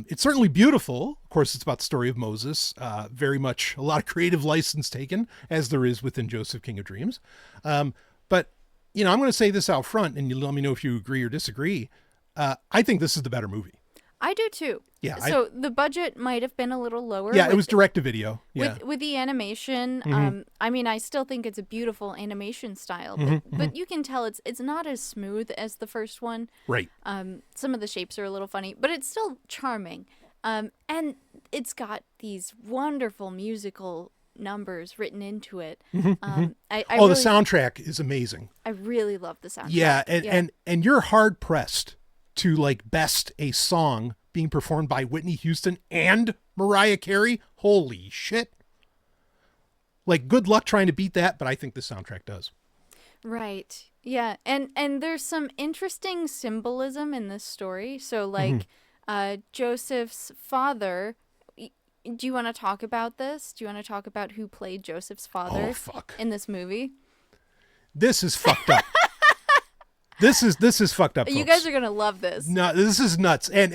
[SPEAKER 2] It's certainly beautiful. Of course, it's about the story of Moses. Very much a lot of creative license taken, as there is within Joseph, King of Dreams. But I'm going to say this out front, and you let me know if you agree or disagree. I think this is the better movie.
[SPEAKER 1] I do too.
[SPEAKER 2] Yeah.
[SPEAKER 1] So the budget might have been a little lower.
[SPEAKER 2] Yeah, it was direct to video. Yeah.
[SPEAKER 1] With the animation, I mean, I still think it's a beautiful animation style, but you can tell it's not as smooth as the first one.
[SPEAKER 2] Right.
[SPEAKER 1] Some of the shapes are a little funny, but it's still charming. And it's got these wonderful musical numbers written into it. The
[SPEAKER 2] soundtrack is amazing.
[SPEAKER 1] I really love the soundtrack.
[SPEAKER 2] Yeah, and you're hard pressed to like best a song being performed by Whitney Houston and Mariah Carey. Holy shit. Like, good luck trying to beat that, but I think the soundtrack does.
[SPEAKER 1] Right. Yeah. And there's some interesting symbolism in this story. So like Joseph's father, do you want to talk about this? Do you want to talk about who played Joseph's father in this movie?
[SPEAKER 2] This is fucked up. This is fucked up.
[SPEAKER 1] You
[SPEAKER 2] folks.
[SPEAKER 1] guys are gonna love this.
[SPEAKER 2] No, this is nuts. And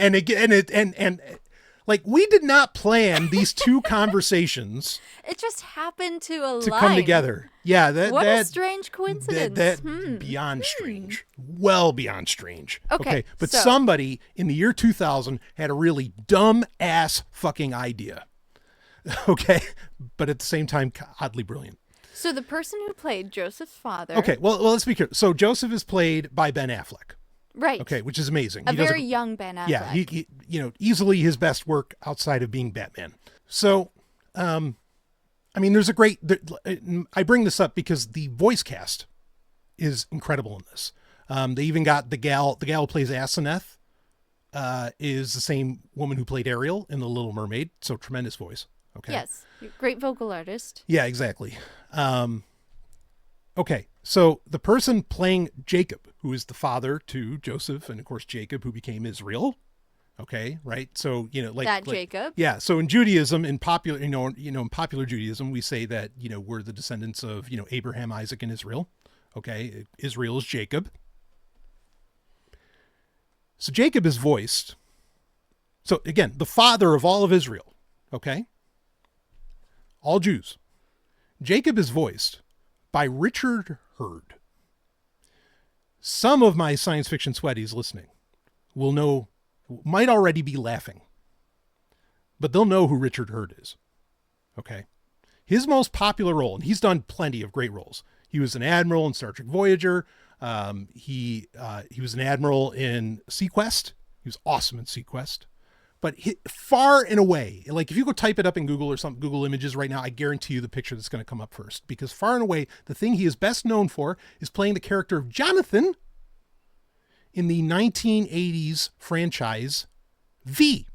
[SPEAKER 2] like, we did not plan these two conversations.
[SPEAKER 1] It just happened to align.
[SPEAKER 2] To come together. Yeah,
[SPEAKER 1] what a strange coincidence.
[SPEAKER 2] Beyond strange. Well beyond strange.
[SPEAKER 1] Okay,
[SPEAKER 2] but
[SPEAKER 1] so
[SPEAKER 2] somebody in the year 2000 had a really dumb ass fucking idea. Okay, but at the same time oddly brilliant.
[SPEAKER 1] So the person who played Joseph's father.
[SPEAKER 2] Okay, well let's be clear. So Joseph is played by Ben Affleck.
[SPEAKER 1] Right.
[SPEAKER 2] Okay, which is amazing.
[SPEAKER 1] A very young Ben Affleck.
[SPEAKER 2] Yeah, he easily his best work outside of being Batman. So, I mean, there's a great. I bring this up because the voice cast is incredible in this. They even got the gal who plays Asenath, is the same woman who played Ariel in The Little Mermaid. So tremendous voice. Okay.
[SPEAKER 1] Yes, great vocal artist.
[SPEAKER 2] Yeah, exactly. Okay, so the person playing Jacob, who is the father to Joseph, and of course Jacob, who became Israel. Okay, right. So
[SPEAKER 1] Jacob.
[SPEAKER 2] Yeah. So in Judaism, in popular, in popular Judaism, we say that we're the descendants of Abraham, Isaac, and Israel. Okay, Israel is Jacob. So Jacob is voiced. So again, the father of all of Israel. Okay. All Jews. Jacob is voiced by Richard Hurd. Some of my science fiction sweaties listening might already be laughing, but they'll know who Richard Hurd is. Okay. His most popular role, and he's done plenty of great roles. He was an admiral in Star Trek Voyager. He was an admiral in Sequest. He was awesome in Sequest. But far and away, like if you go type it up in Google or some Google Images right now, I guarantee you the picture that's going to come up first. Because far and away, the thing he is best known for is playing the character of Jonathan in the 1980s franchise V.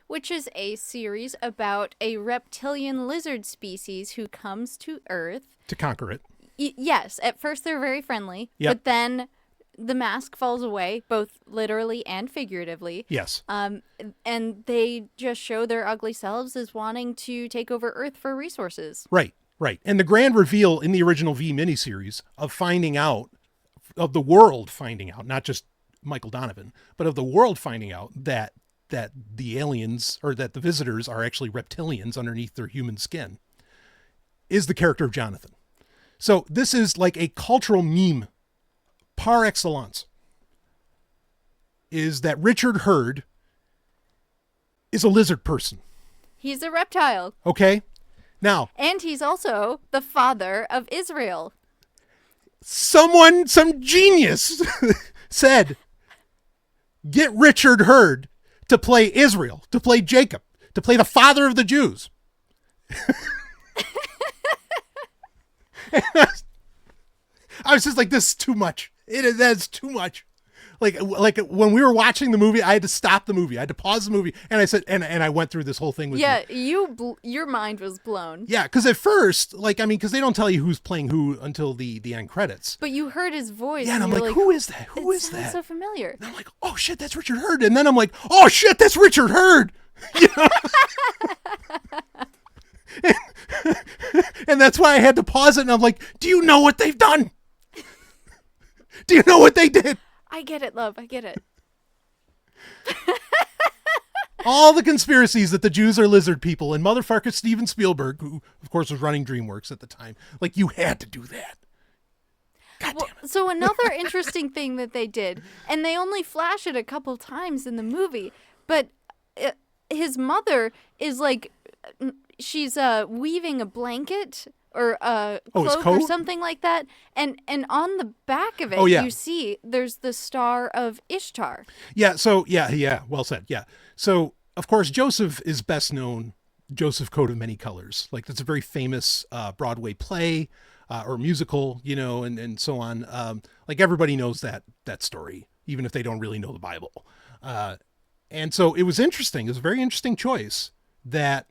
[SPEAKER 1] Which is a series about a reptilian lizard species who comes to Earth.
[SPEAKER 2] To conquer it.
[SPEAKER 1] Yes, at first they're very friendly, but then the mask falls away, both literally and figuratively.
[SPEAKER 2] Yes.
[SPEAKER 1] And they just show their ugly selves as wanting to take over Earth for resources.
[SPEAKER 2] Right. And the grand reveal in the original V miniseries of the world finding out, not just Michael Donovan, but of the world finding out that the aliens or that the visitors are actually reptilians underneath their human skin, is the character of Jonathan. So this is like a cultural meme par excellence, is that Richard Hurd is a lizard person.
[SPEAKER 1] He's a reptile.
[SPEAKER 2] Okay. Now.
[SPEAKER 1] And he's also the father of Israel.
[SPEAKER 2] Some genius said, get Richard Hurd to play Israel, to play Jacob, to play the father of the Jews. I was just like, this is too much. That's too much. Like when we were watching the movie, I had to stop the movie. I had to pause the movie, and I said, and I went through this whole thing with you.
[SPEAKER 1] Your mind was blown.
[SPEAKER 2] Yeah, because at first, because they don't tell you who's playing who until the end credits.
[SPEAKER 1] But you heard his voice.
[SPEAKER 2] Yeah, and I'm like, who is that? Who is that?
[SPEAKER 1] It sounds so familiar.
[SPEAKER 2] And I'm like, oh shit, that's Richard Hurd. And then I'm like, oh shit, that's Richard Hurd. You know? And that's why I had to pause it. And I'm like, do you know what they've done? Do you know what they did?
[SPEAKER 1] I get it, love. I get it.
[SPEAKER 2] All the conspiracies that the Jews are lizard people, and motherfucker Steven Spielberg, who of course was running DreamWorks at the time, like, you had to do that. God damn it.
[SPEAKER 1] So another interesting thing that they did, and they only flash it a couple times in the movie, But his mother is like, she's weaving a blanket or a cloak or something like that, and on the back of it, you see there's the Star of Ishtar.
[SPEAKER 2] Yeah. So yeah. Well said. Yeah. So of course Joseph is best known. Joseph, Coat of Many Colors. Like that's a very famous Broadway play or musical, you know, and so on. Like everybody knows that story, even if they don't really know the Bible. And so it was interesting. It was a very interesting choice that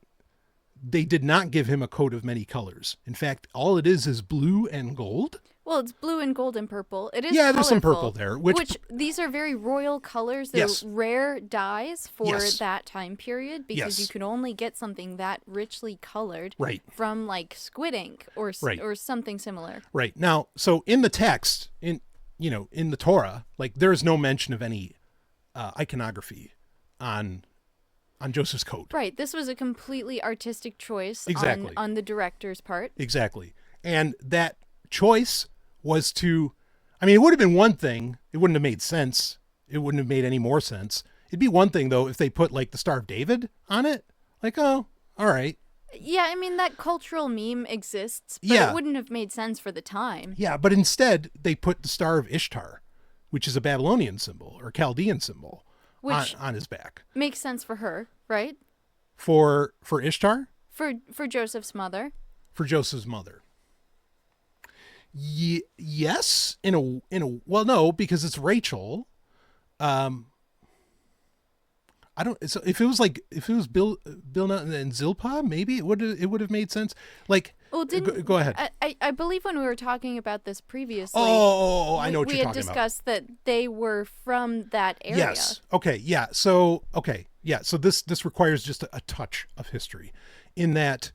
[SPEAKER 2] they did not give him a coat of many colors. In fact, all it is blue and gold.
[SPEAKER 1] Well, it's blue and gold and purple. It is
[SPEAKER 2] colorful. There's some purple there.
[SPEAKER 1] Which these are very royal colors. They're rare dyes for that time period because you can only get something that richly colored from like squid ink or something similar.
[SPEAKER 2] Right. Now, so in the text, in the Torah, like there is no mention of any iconography on Joseph's coat.
[SPEAKER 1] Right. This was a completely artistic choice on the director's part.
[SPEAKER 2] Exactly. And that choice was to, I mean, it would have been one thing. It wouldn't have made sense. It wouldn't have made any more sense. It'd be one thing, though, if they put, like, the Star of David on it. Like, oh, all right.
[SPEAKER 1] Yeah, I mean, that cultural meme exists, but it wouldn't have made sense for the time.
[SPEAKER 2] Yeah, but instead, they put the Star of Ishtar, which is a Babylonian symbol or Chaldean symbol, on his back.
[SPEAKER 1] Makes sense for her, right?
[SPEAKER 2] For Ishtar?
[SPEAKER 1] For Joseph's mother.
[SPEAKER 2] For Joseph's mother. Yes, in a well, no, because it's Rachel. I don't. So if it was Bilhah and Zilpah, maybe it would have made sense. Like, well, go ahead.
[SPEAKER 1] I believe when we were talking about this previously.
[SPEAKER 2] Oh, I know what you're talking about.
[SPEAKER 1] We had discussed that they were from that area.
[SPEAKER 2] Yes. Okay. Yeah. So So this requires just a touch of history, in that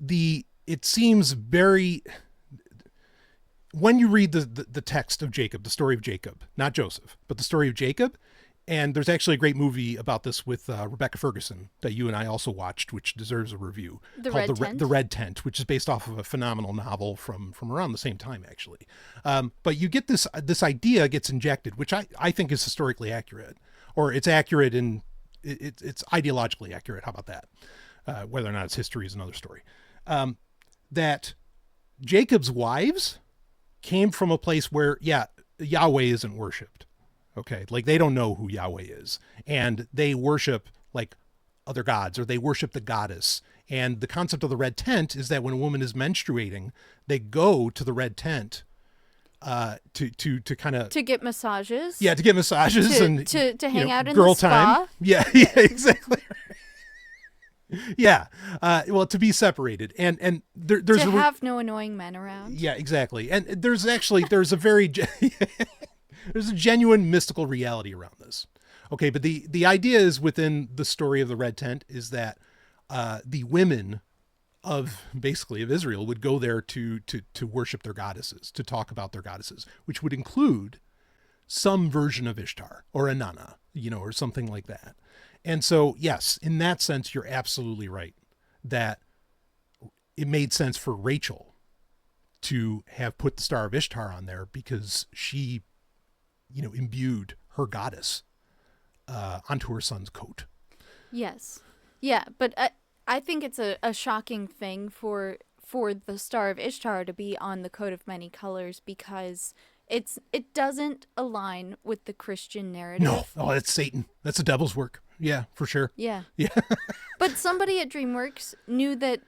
[SPEAKER 2] it seems very. When you read the text of Jacob, the story of Jacob, not Joseph, but the story of Jacob, and there's actually a great movie about this with Rebecca Ferguson that you and I also watched, which deserves a review, called The Red Tent, which is based off of a phenomenal novel from around the same time, actually. But you get this idea gets injected, which I think is historically accurate, or it's accurate in it's ideologically accurate. How about that? Whether or not it's history is another story. That Jacob's wives came from a place where, Yahweh isn't worshipped. Okay. Like they don't know who Yahweh is, and they worship like other gods, or they worship the goddess. And the concept of the red tent is that when a woman is menstruating, they go to the red tent, to kind of,
[SPEAKER 1] to get massages.
[SPEAKER 2] Yeah. To get massages
[SPEAKER 1] to hang out in
[SPEAKER 2] girl
[SPEAKER 1] the spa.
[SPEAKER 2] time. Yeah, exactly. Yeah. Well, to be separated and there's
[SPEAKER 1] to have no annoying men around.
[SPEAKER 2] Yeah, exactly. And there's a very, there's a genuine mystical reality around this. Okay. But the idea is within the story of the red tent is that, the women of Israel would go there to worship their goddesses, to talk about their goddesses, which would include some version of Ishtar or Inanna, or something like that. And so, yes, in that sense, you're absolutely right that it made sense for Rachel to have put the Star of Ishtar on there because she, imbued her goddess onto her son's coat. Yes.
[SPEAKER 1] Yeah, but I think it's a shocking thing for the Star of Ishtar to be on the coat of many colors because it doesn't align with the Christian narrative.
[SPEAKER 2] No, that's Satan. That's the devil's work. Yeah, for sure.
[SPEAKER 1] Yeah. But somebody at DreamWorks knew that,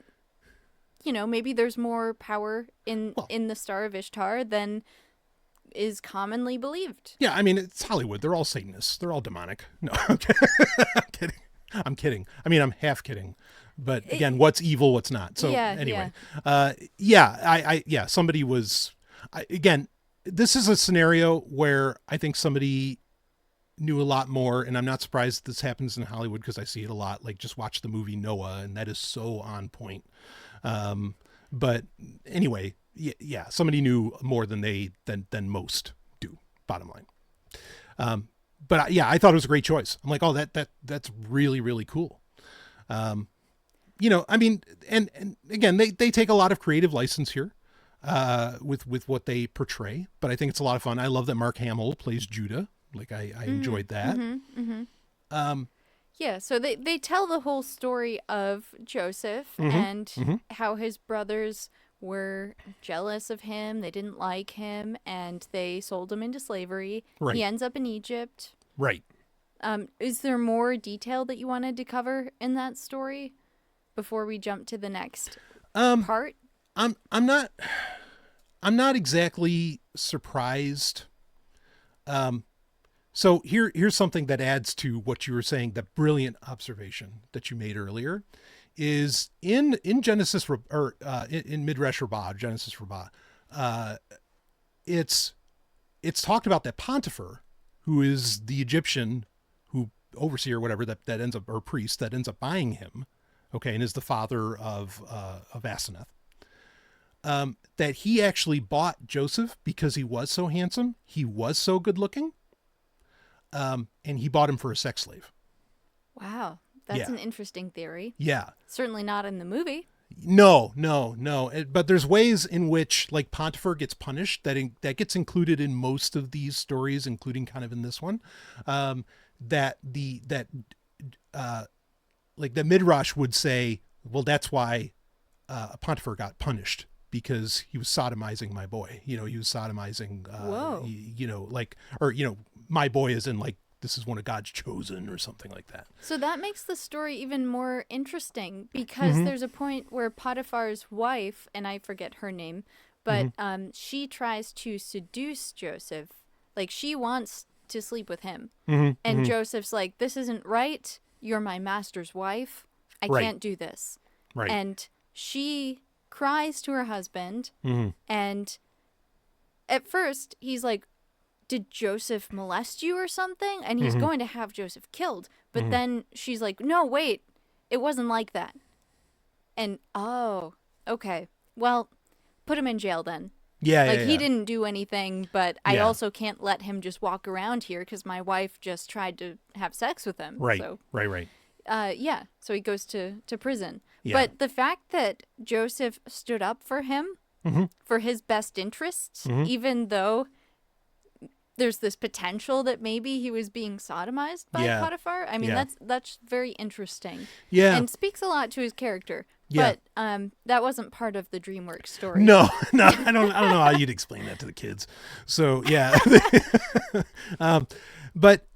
[SPEAKER 1] maybe there's more power in the Star of Ishtar than is commonly believed.
[SPEAKER 2] Yeah, I mean, it's Hollywood. They're all Satanists. They're all demonic. No, I'm kidding. I mean, I'm half kidding. But again, what's evil, what's not. So anyway, somebody was, again, this is a scenario where I think somebody knew a lot more, and I'm not surprised this happens in Hollywood because I see it a lot. Like, just watch the movie Noah, and that is so on point. But anyway, somebody knew more than than most do. Bottom line. But I thought it was a great choice. I'm like, oh, that's really, really cool. I mean, and again, they take a lot of creative license here. With what they portray, but I think it's a lot of fun. I love that Mark Hamill plays Judah. Like I enjoyed that.
[SPEAKER 1] Yeah, so they tell the whole story of Joseph and how his brothers were jealous of him, they didn't like him, and they sold him into slavery.
[SPEAKER 2] Right.
[SPEAKER 1] He ends up in Egypt.
[SPEAKER 2] Right.
[SPEAKER 1] Is there more detail that you wanted to cover in that story before we jump to the next part?
[SPEAKER 2] I'm not exactly surprised. So here's something that adds to what you were saying, that brilliant observation that you made earlier, is in Genesis or in Midrash Rabbah, Genesis Rabbah, it's talked about that Potiphar, who is the Egyptian overseer, whatever, that ends up, or priest that ends up buying him, okay, and is the father of Asenath, that he actually bought Joseph because he was so handsome, he was so good looking, and he bought him for a sex slave.
[SPEAKER 1] Wow, that's an interesting theory.
[SPEAKER 2] Yeah,
[SPEAKER 1] certainly not in the movie.
[SPEAKER 2] No. But there's ways in which, like, Potiphar gets punished that gets included in most of these stories, including kind of in this one. That the Midrash would say, well, that's why Potiphar got punished, because he was sodomizing my boy. He was sodomizing. My boy is in, like, this is one of God's chosen or something like that.
[SPEAKER 1] So that makes the story even more interesting, because there's a point where Potiphar's wife, and I forget her name, but she tries to seduce Joseph. Like, she wants to sleep with him. And Joseph's like, this isn't right. You're my master's wife. I can't do this.
[SPEAKER 2] Right.
[SPEAKER 1] And she cries to her husband. And at first he's like, did Joseph molest you or something? And he's going to have Joseph killed. But then she's like, no, wait, it wasn't like that. And, oh, okay. Well, put him in jail then.
[SPEAKER 2] Yeah,
[SPEAKER 1] he didn't do anything, but I also can't let him just walk around here because my wife just tried to have sex with him.
[SPEAKER 2] Right,
[SPEAKER 1] so,
[SPEAKER 2] right.
[SPEAKER 1] So he goes to prison.
[SPEAKER 2] Yeah.
[SPEAKER 1] But the fact that Joseph stood up for him, for his best interests, even though there's this potential that maybe he was being sodomized by Potiphar. I mean, that's very interesting.
[SPEAKER 2] Yeah.
[SPEAKER 1] And speaks a lot to his character.
[SPEAKER 2] Yeah.
[SPEAKER 1] But that wasn't part of the DreamWorks story.
[SPEAKER 2] No, I don't know how you'd explain that to the kids. So, yeah. But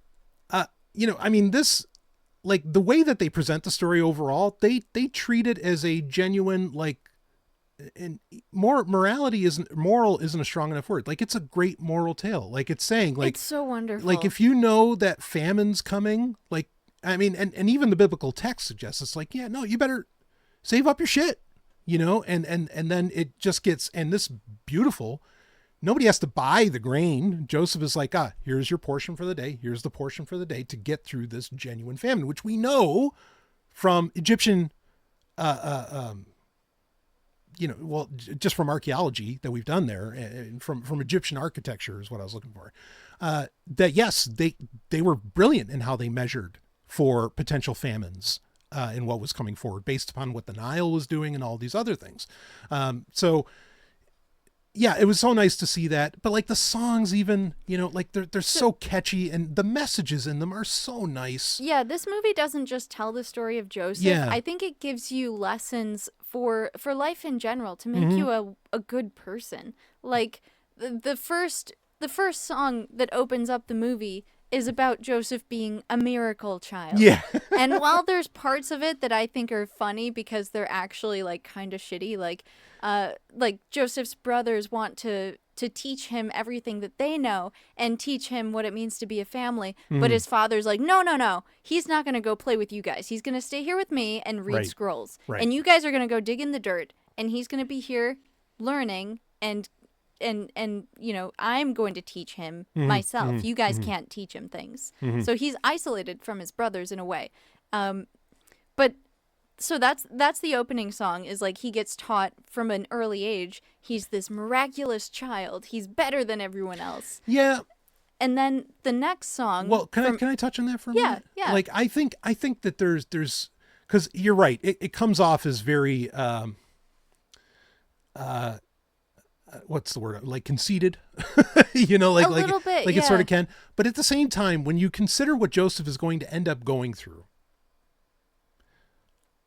[SPEAKER 2] I mean, this, like, the way that they present the story overall, they treat it as a genuine, like, and moral isn't a strong enough word. Like, it's a great moral tale. Like, it's saying, like,
[SPEAKER 1] it's so wonderful.
[SPEAKER 2] Like, if you know that famine's coming, like, I mean, and even the biblical text suggests, it's like, yeah, no, you better save up your shit, and then it just gets, and this beautiful, nobody has to buy the grain. Joseph is like, here's your portion for the day. Here's the portion for the day to get through this genuine famine, which we know from Egyptian, just from archaeology that we've done there, and from Egyptian architecture is what I was looking for. That yes, they were brilliant in how they measured for potential famines in what was coming forward, based upon what the Nile was doing and all these other things. So yeah, it was so nice to see that. But, like, the songs, even, like, they're so catchy, and the messages in them are so nice.
[SPEAKER 1] Yeah, this movie doesn't just tell the story of Joseph.
[SPEAKER 2] Yeah.
[SPEAKER 1] I think it gives you lessons for life in general, to make you a good person. Like, the first song that opens up the movie is about Joseph being a miracle child.
[SPEAKER 2] Yeah.
[SPEAKER 1] And while there's parts of it that I think are funny because they're actually, like, kind of shitty, like Joseph's brothers want to teach him everything that they know and teach him what it means to be a family. But his father's like, no, he's not going to go play with you guys. He's going to stay here with me and read scrolls.
[SPEAKER 2] Right.
[SPEAKER 1] And you guys are going to go dig in the dirt, and he's going to be here learning, and I'm going to teach him myself. You guys can't teach him things. So he's isolated from his brothers in a way. But so that's the opening song, is like, he gets taught from an early age he's this miraculous child. He's better than everyone else.
[SPEAKER 2] Yeah.
[SPEAKER 1] And then the next song.
[SPEAKER 2] Well, can I touch on that for a minute?
[SPEAKER 1] Yeah.
[SPEAKER 2] Like, I think that there's because you're right. It comes off as very what's the word? Like conceited, you know,
[SPEAKER 1] A little bit,
[SPEAKER 2] like it
[SPEAKER 1] yeah.
[SPEAKER 2] sort of can. But at the same time, when you consider what Joseph is going to end up going through,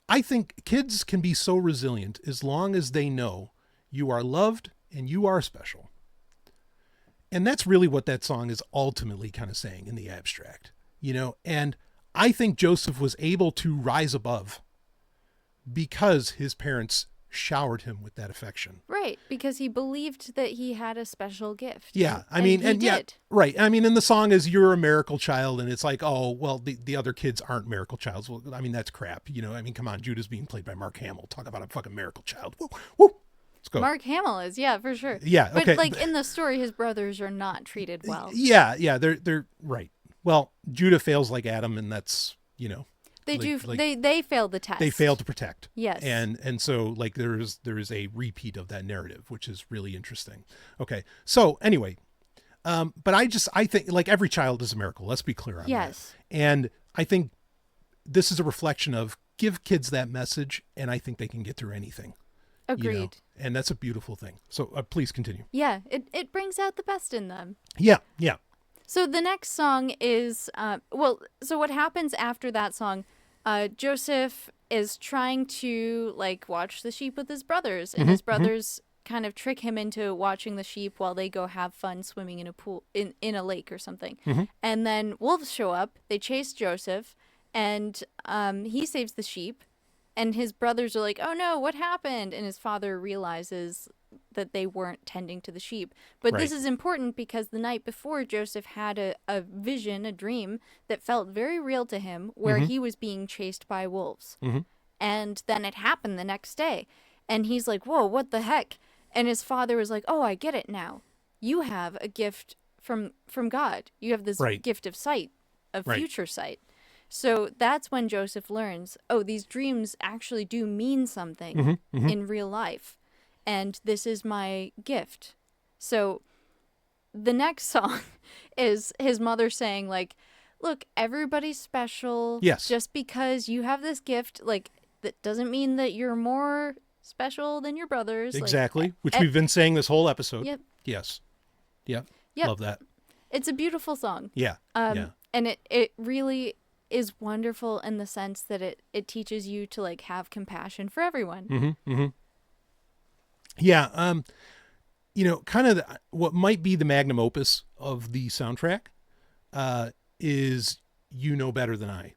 [SPEAKER 2] I think kids can be so resilient as long as they know you are loved and you are special. And that's really what that song is ultimately kind of saying in the abstract, you know, and I think Joseph was able to rise above because his parents showered him with that affection.
[SPEAKER 1] Right, because he believed that he had a special gift.
[SPEAKER 2] Yeah, I
[SPEAKER 1] and
[SPEAKER 2] mean,
[SPEAKER 1] he
[SPEAKER 2] and yeah,
[SPEAKER 1] did.
[SPEAKER 2] right. I mean, and the song is "You're a miracle child," and it's like, oh, well, the other kids aren't miracle childs. Well, I mean, that's crap. You know, I mean, come on, Judah's being played by Mark Hamill. Talk about a fucking miracle child. Woo, woo. Let's go.
[SPEAKER 1] Mark Hamill is, yeah, for sure.
[SPEAKER 2] Yeah, okay.
[SPEAKER 1] But like in the story, his brothers are not treated well.
[SPEAKER 2] Yeah, they're right. Well, Judah fails like Adam, and that's, you know,
[SPEAKER 1] They
[SPEAKER 2] like-
[SPEAKER 1] do.
[SPEAKER 2] like-
[SPEAKER 1] They fail the test.
[SPEAKER 2] they fail to protect.
[SPEAKER 1] Yes.
[SPEAKER 2] And so like there is a repeat of that narrative, which is really interesting. Okay. So anyway, but I think like every child is a miracle. Let's be clear on
[SPEAKER 1] Yes.
[SPEAKER 2] that. And I think this is a reflection of give kids that message, and I think they can get through anything.
[SPEAKER 1] Agreed.
[SPEAKER 2] You know? And that's a beautiful thing. So please continue.
[SPEAKER 1] Yeah, it brings out the best in them.
[SPEAKER 2] Yeah.
[SPEAKER 1] So the next song is, so what happens after that song, Joseph is trying to, like, watch the sheep with his brothers, and his brothers kind of trick him into watching the sheep while they go have fun swimming in a pool, in a lake or something. And then wolves show up, they chase Joseph, and he saves the sheep, and his brothers are like, oh no, what happened? And his father realizes that they weren't tending to the sheep. But this
[SPEAKER 2] Right.
[SPEAKER 1] is important because the night before, Joseph had a vision, a dream that felt very real to him, where he was being chased by wolves. And then it happened the next day. And he's like, whoa, what the heck? And his father was like, oh, I get it now. You have a gift from God. You have this
[SPEAKER 2] Right.
[SPEAKER 1] gift of sight, of
[SPEAKER 2] Right.
[SPEAKER 1] future sight. So that's when Joseph learns, oh, these dreams actually do mean something in real life. And this is my gift. So the next song is his mother saying, like, look, everybody's special.
[SPEAKER 2] Yes.
[SPEAKER 1] Just because you have this gift, like, that doesn't mean that you're more special than your brothers.
[SPEAKER 2] Exactly. Which
[SPEAKER 1] e-
[SPEAKER 2] we've been saying this whole episode.
[SPEAKER 1] Yep.
[SPEAKER 2] Yes. Yep.
[SPEAKER 1] Yep.
[SPEAKER 2] Love that.
[SPEAKER 1] It's a beautiful song.
[SPEAKER 2] Yeah. Yeah.
[SPEAKER 1] And it really is wonderful in the sense that it teaches you to, like, have compassion for everyone.
[SPEAKER 2] Yeah, you know, kind of what might be the magnum opus of the soundtrack is "You Know Better Than I."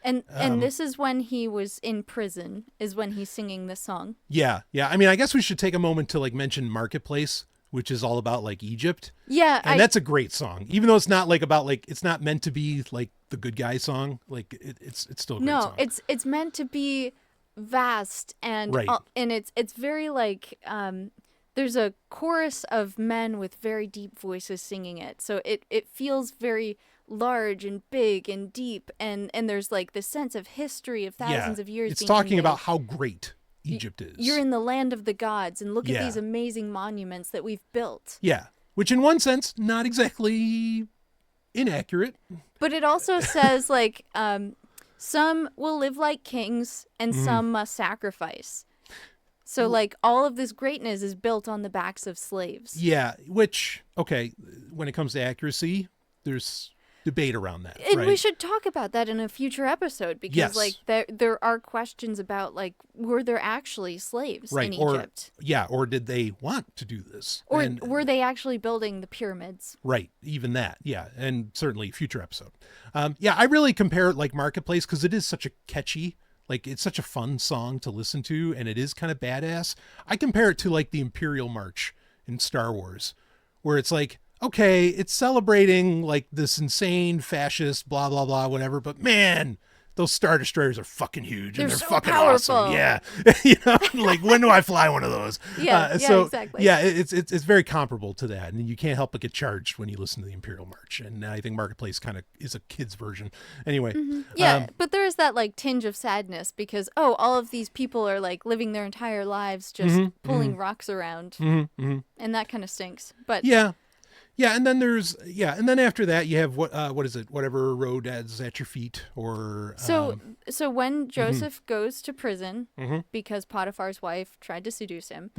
[SPEAKER 1] And this is when he was in prison, is when he's singing this song.
[SPEAKER 2] Yeah. I mean, I guess we should take a moment to like mention "Marketplace," which is all about like Egypt,
[SPEAKER 1] Yeah,
[SPEAKER 2] and that's a great song, even though it's not like about like it's not meant to be like the good guy song. Like it's still a great song.
[SPEAKER 1] it's meant to be vast and
[SPEAKER 2] Right.
[SPEAKER 1] and it's very like there's a chorus of men with very deep voices singing it, so it feels very large and big and deep, and there's like this sense of history of thousands of years.
[SPEAKER 2] It's
[SPEAKER 1] being
[SPEAKER 2] talking
[SPEAKER 1] conveyed.
[SPEAKER 2] about how great Egypt is.
[SPEAKER 1] You're in the land of the gods, and look
[SPEAKER 2] Yeah.
[SPEAKER 1] at these amazing monuments that we've built.
[SPEAKER 2] Yeah, which in one sense not exactly inaccurate.
[SPEAKER 1] But it also says, like, some will live like kings and some must sacrifice. So, like, all of this greatness is built on the backs of slaves.
[SPEAKER 2] Yeah, which, okay, when it comes to accuracy, there's debate around that.
[SPEAKER 1] And
[SPEAKER 2] right?
[SPEAKER 1] we should talk about that in a future episode because,
[SPEAKER 2] Yes.
[SPEAKER 1] like, there are questions about, like, were there actually slaves
[SPEAKER 2] right.
[SPEAKER 1] in
[SPEAKER 2] or,
[SPEAKER 1] Egypt?
[SPEAKER 2] Yeah, or did they want to do this?
[SPEAKER 1] Or
[SPEAKER 2] And-
[SPEAKER 1] were they actually building the pyramids?
[SPEAKER 2] Right, even that, yeah, and certainly future episode. Yeah, I really compare it like Marketplace because it is such a catchy, like it's such a fun song to listen to, and it is kind of badass. I compare it to like the Imperial March in Star Wars, where it's like, okay, it's celebrating like this insane fascist blah blah blah whatever, but man, those Star Destroyers are fucking huge and
[SPEAKER 1] They're
[SPEAKER 2] they're
[SPEAKER 1] so
[SPEAKER 2] fucking
[SPEAKER 1] powerful.
[SPEAKER 2] awesome. Yeah, you know, like when do I fly one of those?
[SPEAKER 1] Yeah,
[SPEAKER 2] So
[SPEAKER 1] exactly.
[SPEAKER 2] yeah, it's very comparable to that, and you can't help but get charged when you listen to the Imperial March. And I think Marketplace kind of is a kid's version. Anyway,
[SPEAKER 1] Yeah, but there is that, like, tinge of sadness because, oh, all of these people are, like, living their entire lives just pulling rocks around. And that kind of stinks. But
[SPEAKER 2] yeah, Yeah, and then after that you have what is it? Whatever road is at your feet, or
[SPEAKER 1] So when Joseph goes to prison because Potiphar's wife tried to seduce him,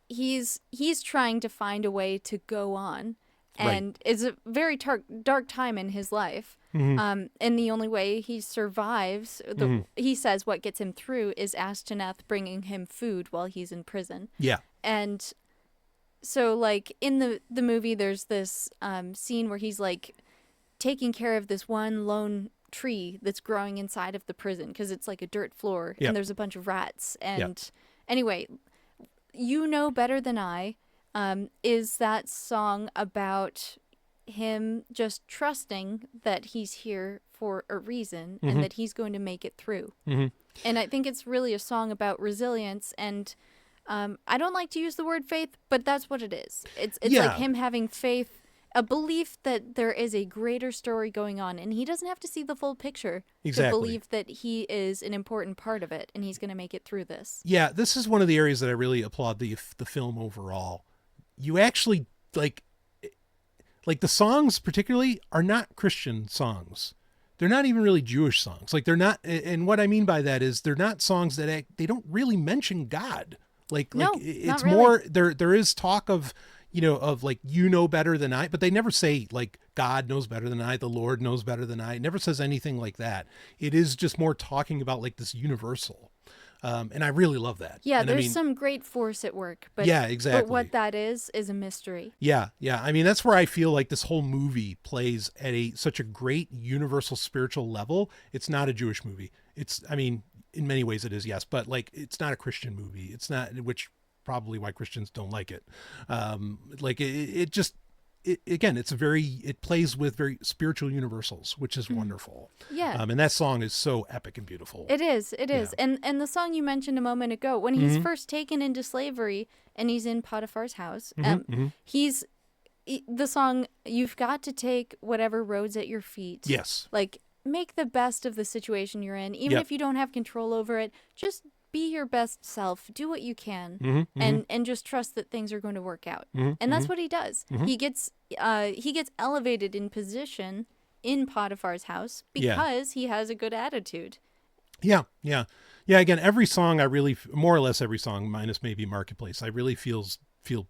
[SPEAKER 1] he's trying to find a way to go on, and it's a very dark time in his life. And the only way he survives, he says, what gets him through is Ashtaroth bringing him food while he's in prison.
[SPEAKER 2] Yeah.
[SPEAKER 1] And so, like, in the movie, there's this scene where he's, like, taking care of this one lone tree that's growing inside of the prison because it's, like, a dirt floor, and there's a bunch of rats. And anyway, You Know Better Than I is that song about him just trusting that he's here for a reason and that he's going to make it through. And I think it's really a song about resilience, and I don't like to use the word faith, but that's what it is. It's like him having faith, a belief that there is a greater story going on, and he doesn't have to see the full picture to believe that he is an important part of it, and he's going to make it through this. Yeah,
[SPEAKER 2] this is one of the areas that I really applaud the film overall. You actually, like the songs particularly are not Christian songs. They're not even really Jewish songs. Like, they're not, and what I mean by that is they're not songs that they don't really mention God.
[SPEAKER 1] No,
[SPEAKER 2] it's
[SPEAKER 1] not
[SPEAKER 2] more
[SPEAKER 1] really.
[SPEAKER 2] there is talk of, of like, you know better than I, but they never say like God knows better than I, the Lord knows better than I. It never says anything like that. It is just more talking about like this universal. And I really love that.
[SPEAKER 1] Yeah,
[SPEAKER 2] and
[SPEAKER 1] there's some great force at work, but
[SPEAKER 2] yeah, exactly.
[SPEAKER 1] But what that is a mystery.
[SPEAKER 2] Yeah. I mean, that's where I feel like this whole movie plays at such a great universal spiritual level. It's not a Jewish movie. In many ways it is, yes, but like, it's not a Christian movie. It's not, which probably why Christians don't like it. It plays with very spiritual universals, which is wonderful.
[SPEAKER 1] Yeah.
[SPEAKER 2] And that song is so epic and beautiful.
[SPEAKER 1] It is. And the song you mentioned a moment ago, when he's first taken into slavery and he's in Potiphar's house, the song, you've got to take whatever road's at your feet.
[SPEAKER 2] Yes.
[SPEAKER 1] Like, make the best of the situation you're in. Even if you don't have control over it, just be your best self. Do what you can, and just trust that things are going to work out. And that's what he does. He gets elevated in position in Potiphar's house because he has a good attitude.
[SPEAKER 2] Yeah. Again, every song, more or less every song, minus maybe Marketplace, I really feel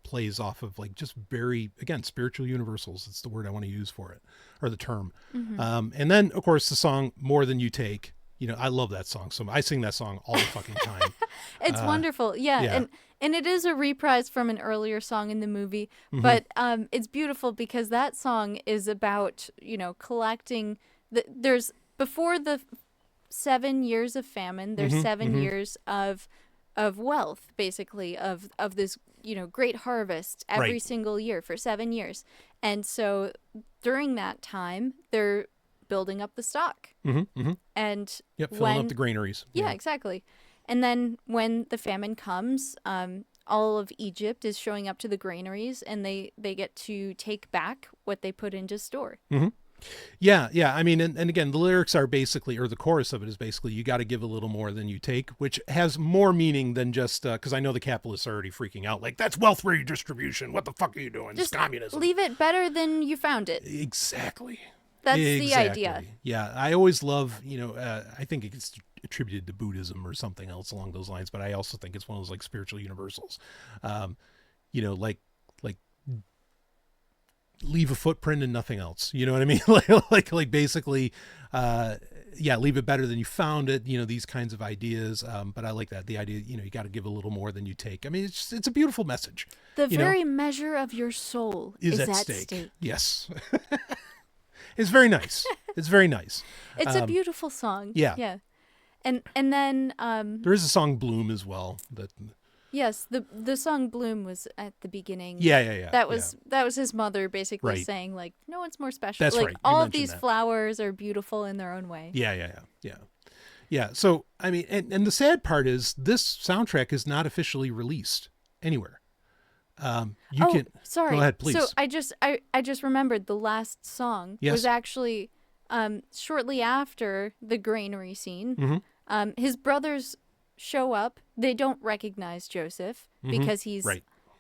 [SPEAKER 2] plays off of like just very, again, spiritual universals. It's the word I want to use for it, or the term. And then of course the song More Than You Take, I love that song. So I sing that song all the fucking time.
[SPEAKER 1] It's wonderful. Yeah. And it is a reprise from an earlier song in the movie, but it's beautiful because that song is about, collecting there's before the 7 years of famine, there's 7 years of wealth, basically, of this, great harvest every single year for 7 years. And so during that time, they're building up the stock. And
[SPEAKER 2] filling up the granaries.
[SPEAKER 1] Yeah, exactly. And then when the famine comes, all of Egypt is showing up to the granaries, and they get to take back what they put into store.
[SPEAKER 2] Yeah. I mean, and again, the lyrics are basically, or the chorus of it is basically, you got to give a little more than you take, which has more meaning than just, because I know the capitalists are already freaking out, like, that's wealth redistribution. What the fuck are you doing?
[SPEAKER 1] Just
[SPEAKER 2] it's communism.
[SPEAKER 1] Leave it better than you found it.
[SPEAKER 2] Exactly.
[SPEAKER 1] That's the idea.
[SPEAKER 2] Yeah. I always love, I think it gets attributed to Buddhism or something else along those lines, but I also think it's one of those like spiritual universals. Like leave a footprint and nothing else. You know what I mean? like basically, leave it better than you found it. These kinds of ideas. But I like that, the idea. You got to give a little more than you take. I mean, it's a beautiful message.
[SPEAKER 1] The very measure of your soul is at stake.
[SPEAKER 2] Yes. It's very nice. It's very nice.
[SPEAKER 1] It's a beautiful song.
[SPEAKER 2] Yeah.
[SPEAKER 1] And then
[SPEAKER 2] there is a song Bloom as well.
[SPEAKER 1] Yes, the song Bloom was at the beginning.
[SPEAKER 2] Yeah.
[SPEAKER 1] That was his mother basically saying, like, no one's more special.
[SPEAKER 2] That's
[SPEAKER 1] like,
[SPEAKER 2] right.
[SPEAKER 1] All of these flowers are beautiful in their own way.
[SPEAKER 2] Yeah. So I mean, and the sad part is this soundtrack is not officially released anywhere.
[SPEAKER 1] Sorry.
[SPEAKER 2] Go ahead, please.
[SPEAKER 1] So I just remembered the last song was actually shortly after the granary scene. His brothers show up. They don't recognize Joseph because he's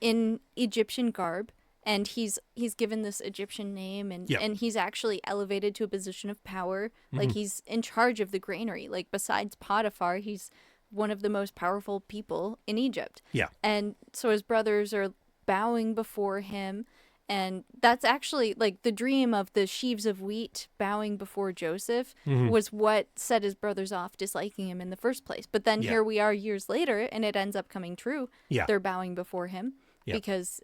[SPEAKER 1] in Egyptian garb, and he's given this Egyptian name, and
[SPEAKER 2] Yeah.
[SPEAKER 1] and he's actually elevated to a position of power. Like he's in charge of the granary. Like besides Potiphar, he's one of the most powerful people in Egypt.
[SPEAKER 2] Yeah.
[SPEAKER 1] And so his brothers are bowing before him. And that's actually like the dream of the sheaves of wheat bowing before Joseph was what set his brothers off disliking him in the first place. But then here we are years later, and it ends up coming true.
[SPEAKER 2] Yeah.
[SPEAKER 1] They're bowing before him
[SPEAKER 2] Yeah.
[SPEAKER 1] because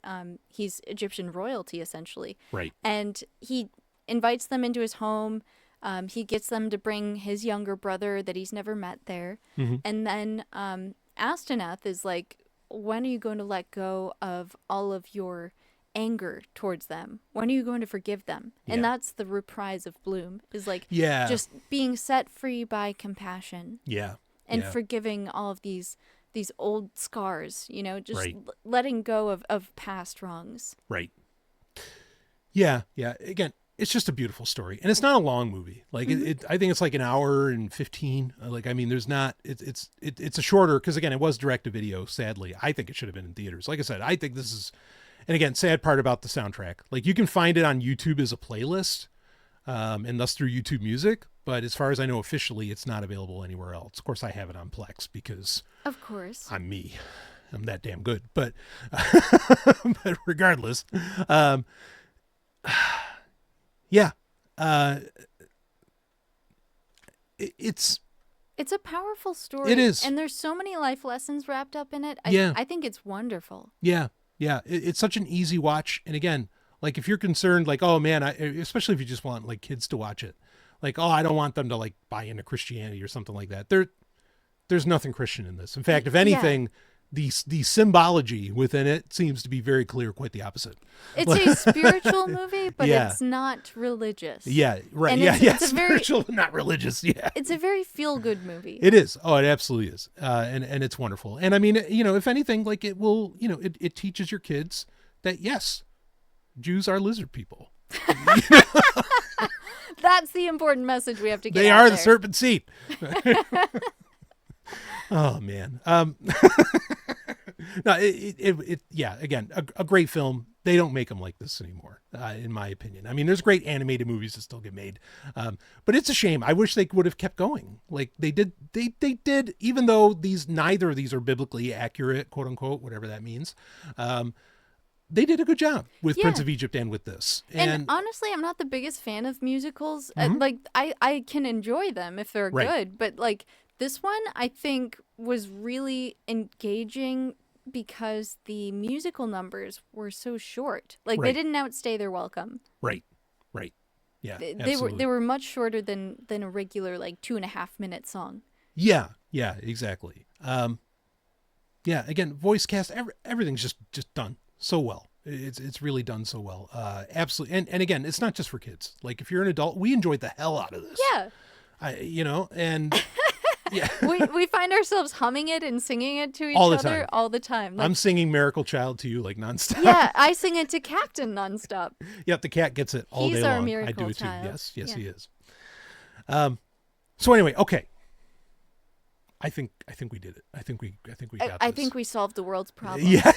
[SPEAKER 1] he's Egyptian royalty, essentially.
[SPEAKER 2] Right.
[SPEAKER 1] And he invites them into his home. He gets them to bring his younger brother that he's never met there. And then Asenath is like, when are you going to let go of all of your anger towards them? When are you going to forgive them? And
[SPEAKER 2] Yeah.
[SPEAKER 1] that's the reprise of Bloom, is like
[SPEAKER 2] Yeah.
[SPEAKER 1] just being set free by compassion
[SPEAKER 2] Yeah.
[SPEAKER 1] and
[SPEAKER 2] Yeah.
[SPEAKER 1] forgiving all of these old scars, just
[SPEAKER 2] Right.
[SPEAKER 1] letting go of past wrongs.
[SPEAKER 2] Right. Yeah. Yeah. Again, it's just a beautiful story, and it's not a long movie. Like I think it's like an hour and 15. Like, I mean, there's not, it's a shorter, cause again, it was direct to video. Sadly, I think it should have been in theaters. Like I said, I think this is, and again, sad part about the soundtrack, like you can find it on YouTube as a playlist, and thus through YouTube Music. But as far as I know, officially, it's not available anywhere else. Of course, I have it on Plex because
[SPEAKER 1] Of course.
[SPEAKER 2] I'm me. I'm that damn good. But, but regardless, yeah, it's
[SPEAKER 1] It's a powerful story.
[SPEAKER 2] It is.
[SPEAKER 1] And there's so many life lessons wrapped up in it. I think it's wonderful.
[SPEAKER 2] yeah. It's such an easy watch. And again, like if you're concerned, like, oh man, especially if you just want like kids to watch it, like, oh, I don't want them to like buy into Christianity or something like that. There's nothing Christian in this. In fact, if anything, the symbology within it seems to be very clear, quite the opposite.
[SPEAKER 1] It's a spiritual movie, but
[SPEAKER 2] Yeah.
[SPEAKER 1] it's not religious.
[SPEAKER 2] Yeah, right.
[SPEAKER 1] And
[SPEAKER 2] Yeah,
[SPEAKER 1] it's a very-
[SPEAKER 2] spiritual, not religious. Yeah.
[SPEAKER 1] It's a very feel-good movie.
[SPEAKER 2] It is. Oh, it absolutely is. And it's wonderful. And I mean, if anything, like it will, it teaches your kids that yes, Jews are lizard people.
[SPEAKER 1] That's the important message we have to get
[SPEAKER 2] They
[SPEAKER 1] out
[SPEAKER 2] are
[SPEAKER 1] there.
[SPEAKER 2] the serpent seed. Oh man. No, yeah, again, a great film. They don't make them like this anymore, in my opinion. I mean, there's great animated movies that still get made. But it's a shame. I wish they would have kept going. Like they did, even though neither of these are biblically accurate, quote unquote, whatever that means. They did a good job with Prince of Egypt and with this.
[SPEAKER 1] And honestly, I'm not the biggest fan of musicals. Like I can enjoy them if they're good, but like this one I think was really engaging because the musical numbers were so short. Like they didn't outstay their welcome.
[SPEAKER 2] Right. Yeah.
[SPEAKER 1] They were much shorter than a regular like 2.5 minute song.
[SPEAKER 2] Yeah, exactly. Yeah, again, voice cast, everything's just done so well. It's really done so well. Absolutely. And again, it's not just for kids. Like if you're an adult, we enjoyed the hell out of this.
[SPEAKER 1] Yeah.
[SPEAKER 2] And yeah.
[SPEAKER 1] we find ourselves humming it and singing it to each
[SPEAKER 2] All the
[SPEAKER 1] other
[SPEAKER 2] time.
[SPEAKER 1] all the time. Like,
[SPEAKER 2] I'm singing Miracle Child to you like nonstop.
[SPEAKER 1] yeah, I sing it to Captain nonstop.
[SPEAKER 2] Yep, the cat gets it all
[SPEAKER 1] He's
[SPEAKER 2] day
[SPEAKER 1] our
[SPEAKER 2] long.
[SPEAKER 1] miracle
[SPEAKER 2] I do it
[SPEAKER 1] child.
[SPEAKER 2] too. Yes,
[SPEAKER 1] Yeah.
[SPEAKER 2] he is. So anyway, okay. I think we did it. I think we got this.
[SPEAKER 1] I think we solved the world's problem.
[SPEAKER 2] Yeah,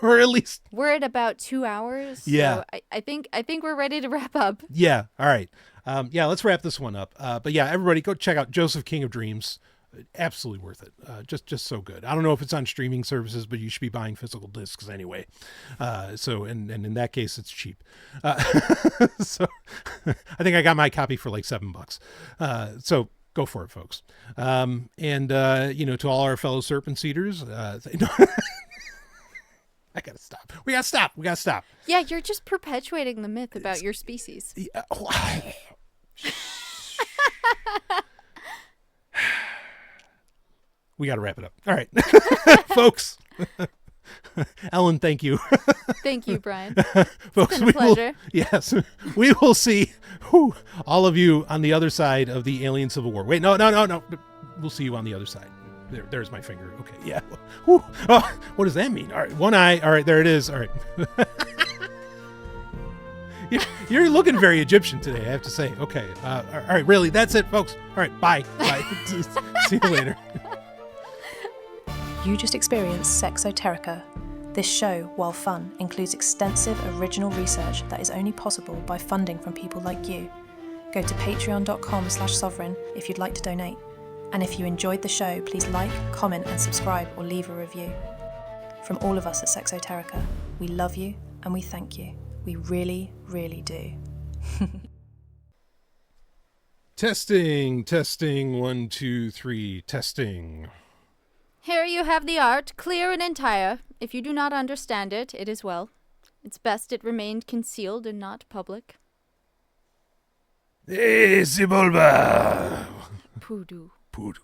[SPEAKER 2] or at least
[SPEAKER 1] We're at about 2 hours.
[SPEAKER 2] Yeah.
[SPEAKER 1] So I think we're ready to wrap up.
[SPEAKER 2] yeah. All right. Yeah, let's wrap this one up. But yeah, everybody go check out Joseph King of Dreams. Absolutely worth it. Just so good. I don't know if it's on streaming services, but you should be buying physical discs anyway. So and in that case, it's cheap. So I think I got my copy for like $7. So go for it, folks. And to all our fellow serpent seeders, I gotta stop. We gotta stop.
[SPEAKER 1] Yeah, you're just perpetuating the myth about your species.
[SPEAKER 2] We got to wrap it up. All right, folks. Ellen, thank you.
[SPEAKER 1] Thank you, Brian.
[SPEAKER 2] Folks,
[SPEAKER 1] been a pleasure.
[SPEAKER 2] Yes, we will see all of you on the other side of the alien civil war. Wait, no. We'll see you on the other side. There's my finger. Okay, yeah. Whew. Oh, what does that mean? All right, one eye. All right, there it is. All right. You're looking very Egyptian today, I have to say. Okay. All right, really, that's it, folks. All right, bye. See you later.
[SPEAKER 3] You just experienced Sexoterica, This show, while fun, includes extensive original research that is only possible by funding from people like you. Go to patreon.com/Sovryn if you'd like to donate. And if you enjoyed the show, please like, comment and subscribe or leave a review. From all of us at Sexoterica, we love you and we thank you. We really, really do.
[SPEAKER 2] Testing, 1, 2, 3, testing.
[SPEAKER 1] Here you have the art, clear and entire. If you do not understand it, it is well. It's best it remained concealed and not public.
[SPEAKER 2] Hey, Sibulba!
[SPEAKER 1] Poodoo.
[SPEAKER 2] Poodoo.